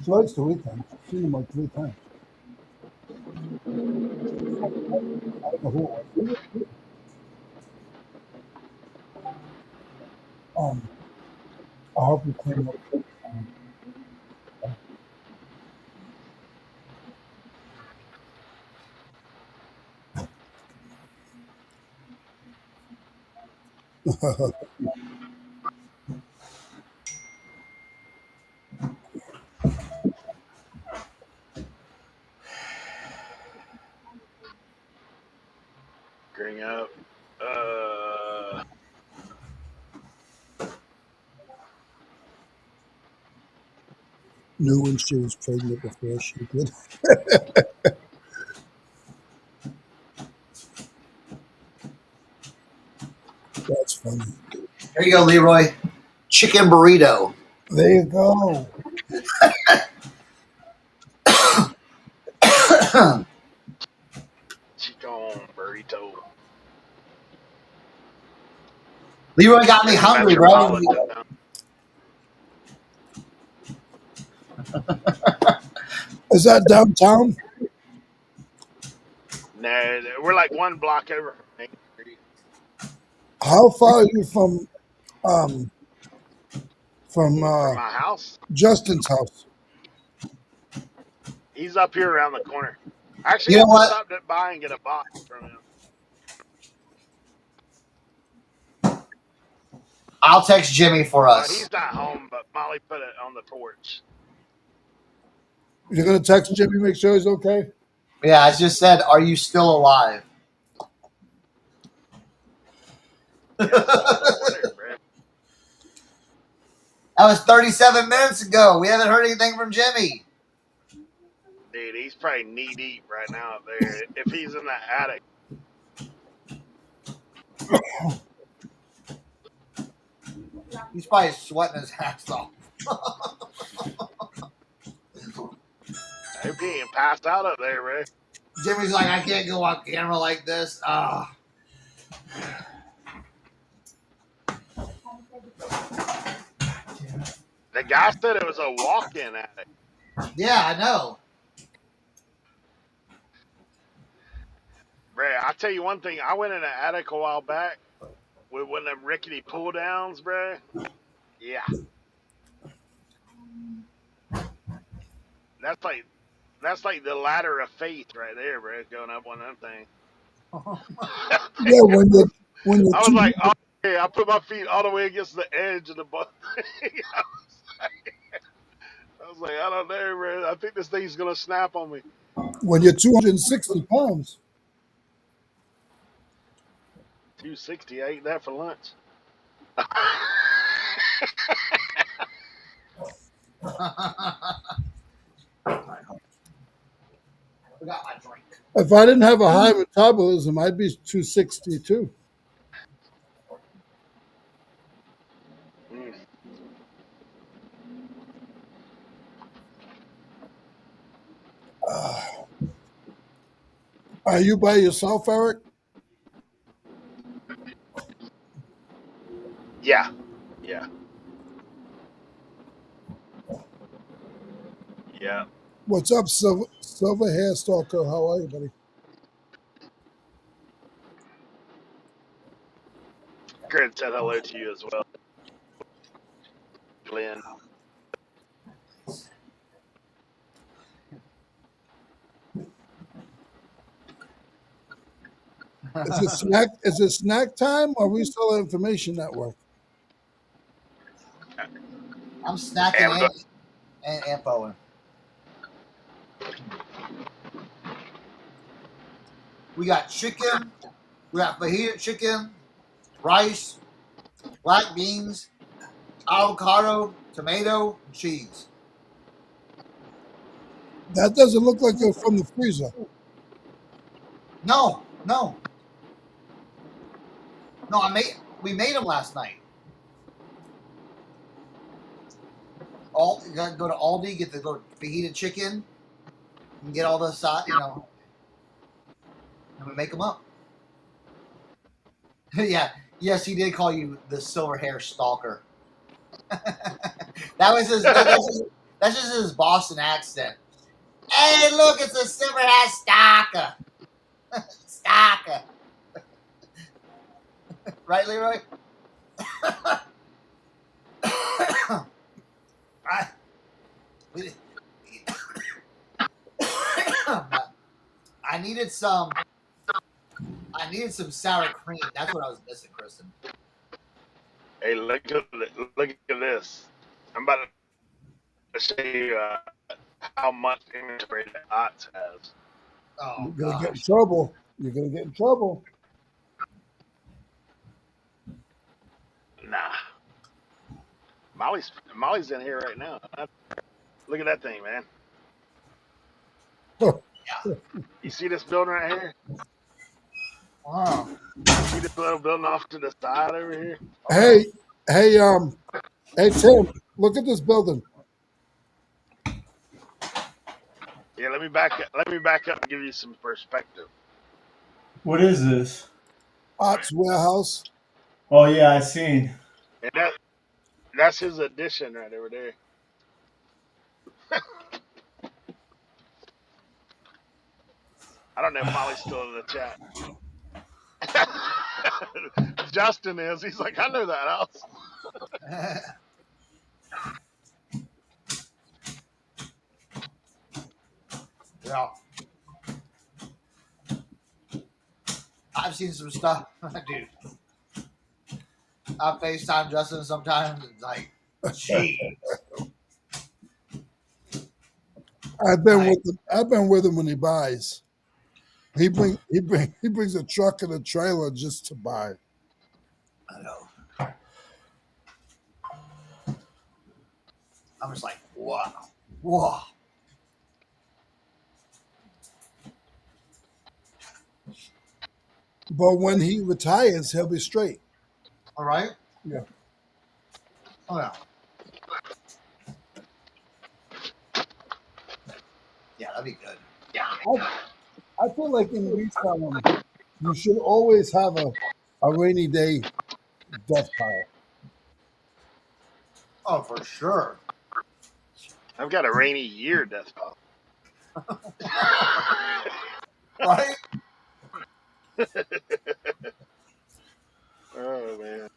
She likes to eat them. She's seen them like 3 times. I don't know who it was. I'll help you clean up. Bring up. Knew when she was pregnant before she did. That's funny. Here you go, Leroy. Chicken burrito. There you go. Chicken burrito. Leroy got me hungry, bro. Metropolitan. Is that downtown? No, we're like 1 block over from Main Street. How far are you from From my house? Justin's house? He's up here around the corner. I actually You know have to what? stop by and get a box from him. I'll text Jimmy for us. He's not home, but Molly put it on the porch. You're gonna text Jimmy, make sure he's okay. Yeah, I just said, are you still alive? Yeah, that's what I was wondering, bro. That was 37 minutes ago. We haven't heard anything from Jimmy. Dude, he's probably knee deep right now up there. If he's in that attic. He's probably sweating his ass off. I hope he ain't passed out up there, bro. Jimmy's like, I can't go on camera like this. The guy said it was a walk-in attic. Yeah, I know. Bruh, I'll tell you one thing. I went in an attic a while back with one of them rickety pull downs, bruh. Yeah. That's like the ladder of faith right there, bro. Going up one of them things. Yeah, when you're I was like, too oh, yeah, I put my feet all the way against the edge of the bus. I was like, I don't know, bro. I think this thing's gonna snap on me. when you're 260 pounds. 260. I ate that for lunch. Forgot my drink. If I didn't have a high metabolism, I'd be 262. Mm. Are you by yourself, Eric? Yeah. Yeah. Yeah. What's up, Silver Hair Stalker? How are you, buddy? Grid said hello to you as well, Glenn. Is it snack time or Reseller Information Network? I'm snacking and infoing. We got chicken. We got fajita chicken, rice, black beans, avocado, tomato, and cheese. That doesn't look like it's from the freezer. No. We made them last night. You gotta go to Aldi, get the fajita chicken, and get all the side, and we make them up. Yeah. Yes, he did call you the silver hair stalker. That was his. That's just his Boston accent. Hey, look, it's a silver hair stalker. Stalker. Right, Leroy? I needed some sour cream. That's what I was missing, Kristen. Hey, look at this. I'm about to show you how much inventory that Ox has. Oh, You're gonna get in gosh. trouble. You're gonna get in trouble. Nah. Molly's in here right now. Look at that thing, man. You see this building right here? Wow. You see this little building off to the side over here? Hey, Tim, look at this building. Yeah, let me back up and give you some perspective. What is this? Arts Warehouse. Oh yeah, I seen. And that's his addition right over there. I don't know if Molly's still in the chat. Justin is. He's like, I know that house. Yeah. I've seen some stuff, dude. I FaceTime Justin sometimes. It's like, gee. I've been with him when he buys. He brings a truck and a trailer just to buy. I know. I'm just like, whoa. But when he retires, he'll be straight. All right. Yeah. Oh yeah. Yeah, that'd be good. Yeah. I feel like in reselling, you should always have a rainy day death pile. Oh, for sure. I've got a rainy year death pile. Right? Oh man.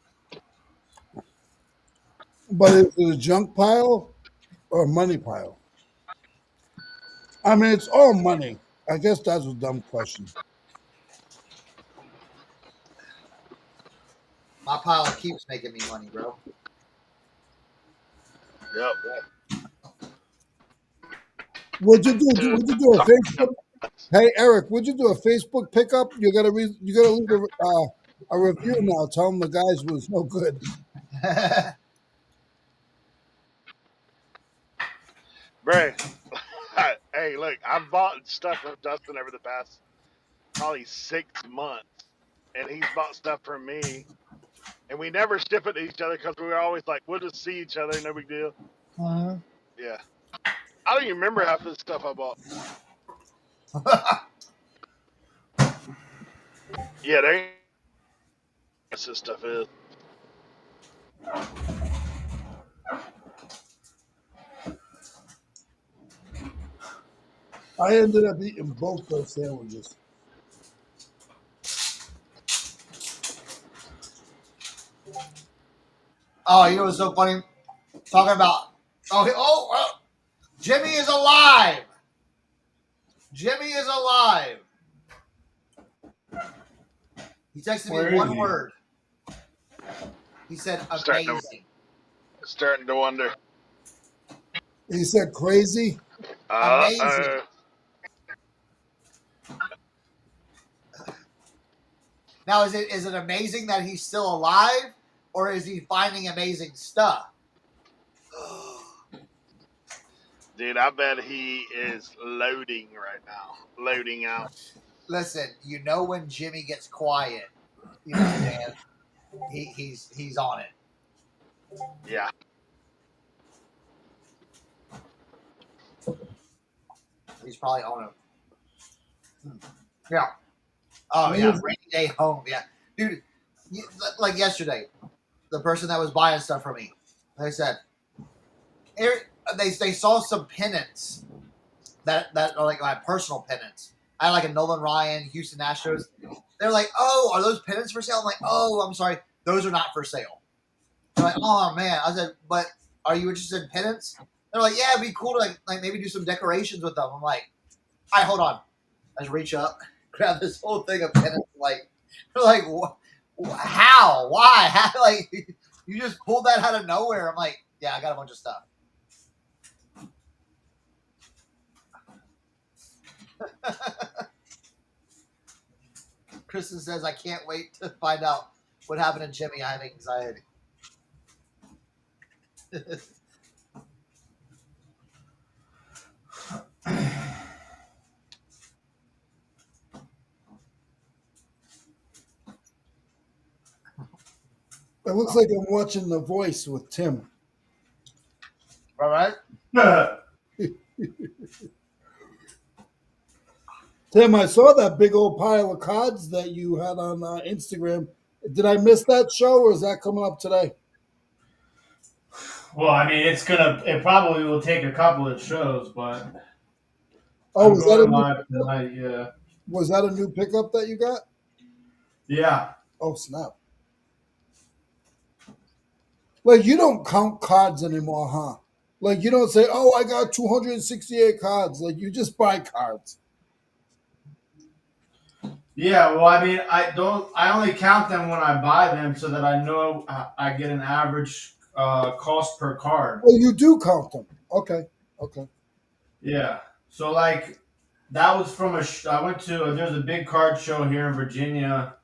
But is it a junk pile or a money pile? I mean, it's all money. I guess that's a dumb question. My pile keeps making me money, bro. Yep. Would you do a Facebook? Hey Eric, would you do a Facebook pickup? You gotta leave a review now. Tell them the guys was no good. Bray. Hey, look, I've bought stuff from Dustin over the past probably 6 months, and he's bought stuff from me, and we never ship it to each other because we were always like, we'll just see each other, no big deal. Yeah. I don't even remember half of the stuff I bought. Yeah, there ain't this stuff is. I ended up eating both those sandwiches. Oh, you know what's so funny? Talking about Jimmy is alive. Jimmy is alive. He texted Where me is one he? word. He said Starting amazing. Starting to wonder. He said crazy. Amazing. Now, is it amazing that he's still alive, or is he finding amazing stuff? Dude, I bet he is loading right now. Loading out. Listen, you know when Jimmy gets quiet, you know, man, he's on it. Yeah. He's probably on it. Yeah. Oh yeah, rainy day home. Yeah, dude. Like yesterday, the person that was buying stuff for me, they said, they saw some pennants that are like my personal pennants. I had like a Nolan Ryan, Houston Astros. They're like, oh, are those pennants for sale? I'm like, oh, I'm sorry, those are not for sale. They're like, oh man. I said, but are you interested in pennants? They're like, yeah, it'd be cool to like maybe do some decorations with them. I'm like, all right, hold on. I just reach up, grab this whole thing of pennants. They're like, how? Why? How? Like, you just pulled that out of nowhere. I'm like, yeah, I got a bunch of stuff. Kristen says, I can't wait to find out what happened to Jimmy. I have anxiety. It looks like I'm watching The Voice with Tim. All right. Tim, I saw that big old pile of cards that you had on Instagram. Did I miss that show, or is that coming up today? Well, I mean, it probably will take a couple of shows, but Oh, I'm going live tonight. Yeah. was that a new pickup that you got? Yeah. Oh, snap. Like, you don't count cards anymore, huh? Like, you don't say, oh, I got 268 cards. Like, you just buy cards. Yeah, well, I mean, I only count them when I buy them so that I know I get an average cost per card. Oh, you do count them. Okay. Yeah. So, like, that was from I went to, there's a big card show here in Virginia.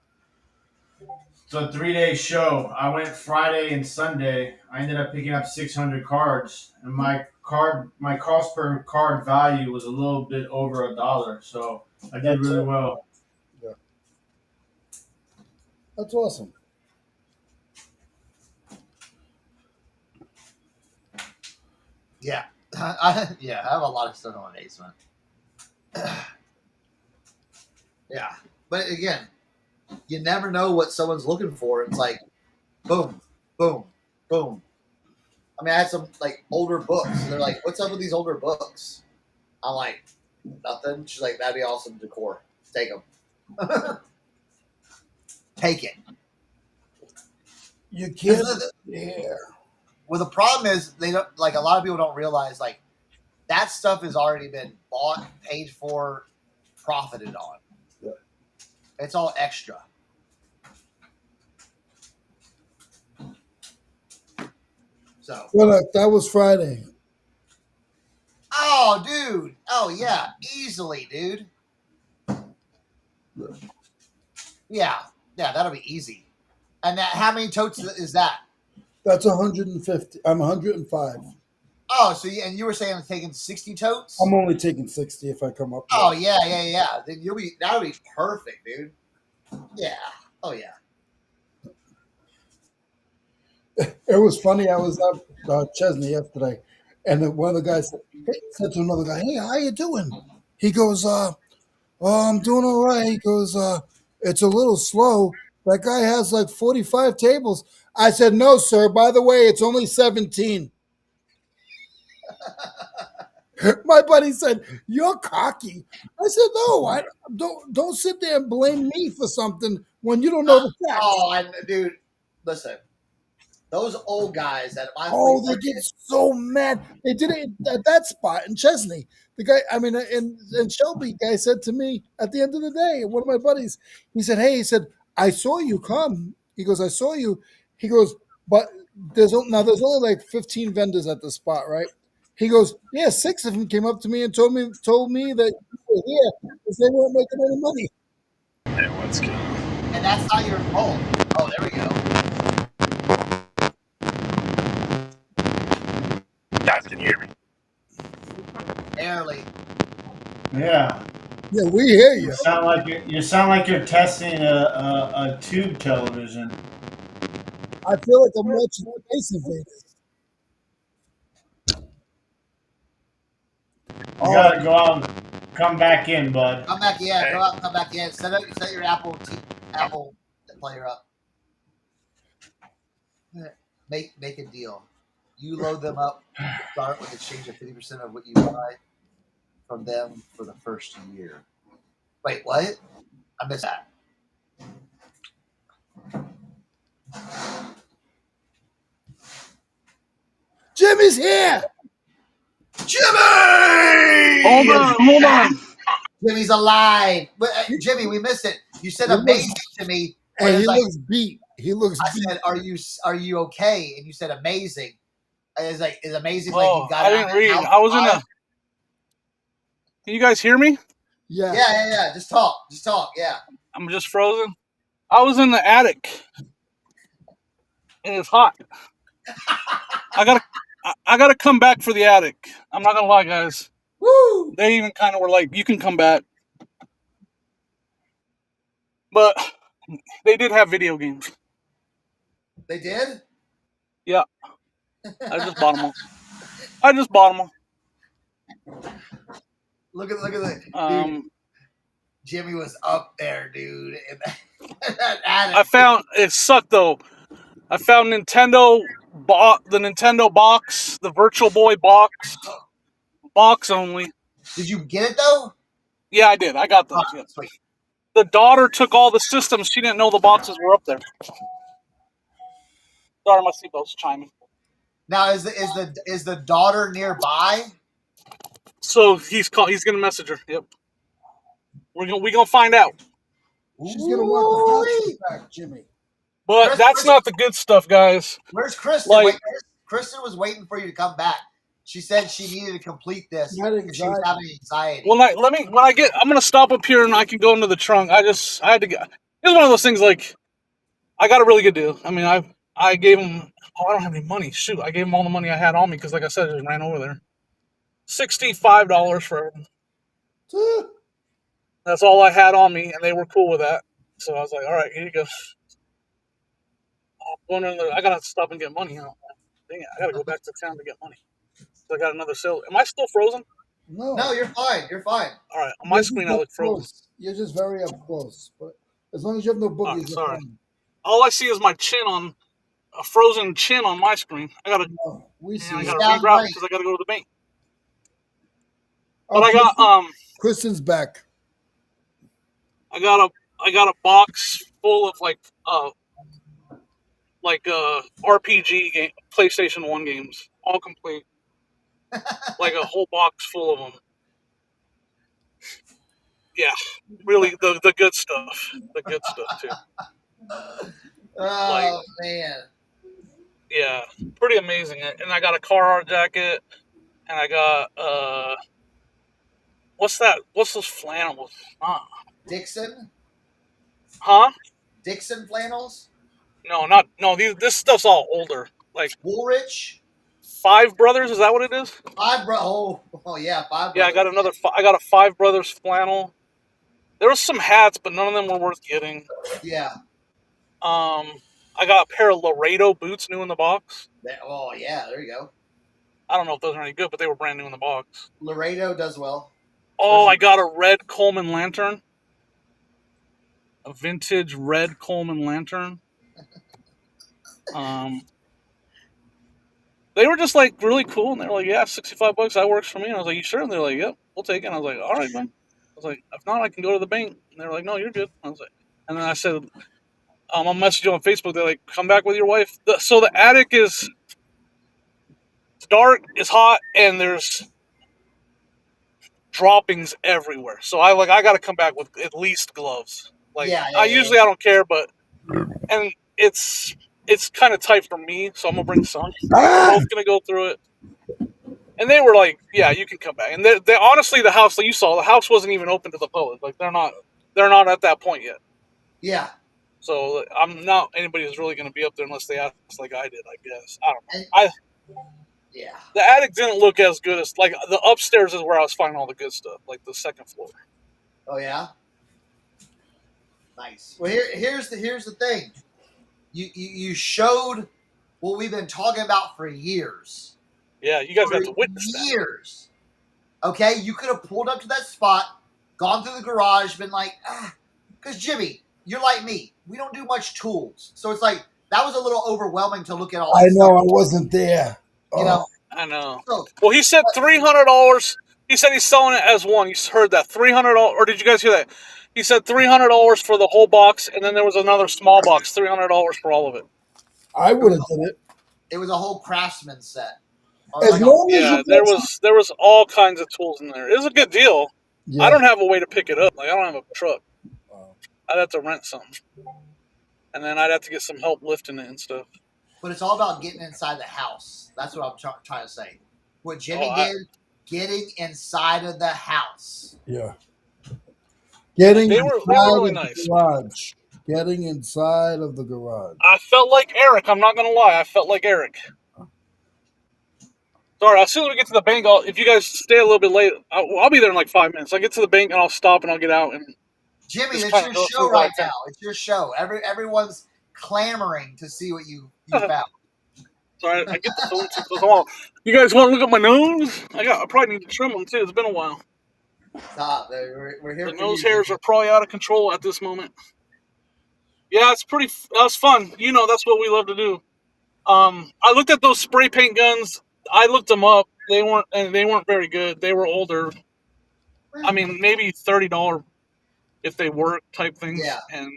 It's a 3-day show. I went Friday and Sunday. I ended up picking up 600 cards, and my cost per card value was a little bit over $1. So I did really well. Yeah. That's awesome. Yeah. I have a lot of stuff in my basement. Yeah. But again, you never know what someone's looking for. It's like, boom, boom, boom. I mean, I had some like older books. And they're like, what's up with these older books? I'm like, nothing. She's like, that'd be awesome decor. Take them. take it. You can't. Yeah. Well, the problem is they don't like a lot of people don't realize like that stuff has already been bought, paid for, profited on. Yeah. It's all extra. So. Well, that was Friday. Oh, dude. Oh, yeah. Easily, dude. Yeah. Yeah, that'll be easy. And how many totes is that? That's 150. I'm 105. Oh, so and you were saying taking 60 totes? I'm only taking 60 if I come up. Oh, yeah. Then that'll be perfect, dude. Yeah. Oh, yeah. It was funny. I was at Chesney yesterday, and then one of the guys said to another guy, "Hey, how you doing?" He goes, "Oh, I'm doing all right." He goes, "It's a little slow. That guy has like 45 tables." I said, "No, sir. By the way, it's only 17." My buddy said, "You're cocky." I said, "No, I don't sit there and blame me for something when you don't know the facts." Oh, dude, listen. Those old guys that they get so mad. They did it at that spot in Chesney. The guy, and Shelby guy said to me at the end of the day, one of my buddies, he said, "Hey," he said, "I saw you come." He goes, "I saw you." He goes, "But there's only like 15 vendors at the spot, right?" He goes, "Yeah, 6 of them came up to me and told me that you were here because they weren't making any money." Hey, what's going on? And that's not your fault. Oh, there we go. Guys, can you hear me? Barely. Yeah. Yeah, we hear you. You sound like you're testing a tube television. I feel like I'm watching Space Invaders. You gotta go out and come back in, bud. Come back, yeah. Go out and come back in. Set your Apple player up. Make a deal. You load them up. Start with a change of 50% of what you buy from them for the first year. Wait, what? I missed that. Jimmy's here. Jimmy! Hold on. Jimmy's alive. But, Jimmy, we missed it. You said amazing to me. Hey, he looks beat. He looks I beat. said, are you okay? And you said amazing. It's like, is amazing like you got I didn't read. I was in a. Can you guys hear me? Yeah. Yeah. Just talk. Yeah. I'm just frozen. I was in the attic, and it's hot. I gotta come back for the attic. I'm not gonna lie, guys. Woo! They even kind of were like, "You can come back," but they did have video games. They did? Yeah, I just bought them. Look at the dude. Jimmy was up there, dude. I found it sucked though. I found the Nintendo box, the Virtual Boy box only. Did you get it though? Yeah, I did. I got those. Yeah. Sweet. The daughter took all the systems. She didn't know the boxes were up there. Sorry, my seatbelt's chiming. Now is the daughter nearby? So he's gonna message her. Yep. We gonna find out. She's gonna want the back, Jimmy. But that's not the good stuff, guys. Where's Kristen? Kristen was waiting for you to come back. She said she needed to complete this. She was having anxiety. Well, I'm gonna stop up here and I can go into the trunk. I had to get. It was one of those things like, I got a really good deal. I mean, I gave him. Oh, I don't have any money. Shoot, I gave him all the money I had on me because, like I said, I just ran over there. $65 for everything. That's all I had on me, and they were cool with that. So I was like, all right, here you go. I gotta stop and get money. Dang it, I gotta go back to town to get money. So I got another sale. Am I still frozen? No, you're fine. You're fine. All right, on my screen I look frozen. You're just very up close, but as long as you have no boogies, right, sorry. All I see is my chin a frozen chin on my screen. I gotta reroute because I gotta go to the bank. But I got Kristen's back. I got a box full of RPG game, PlayStation 1 games, all complete. Like a whole box full of them. Yeah, really the good stuff. The good stuff too. Oh man. Yeah, pretty amazing. And I got a Carhartt jacket, and I got what's that? What's those flannels? Dixon Huh? flannels. No. This stuff's all older. Like Woolrich. Five Brothers. Is that what it is? Oh yeah, Five Brothers. Yeah, I got another. I got a Five Brothers flannel. There was some hats, but none of them were worth getting. Yeah. I got a pair of Laredo boots, new in the box. Oh yeah, there you go. I don't know if those are any good, but they were brand new in the box. Laredo does well. Oh, I got a red Coleman lantern. A vintage red Coleman lantern. They were just like really cool, and they were like, "Yeah, $65, that works for me." And I was like, "You sure?" And they're like, "Yep, we'll take it." And I was like, "All right, then." I was like, "If not, I can go to the bank." And they were like, "No, you're good." I was like, and then I said, I'll message you on Facebook. They're like, "Come back with your wife." So the attic is dark, it's hot, and there's droppings everywhere. So I got to come back with at least gloves. I don't care, but and it's kind of tight for me, so I'm gonna bring some. We're both gonna go through it. And they were like, "Yeah, you can come back." And they honestly, the house, like you saw, the house wasn't even open to the public. Like they're not at that point yet. Yeah. So I'm not anybody who's really going to be up there unless they ask like I did. I guess I don't know. Yeah. The attic didn't look as good as the upstairs is where I was finding all the good stuff, like the second floor. Oh yeah. Nice. Well, here's the thing. You showed what we've been talking about for years. Yeah, you guys got to witness that. Years. Okay, you could have pulled up to that spot, gone through the garage, been like, because Jimmy, you're like me. We don't do much tools, so it's like that was a little overwhelming to look at all. I know, I wasn't there. You know. I know. So, well, he said $300. He said he's selling it as one. You heard that $300, or did you guys hear that? He said $300 for the whole box, and then there was another small box, $300 for all of it. I would have done it. It was a whole Craftsman set. There was all kinds of tools in there. It was a good deal. Yeah. I don't have a way to pick it up. I don't have a truck. I'd have to rent something, and then I'd have to get some help lifting it and stuff. But it's all about getting inside the house. That's what I'm trying to say. What Jimmy did, getting inside of the house. Yeah. They were really nice. Garage. Getting inside of the garage. I felt like Eric. I'm not going to lie. I felt like Eric. Sorry, as soon as we get to the bank, if you guys stay a little bit late, I'll be there in like 5 minutes. I'll get to the bank and I'll stop and I'll get out. And Jimmy, it's your show right now. It's your show. Everyone's clamoring to see what you found. Sorry, I get the phone too close. You guys want to look at my nose? I probably need to trim them too. It's been a while. Stop. We're here. The nose hairs are probably out of control at this moment. Yeah, that was fun. That's what we love to do. I looked at those spray paint guns. I looked them up. They weren't very good. They were older. I mean, maybe $30 if they work type things. Yeah. And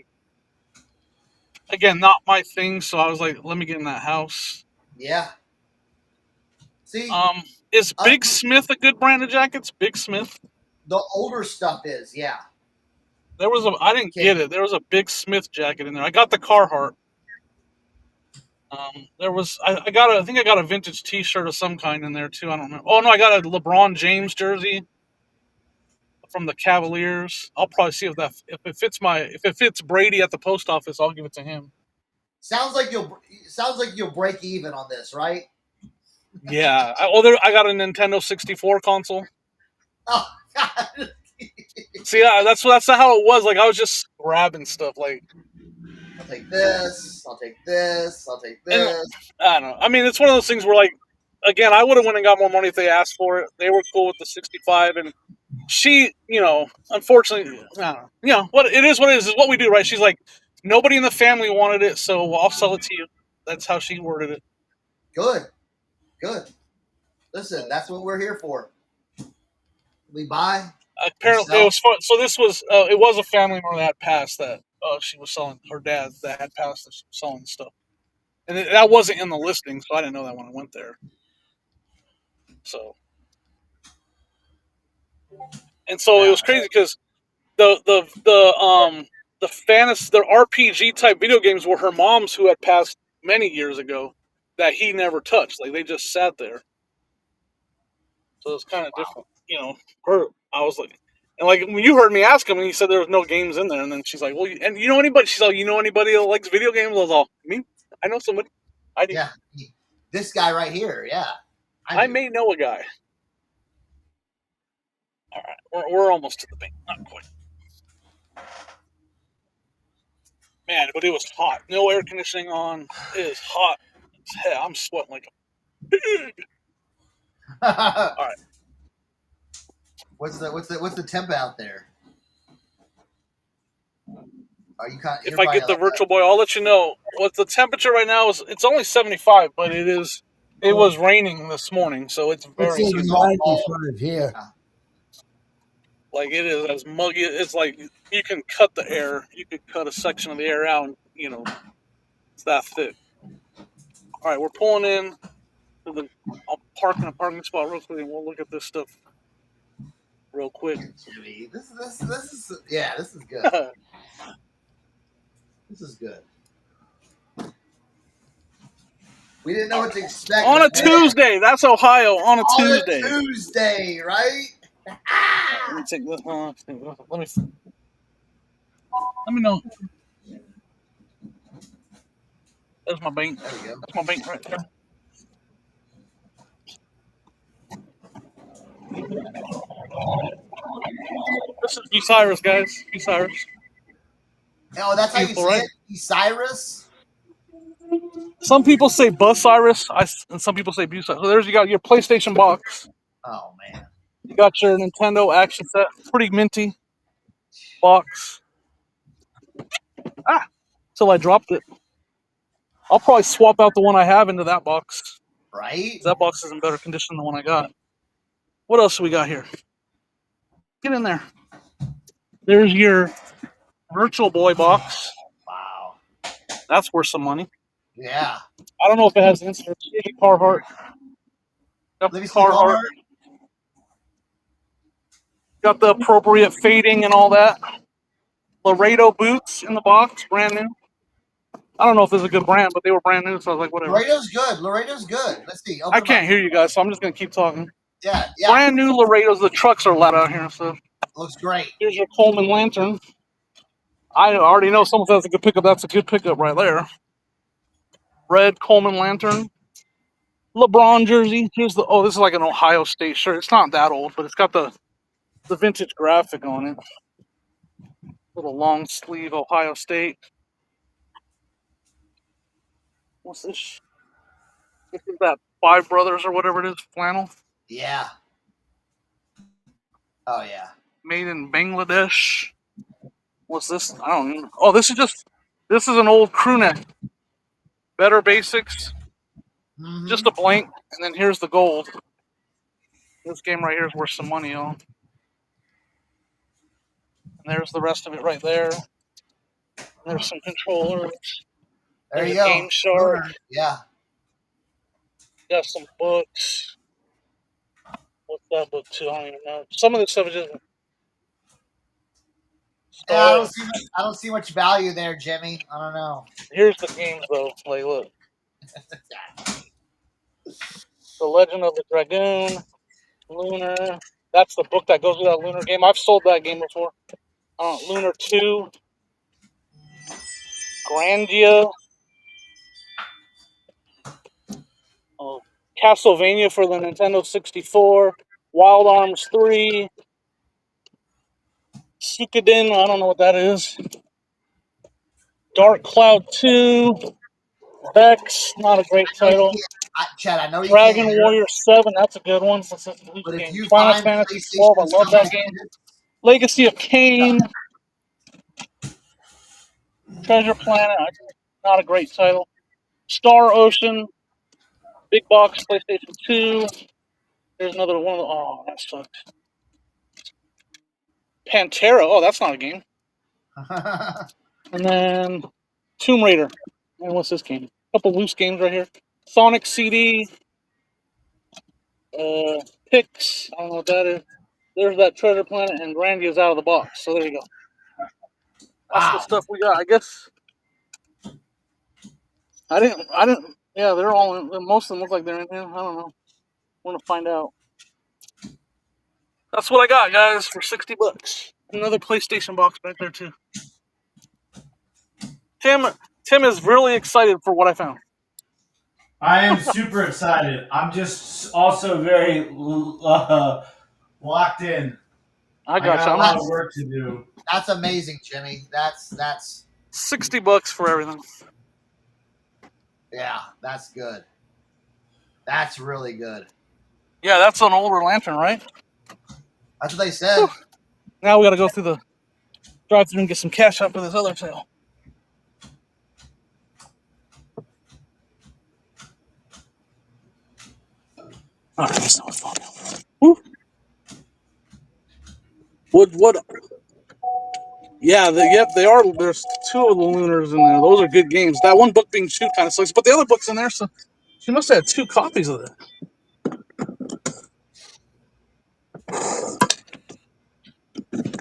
again, not my thing. So I was like, let me get in that house. Yeah. See, is Big Smith a good brand of jackets? Big Smith. The older stuff is, yeah. I didn't get it. There was a Big Smith jacket in there. I got the Carhartt. I think I got a vintage T-shirt of some kind in there too. I don't know. Oh no, I got a LeBron James jersey from the Cavaliers. I'll probably see if it fits Brady at the post office. I'll give it to him. Sounds like you'll break even on this, right? Yeah. I got a Nintendo 64 console. Oh God. See, that's how it was. Like I was just grabbing stuff. Like I'll take this. I'll take this. I'll take this. And, I don't know. I mean, it's one of those things where, like, again, I would have went and got more money if they asked for it. They were cool with the 65, and she, unfortunately, I don't know. What it is, what it is what we do, right? She's like, nobody in the family wanted it, so I'll sell it to you. That's how she worded it. Good. Listen, that's what we're here for. We buy. Apparently, it was fun. So this was it was a family member that passed that she was selling her dad that had passed. She was selling stuff, and that wasn't in the listing, so I didn't know that when I went there. So, and so it was crazy because the fantasy, the RPG type video games were her mom's, who had passed many years ago, that he never touched. Like they just sat there. So it's kind of different, I was like, and like when you heard me ask him, and he said there was no games in there, and then she's like, "Well, and you know anybody?" She's like, "You know anybody that likes video games?" I was all, "Me? I know somebody. I do. Yeah, this guy right here. Yeah, I may know a guy." All right, we're almost to the bank. Not quite. Man, but it was hot. No air conditioning on. It is hot. I'm sweating like a pig. All right. What's the temp out there? Are you kind? If I get the Virtual Boy, I'll let you know. What the temperature right now is? It's only 75, but it is. It was raining this morning, so it's very. It's 95 here. Like it is as muggy. It's like you can cut the air. You could cut a section of the air out, and it's that thick. All right, we're pulling in. I'll park in a parking spot real quick, and we'll look at this stuff real quick. Jimmy, this is this is good. This is good. We didn't know what to expect. On a Tuesday. That's Ohio. On a Tuesday. Tuesday, right? Let me take this one. Let me know. There's my bank. There we go. That's my bank right there. This is Bucyrus, guys. Bucyrus. Oh, that's how you say it? Bucyrus? Some people say Bucyrus, and some people say Bucyrus. So there's you got your PlayStation box. Oh, man. You got your Nintendo action set. Pretty minty box. Till I dropped it. I'll probably swap out the one I have into that box. Right? That box is in better condition than the one I got. What else do we got here? Get in there. There's your Virtual Boy box. Wow. That's worth some money. Yeah. I don't know if it has inserts. Carhartt. Got the Carhartt. Got the appropriate fading and all that. Laredo boots in the box, brand new. I don't know if this is a good brand, but they were brand new, so I was like, whatever. Laredo's good. Let's see. I can't hear you guys, so I'm just going to keep talking. Yeah. Brand new Laredos. The trucks are loud out here, so. Looks great. Here's your Coleman lantern. I already know someone says that's a good pickup. That's a good pickup right there. Red Coleman lantern. LeBron jersey. Here's the. Oh, this is like an Ohio State shirt. It's not that old, but it's got the vintage graphic on it. Little long sleeve Ohio State. What's this? This is that Five Brothers or whatever it is, flannel. Yeah. Oh, yeah. Made in Bangladesh. What's this? I don't even know. Oh, this is an old crew neck. Better Basics. Mm-hmm. Just a blank. And then here's the gold. This game right here is worth some money, y'all. And there's the rest of it right there. There's some controllers. There you go. Game Shark. Yeah. Got some books. What's that book too? I don't even know. Some of this stuff is just. Yeah, I don't see much value there, Jimmy. I don't know. Here's the games though. Like, look. The Legend of the Dragoon, Lunar. That's the book that goes with that Lunar game. I've sold that game before. Lunar 2. Grandia. Castlevania for the Nintendo 64. Wild Arms 3. Suikoden, I don't know what that is. Dark Cloud 2. Vex, not a great title. Chad, I know you Dragon Warrior 7, that's a good one. But if you Final find Fantasy 12, I love that game. Legacy of Kain. Treasure Planet, not a great title. Star Ocean. Big Box, PlayStation 2. There's another one. Oh, that sucked. Pantera. Oh, that's not a game. And then Tomb Raider. And what's this game? A couple loose games right here. Sonic CD. Pix. I don't know what that is. There's that Treasure Planet, and Grandia's out of the box. So there you go. That's the stuff we got. I guess. I didn't. Yeah, they're all in. Most of them look like they're in here. I don't know. Want to find out. That's what I got, guys, for $60. Another PlayStation box back there too. Tim is really excited for what I found. I am super excited. I'm just also very locked in. I got a lot of work to do. That's amazing, Jimmy. That's $60 for everything. Yeah, that's good. That's really good. Yeah, that's an older lantern, right? That's what they said. Whew. Now we got to go through the drive-thru and get some cash out for this other sale. All right, that's not fun. What? Yeah, they are. There's 2 of the Lunars in there. Those are good games. That one book being chewed kind of sucks, but the other book's in there, so she must have had 2 copies of it.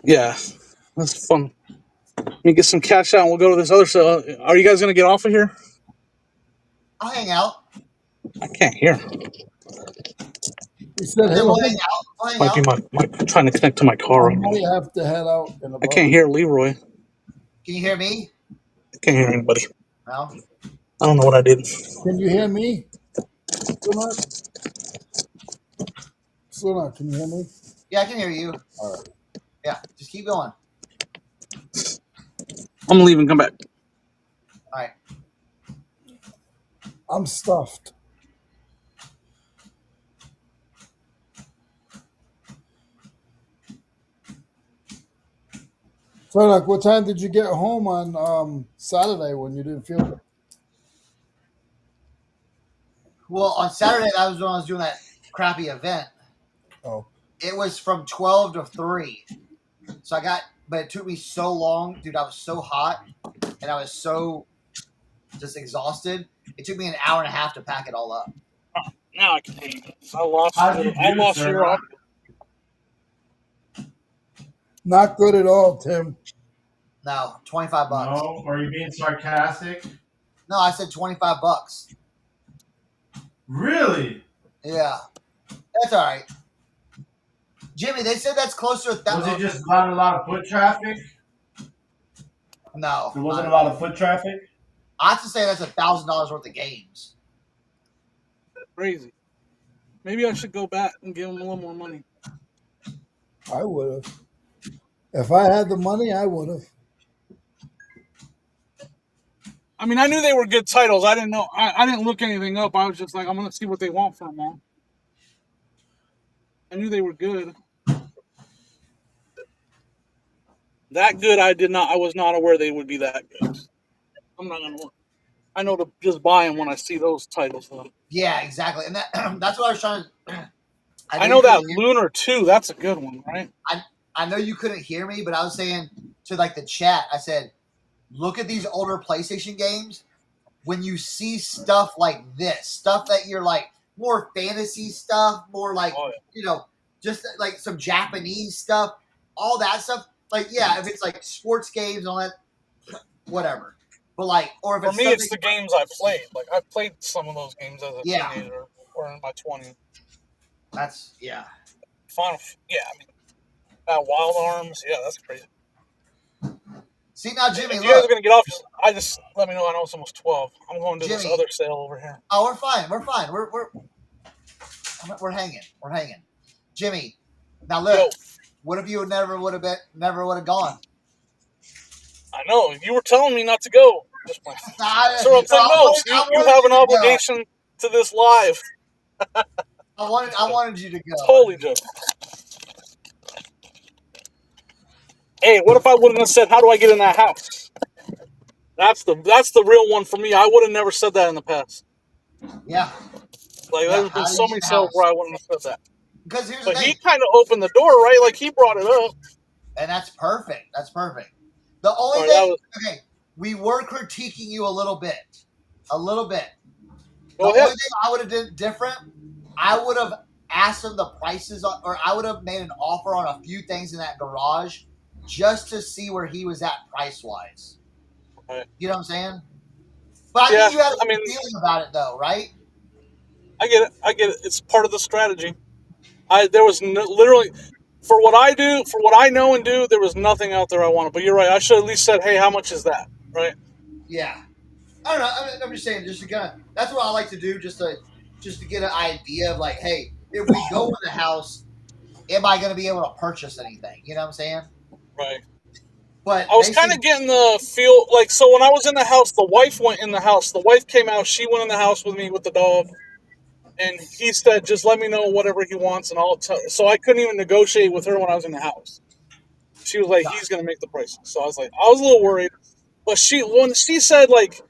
Yeah, that's fun. Let me get some cash out and we'll go to this other sale. Are you guys going to get off of here? I'll hang out. I can't hear. He said, hey, We'll hang out. We'll hang Might be my trying to connect to my car. I might have to head out in I can't hear Leroy. Can you hear me? I can't hear anybody. No. I don't know what I did. Can you hear me? Cernoch, can you hear me? Yeah, I can hear you. All right. Yeah, just keep going. I'm gonna leave and come back. All right. I'm stuffed. Cernoch, what time did you get home on Saturday when you didn't feel it? Well, on Saturday, that was when I was doing that crappy event. Oh. It was from 12 to 3. So but it took me so long, dude. I was so hot and I was so just exhausted. It took me an hour and a half to pack it all up. Now I can hear you. I lost your audio. Not good at all, Tim. No, $25. No, are you being sarcastic? No, I said $25. Really? Yeah, that's all right. Jimmy, they said that's closer to Was it just not a lot of foot traffic? No. There wasn't a lot of foot traffic? I have to say that's $1,000 worth of games. Crazy. Maybe I should go back and give them a little more money. I would have. If I had the money, I would have. I mean, I knew they were good titles. I didn't know. I didn't look anything up. I was just like, I'm going to see what they want for them all. I knew they were good. That good, I was not aware they would be that good. I'm not going to look. I know to just buy them when I see those titles, though. Yeah, exactly. And that's what I was trying to... I know that Lunar 2, that's a good one, right? I know you couldn't hear me, but I was saying to like the chat, I said, look at these older PlayStation games. When you see stuff like this, stuff that you're like more fantasy stuff, more like, just like some Japanese stuff, all that stuff. Like, yeah, if it's like sports games and all that, whatever. But like, or if for me, it's the games I played. Like, I played some of those games as a teenager or in my 20s. That's, yeah. Final, yeah, I mean, Wild Arms, yeah, that's crazy. See now, Jimmy, if you guys are going to get off, just let me know. I know it's almost 12. I'm going to this other sale over here. Oh, we're fine. We're fine. We're hanging. We're hanging. Jimmy, now look, what if you never would have gone? I know. You were telling me not to go. So I'm saying, no, you have an obligation to this live. I wanted you to go. Totally joking. Hey, what if I wouldn't have said, how do I get in that house? That's the real one for me. I would have never said that in the past. Yeah. Like, there's been so many sales where I wouldn't have said that. Because here's the thing. He kind of opened the door, right? Like, he brought it up. And that's perfect. That's perfect. The only thing... Okay, we were critiquing you a little bit. The Go only ahead. thing I would have done different, I would have asked them the prices, or I would have made an offer on a few things in that garage just to see where he was at price wise. Right. You know what I'm saying? But I Yeah, think you had a I mean, feeling about it, though, right? I get it. It's part of the strategy. There was literally, for what I do, for what I know and do, there was nothing out there I wanted. But you're right. I should at least said, hey, how much is that? Right? Yeah. I don't know. I'm just saying, just to kind of, that's what I like to do, just to get an idea of like, hey, if we go in the house, am I going to be able to purchase anything? You know what I'm saying? Right. But I was kind of getting the feel, like, so when I was in the house, the wife went in the house. The wife came out. She went in the house with me with the dog. And he said, just let me know whatever he wants, and I'll tell. So I couldn't even negotiate with her when I was in the house. She was like, he's going to make the prices. So I was a little worried. But when she said, like,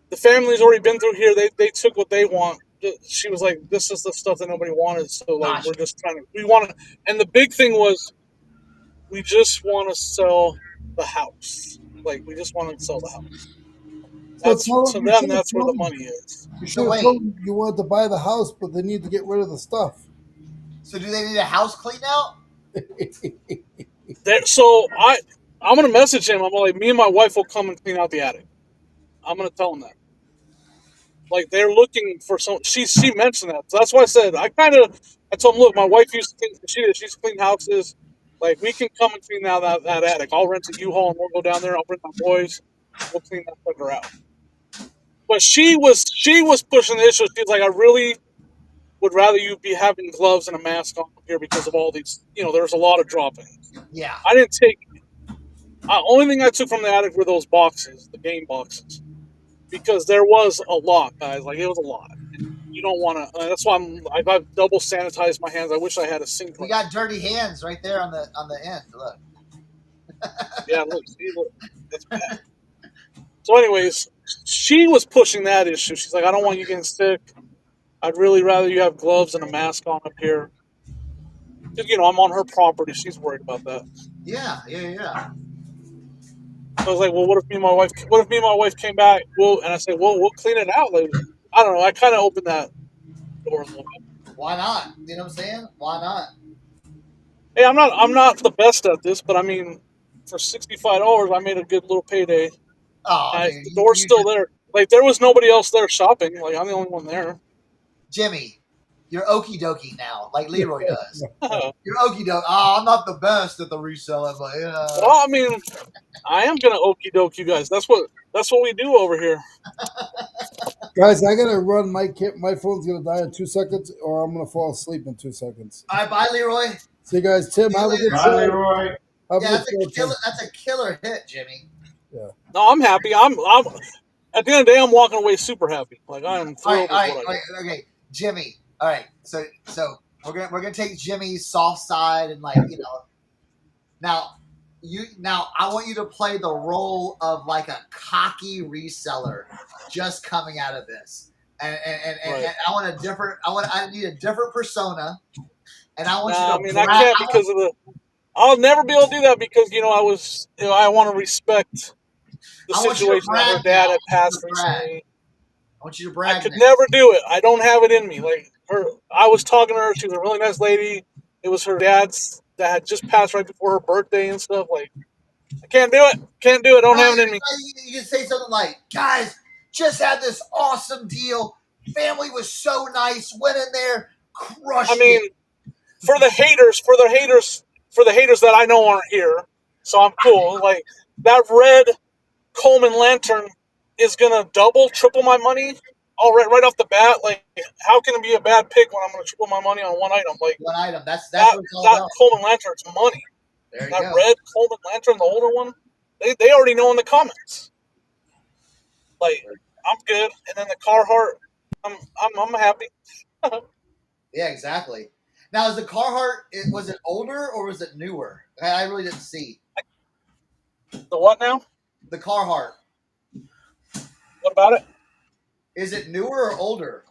the family's already been through here, they took what they want. She was like, this is the stuff that nobody wanted. So, like, we're just we want to. And the big thing was, we just want to sell the house. Like, we just want to sell the house. That's where the money is. You should have told them you wanted to buy the house, but they need to get rid of the stuff. So do they need a house clean out? So I'm gonna message him. I'm like, me and my wife will come and clean out the attic. I'm gonna tell him that. Like, they're looking for some. She mentioned that. So that's why I said I told him, look, my wife used to clean. She's cleaned houses. Like, we can come and clean out that attic. I'll rent a U-Haul and we'll go down there. I'll bring my boys. We'll clean that sucker out. But she was pushing the issue. She's like, I really would rather you be having gloves and a mask on here because of all these. There's a lot of droppings. Yeah. I didn't take. Only thing I took from the attic were those boxes, the game boxes, because there was a lot, guys. Like, it was a lot. You don't want to. That's why I've double sanitized my hands. I wish I had a sink. We got dirty hands right there on the end. Look. Yeah, look. See, look. That's bad. So, anyways, she was pushing that issue. She's like, I don't want you getting sick. I'd really rather you have gloves and a mask on up here. Because, I'm on her property. She's worried about that. Yeah. So I was like, well, what if me and my wife came back? And I said, well, we'll clean it out. Like, I don't know. I kind of opened that door a little bit. Why not? You know what I'm saying? Why not? Hey, I'm not the best at this, but I mean, for $65, I made a good little payday. Oh, the door's still there. Like, there was nobody else there shopping. Like, I'm the only one there. Jimmy, you're okie dokie now, like Leroy does. You're okie dokie. Oh, I'm not the best at the reseller, but Well, I mean, I am gonna okie doke you guys. That's what we do over here. Guys, I gotta run. My phone's gonna die in 2 seconds, or I'm gonna fall asleep in 2 seconds. All right, bye, Leroy. See you guys. Tim, have a good Bye, show. Leroy. That's a killer hit, Jimmy. Yeah. No, I'm happy. I'm at the end of the day, I'm walking away super happy. Like, I am thrilled. All right, okay, Jimmy. All right, so we're gonna take Jimmy's soft side and now I want you to play the role of like a cocky reseller just coming out of this, and I need a different persona, and I want you to. I can't because of the. I'll never be able to do that because I want to respect the situation that her dad had passed recently. I want you to brag. I could never do it. I don't have it in me. Like, I was talking to her. She was a really nice lady. It was her dad's that had just passed right before her birthday and stuff. Like, I can't do it. I don't have it in me. You can say something like, guys, just had this awesome deal. Family was so nice. Went in there, crushed it. I mean, for the haters that I know aren't here, so I'm cool. Like, that red Coleman lantern is gonna double, triple my money. All right off the bat. Like, how can it be a bad pick when I'm gonna triple my money on one item? Like, one item. That's that what it's all about. Coleman lantern's money. There you that go. Red Coleman lantern, the older one, they already know in the comments. Like, I'm good, and then the Carhartt, I'm happy. Yeah, exactly. Now, is the Carhartt, was it older or was it newer? I really didn't see. The what now? The Carhartt. What about it? Is it newer or older?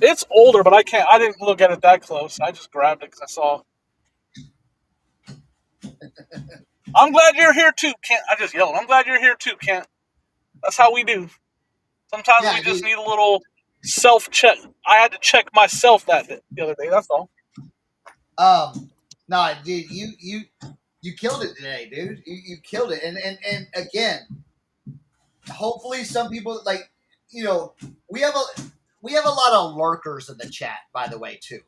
It's older, but I didn't look at it that close. I just grabbed it because I saw. I'm glad you're here too, Kent. I just yelled. I'm glad you're here too, Kent. That's how we do. Sometimes Yeah, we just dude. need a little self-check. I had to check myself the other day. That's all. No, dude, you killed it today, dude. You killed it, and again, hopefully some people like, you know, we have a lot of lurkers in the chat, by the way, too.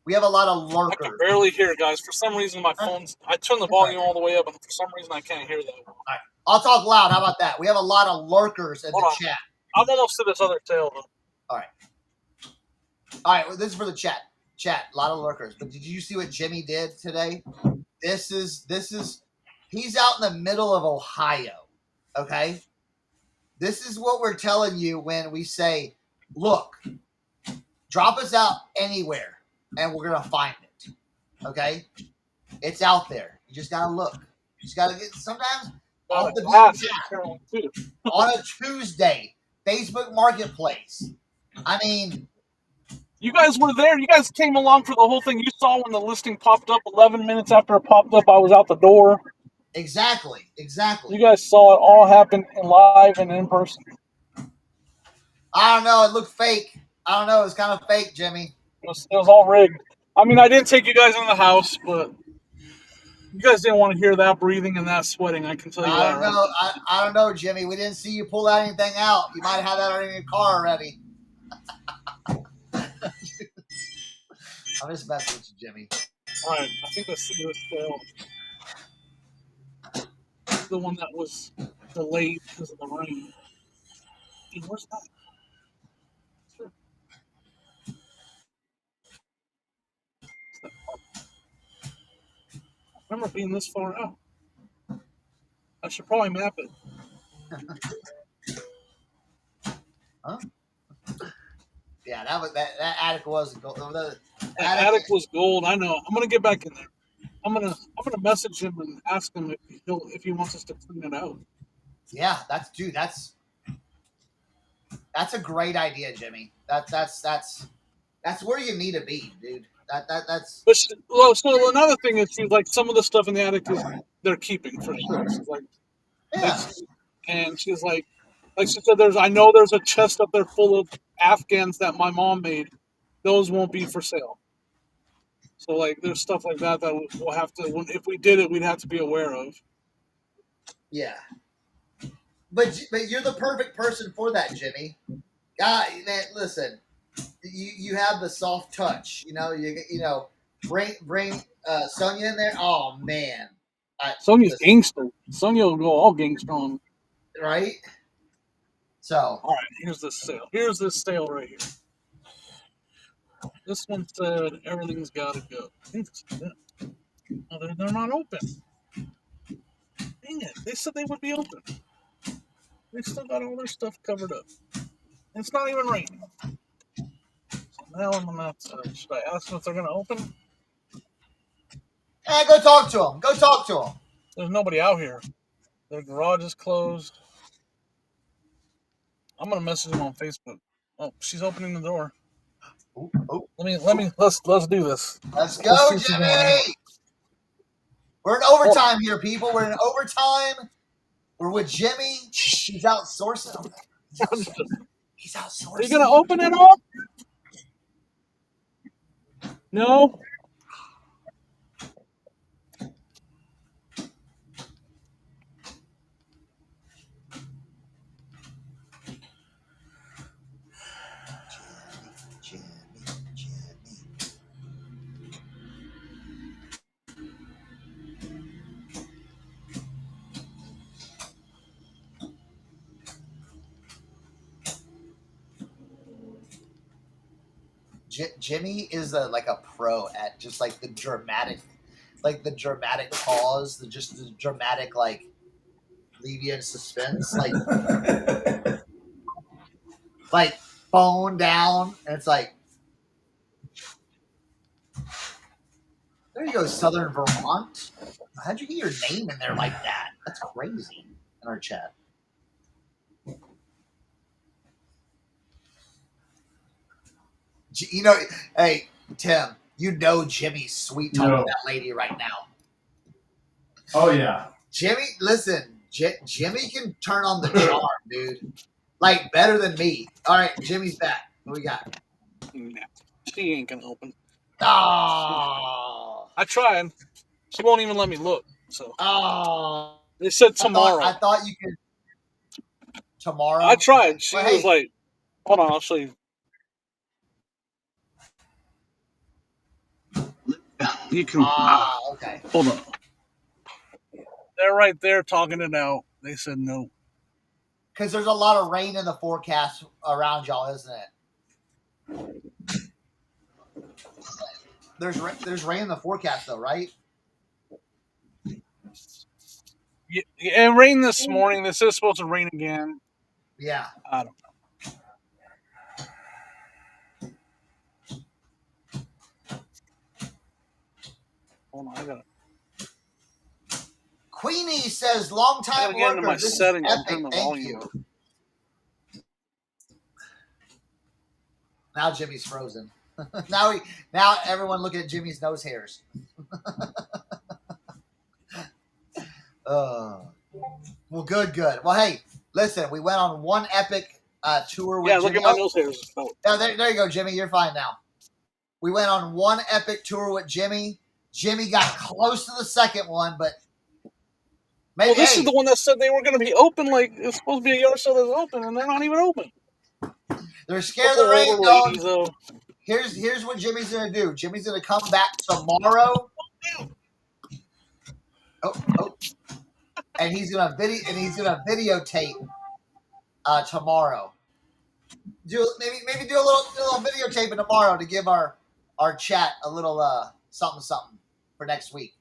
We have a lot of I can lurkers. barely hear, guys. For some reason, my phone's. I turned the volume all the way up, and for some reason, I can't hear that. All right. I'll talk loud. How about that? We have a lot of lurkers in Hold the on. chat. I'm almost to this other tail, though. All right. Well, this is for the chat. Chat, a lot of lurkers. But did you see what Jimmy did today? This is he's out in the middle of Ohio. Okay? This is what we're telling you when we say, look, drop us out anywhere and we're gonna find it. Okay? It's out there. You just gotta look. You just gotta get sometimes off the beaten path. On a Tuesday, Facebook Marketplace. I mean, you guys were there. You guys came along for the whole thing. You saw when the listing popped up. 11 minutes after it popped up, I was out the door. exactly. You guys saw it all happen in live and in person. I don't know. It looked fake. I don't know. It's kind of fake, Jimmy. It was all rigged. I mean, I didn't take you guys in the house, but you guys didn't want to hear that breathing and that sweating. I can tell you I that. don't know. I don't know, Jimmy. We didn't see you pull anything out. You might have had that in your car already. I'm just messing with you, Jimmy. All right, I think I see this sale. This is the one that was delayed because of the rain. Hey, where's that? Sure. I remember being this far out. I should probably map it. Huh? Yeah, that attic was gold. That attic was gold. I know. I'm gonna get back in there. I'm gonna message him and ask him if he wants us to clean it out. Yeah, that's a great idea, Jimmy. That's where you need to be, dude. That's. But so another thing is, she's like, some of the stuff in the attic is they're keeping for sure. She's like, Yeah. and she's like she said, I know there's a chest up there full of Afghans that my mom made. Those won't be for sale. So like, there's stuff like that we'll have to. If we did it, we'd have to be aware of. Yeah. But you're the perfect person for that, Jimmy. God, man, listen. You have the soft touch. You know. Bring Sonia in there. Oh man. Sonia's gangster. Sonia will go all gangster on. Right. So. All right. Here's this sale. Here's this sale right here. This one said everything's got to go. Oh, they're not open. Dang it. They said they would be open. They still got all their stuff covered up. And it's not even raining. So now I'm going to, should I ask them if they're going to open? Go talk to them. Go talk to them. There's nobody out here. Their garage is closed. I'm going to message them on Facebook. Oh, she's opening the door. Ooh. Let's do this. Let's go, Jimmy. We're in overtime here, people. We're in overtime. We're with Jimmy. He's outsourcing. He's outsourcing. Are you gonna open it all? No. Jimmy is like a pro at just like the dramatic pause, the dramatic like leave you in suspense, like phone down, and it's like, there you go, Southern Vermont. How'd you get your name in there like that? That's crazy. In our chat. You know, hey, Tim, you know Jimmy's sweet talking that lady right now. Oh yeah. Jimmy, listen, Jimmy can turn on the charm, dude. Like better than me. All right, Jimmy's back. What we got? Nah, she ain't gonna open. Oh, I tried. She won't even let me look. So oh. they said tomorrow. I thought you could tomorrow. I tried. Okay. She Well, was hey, like, "Hold on, I'll show you." You can okay. hold on. They're right there talking it out. They said no. Because there's a lot of rain in the forecast around y'all, isn't it? There's rain in the forecast though, right? Yeah, it rained this morning. This is supposed to rain again. Yeah. I don't know. Hold on, I gotta. Queenie says, "Long I time gotta get into worker. my This is settings and epic. turn the Thank volume you." up. Now Jimmy's frozen. now everyone looking at Jimmy's nose hairs. Well, good. Well, hey, listen, we went on one epic tour with Look Jimmy. at my nose hairs. Yeah, there you go, Jimmy. You're fine now. We went on one epic tour with Jimmy. Jimmy got close to the second one, but maybe. Well, this is the one that said they were going to be open. Like it's supposed to be a yard sale that's open, and they're not even open. They're scared of the rain, ladies, though. Here's what Jimmy's gonna do. Jimmy's gonna come back tomorrow. Oh. And he's gonna videotape tomorrow. Maybe do a little videotaping tomorrow to give our chat a little something for next week.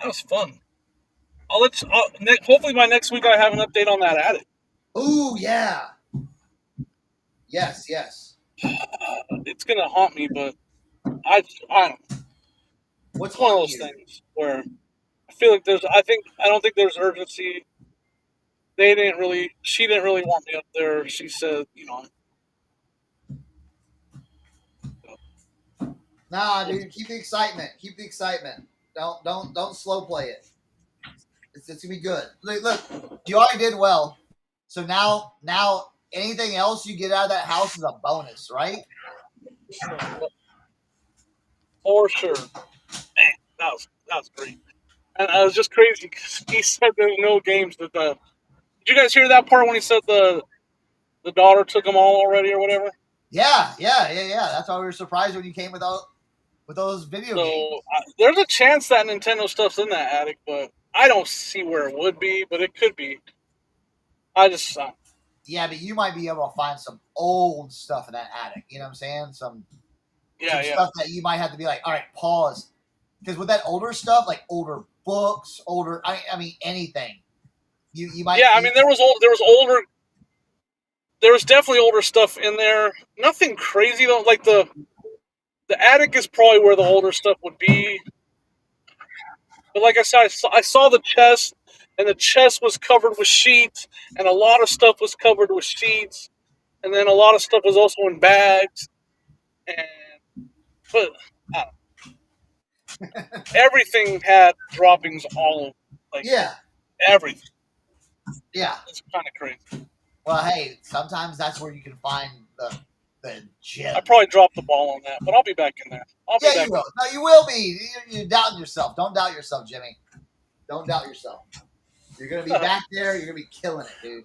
That was fun. Hopefully by next week I have an update on that attic. Ooh, yeah. Yes. It's gonna haunt me, but I don't. What's one of those things where I feel like I don't think there's urgency. She didn't really want me up there. She said, Nah, dude, keep the excitement. Don't slow play it. It's gonna be good. Look, you already did well. So now anything else you get out of that house is a bonus, right? For sure. Man, that was great. And it was just crazy because he said there's no games that did you guys hear that part when he said the daughter took them all already or whatever? Yeah. That's why we were surprised when you came with those video games. There's a chance that Nintendo stuff's in that attic, but I don't see where it would be, but it could be. Yeah, but you might be able to find some old stuff in that attic. You know what I'm saying? Some stuff that you might have to be like, all right, pause. Because with that older stuff, like older books, I mean anything. You might. Yeah, I mean there was definitely older stuff in there. Nothing crazy though. Like the attic is probably where the older stuff would be. But like I said, I saw the chest, and the chest was covered with sheets, and a lot of stuff was covered with sheets, and then a lot of stuff was also in bags. But everything had droppings all over. Everything. Yeah. It's kind of crazy. Well, hey, sometimes that's where you can find the gem. I probably dropped the ball on that, but I'll be back in there. You will. No, you will be. You're doubting yourself. Don't doubt yourself, Jimmy. Don't doubt yourself. You're going to be back there. You're going to be killing it, dude.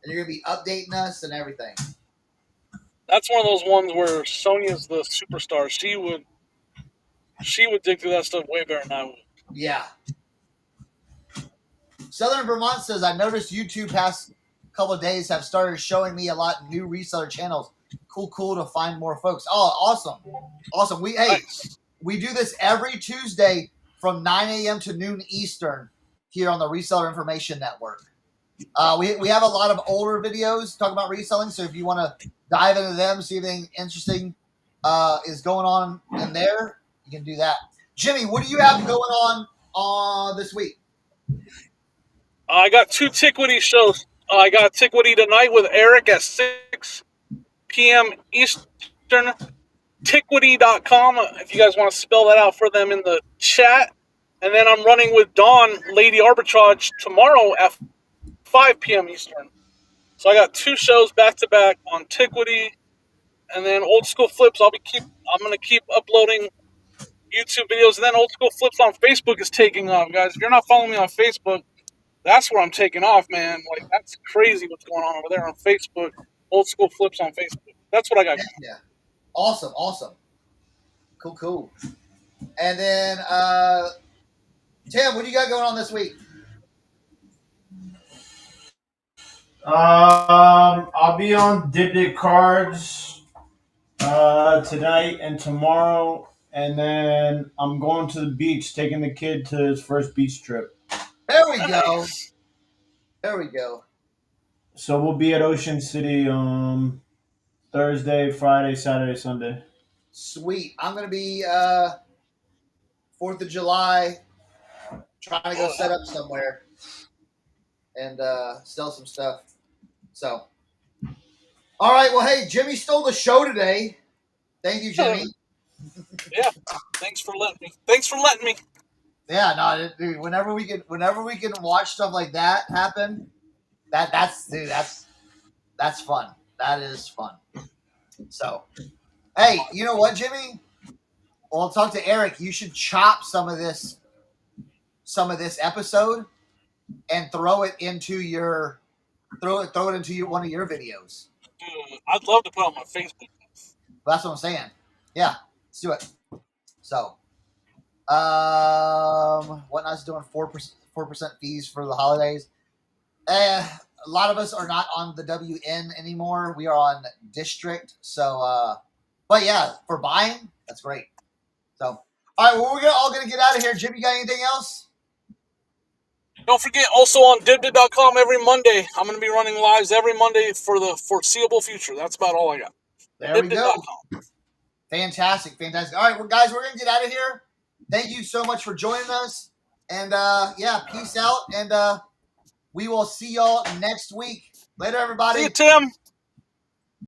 And you're going to be updating us and everything. That's one of those ones where Sonia's the superstar. She would dig through that stuff way better than I would. Yeah. Southern Vermont says, I noticed YouTube past couple of days have started showing me a lot of new reseller channels. Cool to find more folks. Oh, awesome. We do this every Tuesday from 9 a.m. to noon Eastern here on the Reseller Information Network. We have a lot of older videos talking about reselling, so if you want to dive into them, see anything interesting is going on in there, you can do that. Jimmy, what do you have going on this week? I got 2 Tickwitty shows. I got Tickwitty tonight with Eric at 6 p.m. Eastern. Tickwitty.com, if you guys want to spell that out for them in the chat. and then I'm running with Dawn Lady Arbitrage tomorrow at 5 p.m. Eastern. So I got 2 shows back to back on Antiquity, and then Old School Flips. I'm gonna keep uploading YouTube videos, and then Old School Flips on Facebook is taking off, guys. If you're not following me on Facebook, that's where I'm taking off, man. Like, that's crazy what's going on over there on Facebook. Old School Flips on Facebook. That's what I got going on. Yeah. Awesome. Cool. And then Tim, what do you got going on this week? I'll be on Dip Cards tonight and tomorrow, and then I'm going to the beach, taking the kid to his first beach trip. There we go. Nice. There we go. So we'll be at Ocean City Thursday, Friday, Saturday, Sunday. Sweet. I'm gonna be 4th of July trying to go set up somewhere and sell some stuff. So, all right. Well, hey, Jimmy stole the show today. Thank you, Jimmy. Yeah. Thanks for letting me. Yeah, no, dude. Whenever we can watch stuff like that happen, that's fun. That is fun. So, hey, you know what, Jimmy? Well, I'll talk to Eric. You should chop some of this episode and throw it into one of your videos. Dude, I'd love to put on my Facebook. That's what I'm saying. Yeah, let's do it. So, Whatnot's doing 4% fees for the holidays. A lot of us are not on the WN anymore. We are on District. So, but yeah, for buying, that's great. So, all right, well, we're all gonna get out of here. Jim, you got anything else? Don't forget, also on dibdib.com every Monday. I'm going to be running lives every Monday for the foreseeable future. That's about all I got. There we go. Fantastic. All right, well, guys, we're going to get out of here. Thank you so much for joining us. And, yeah, peace out. And we will see y'all next week. Later, everybody. See you, Tim.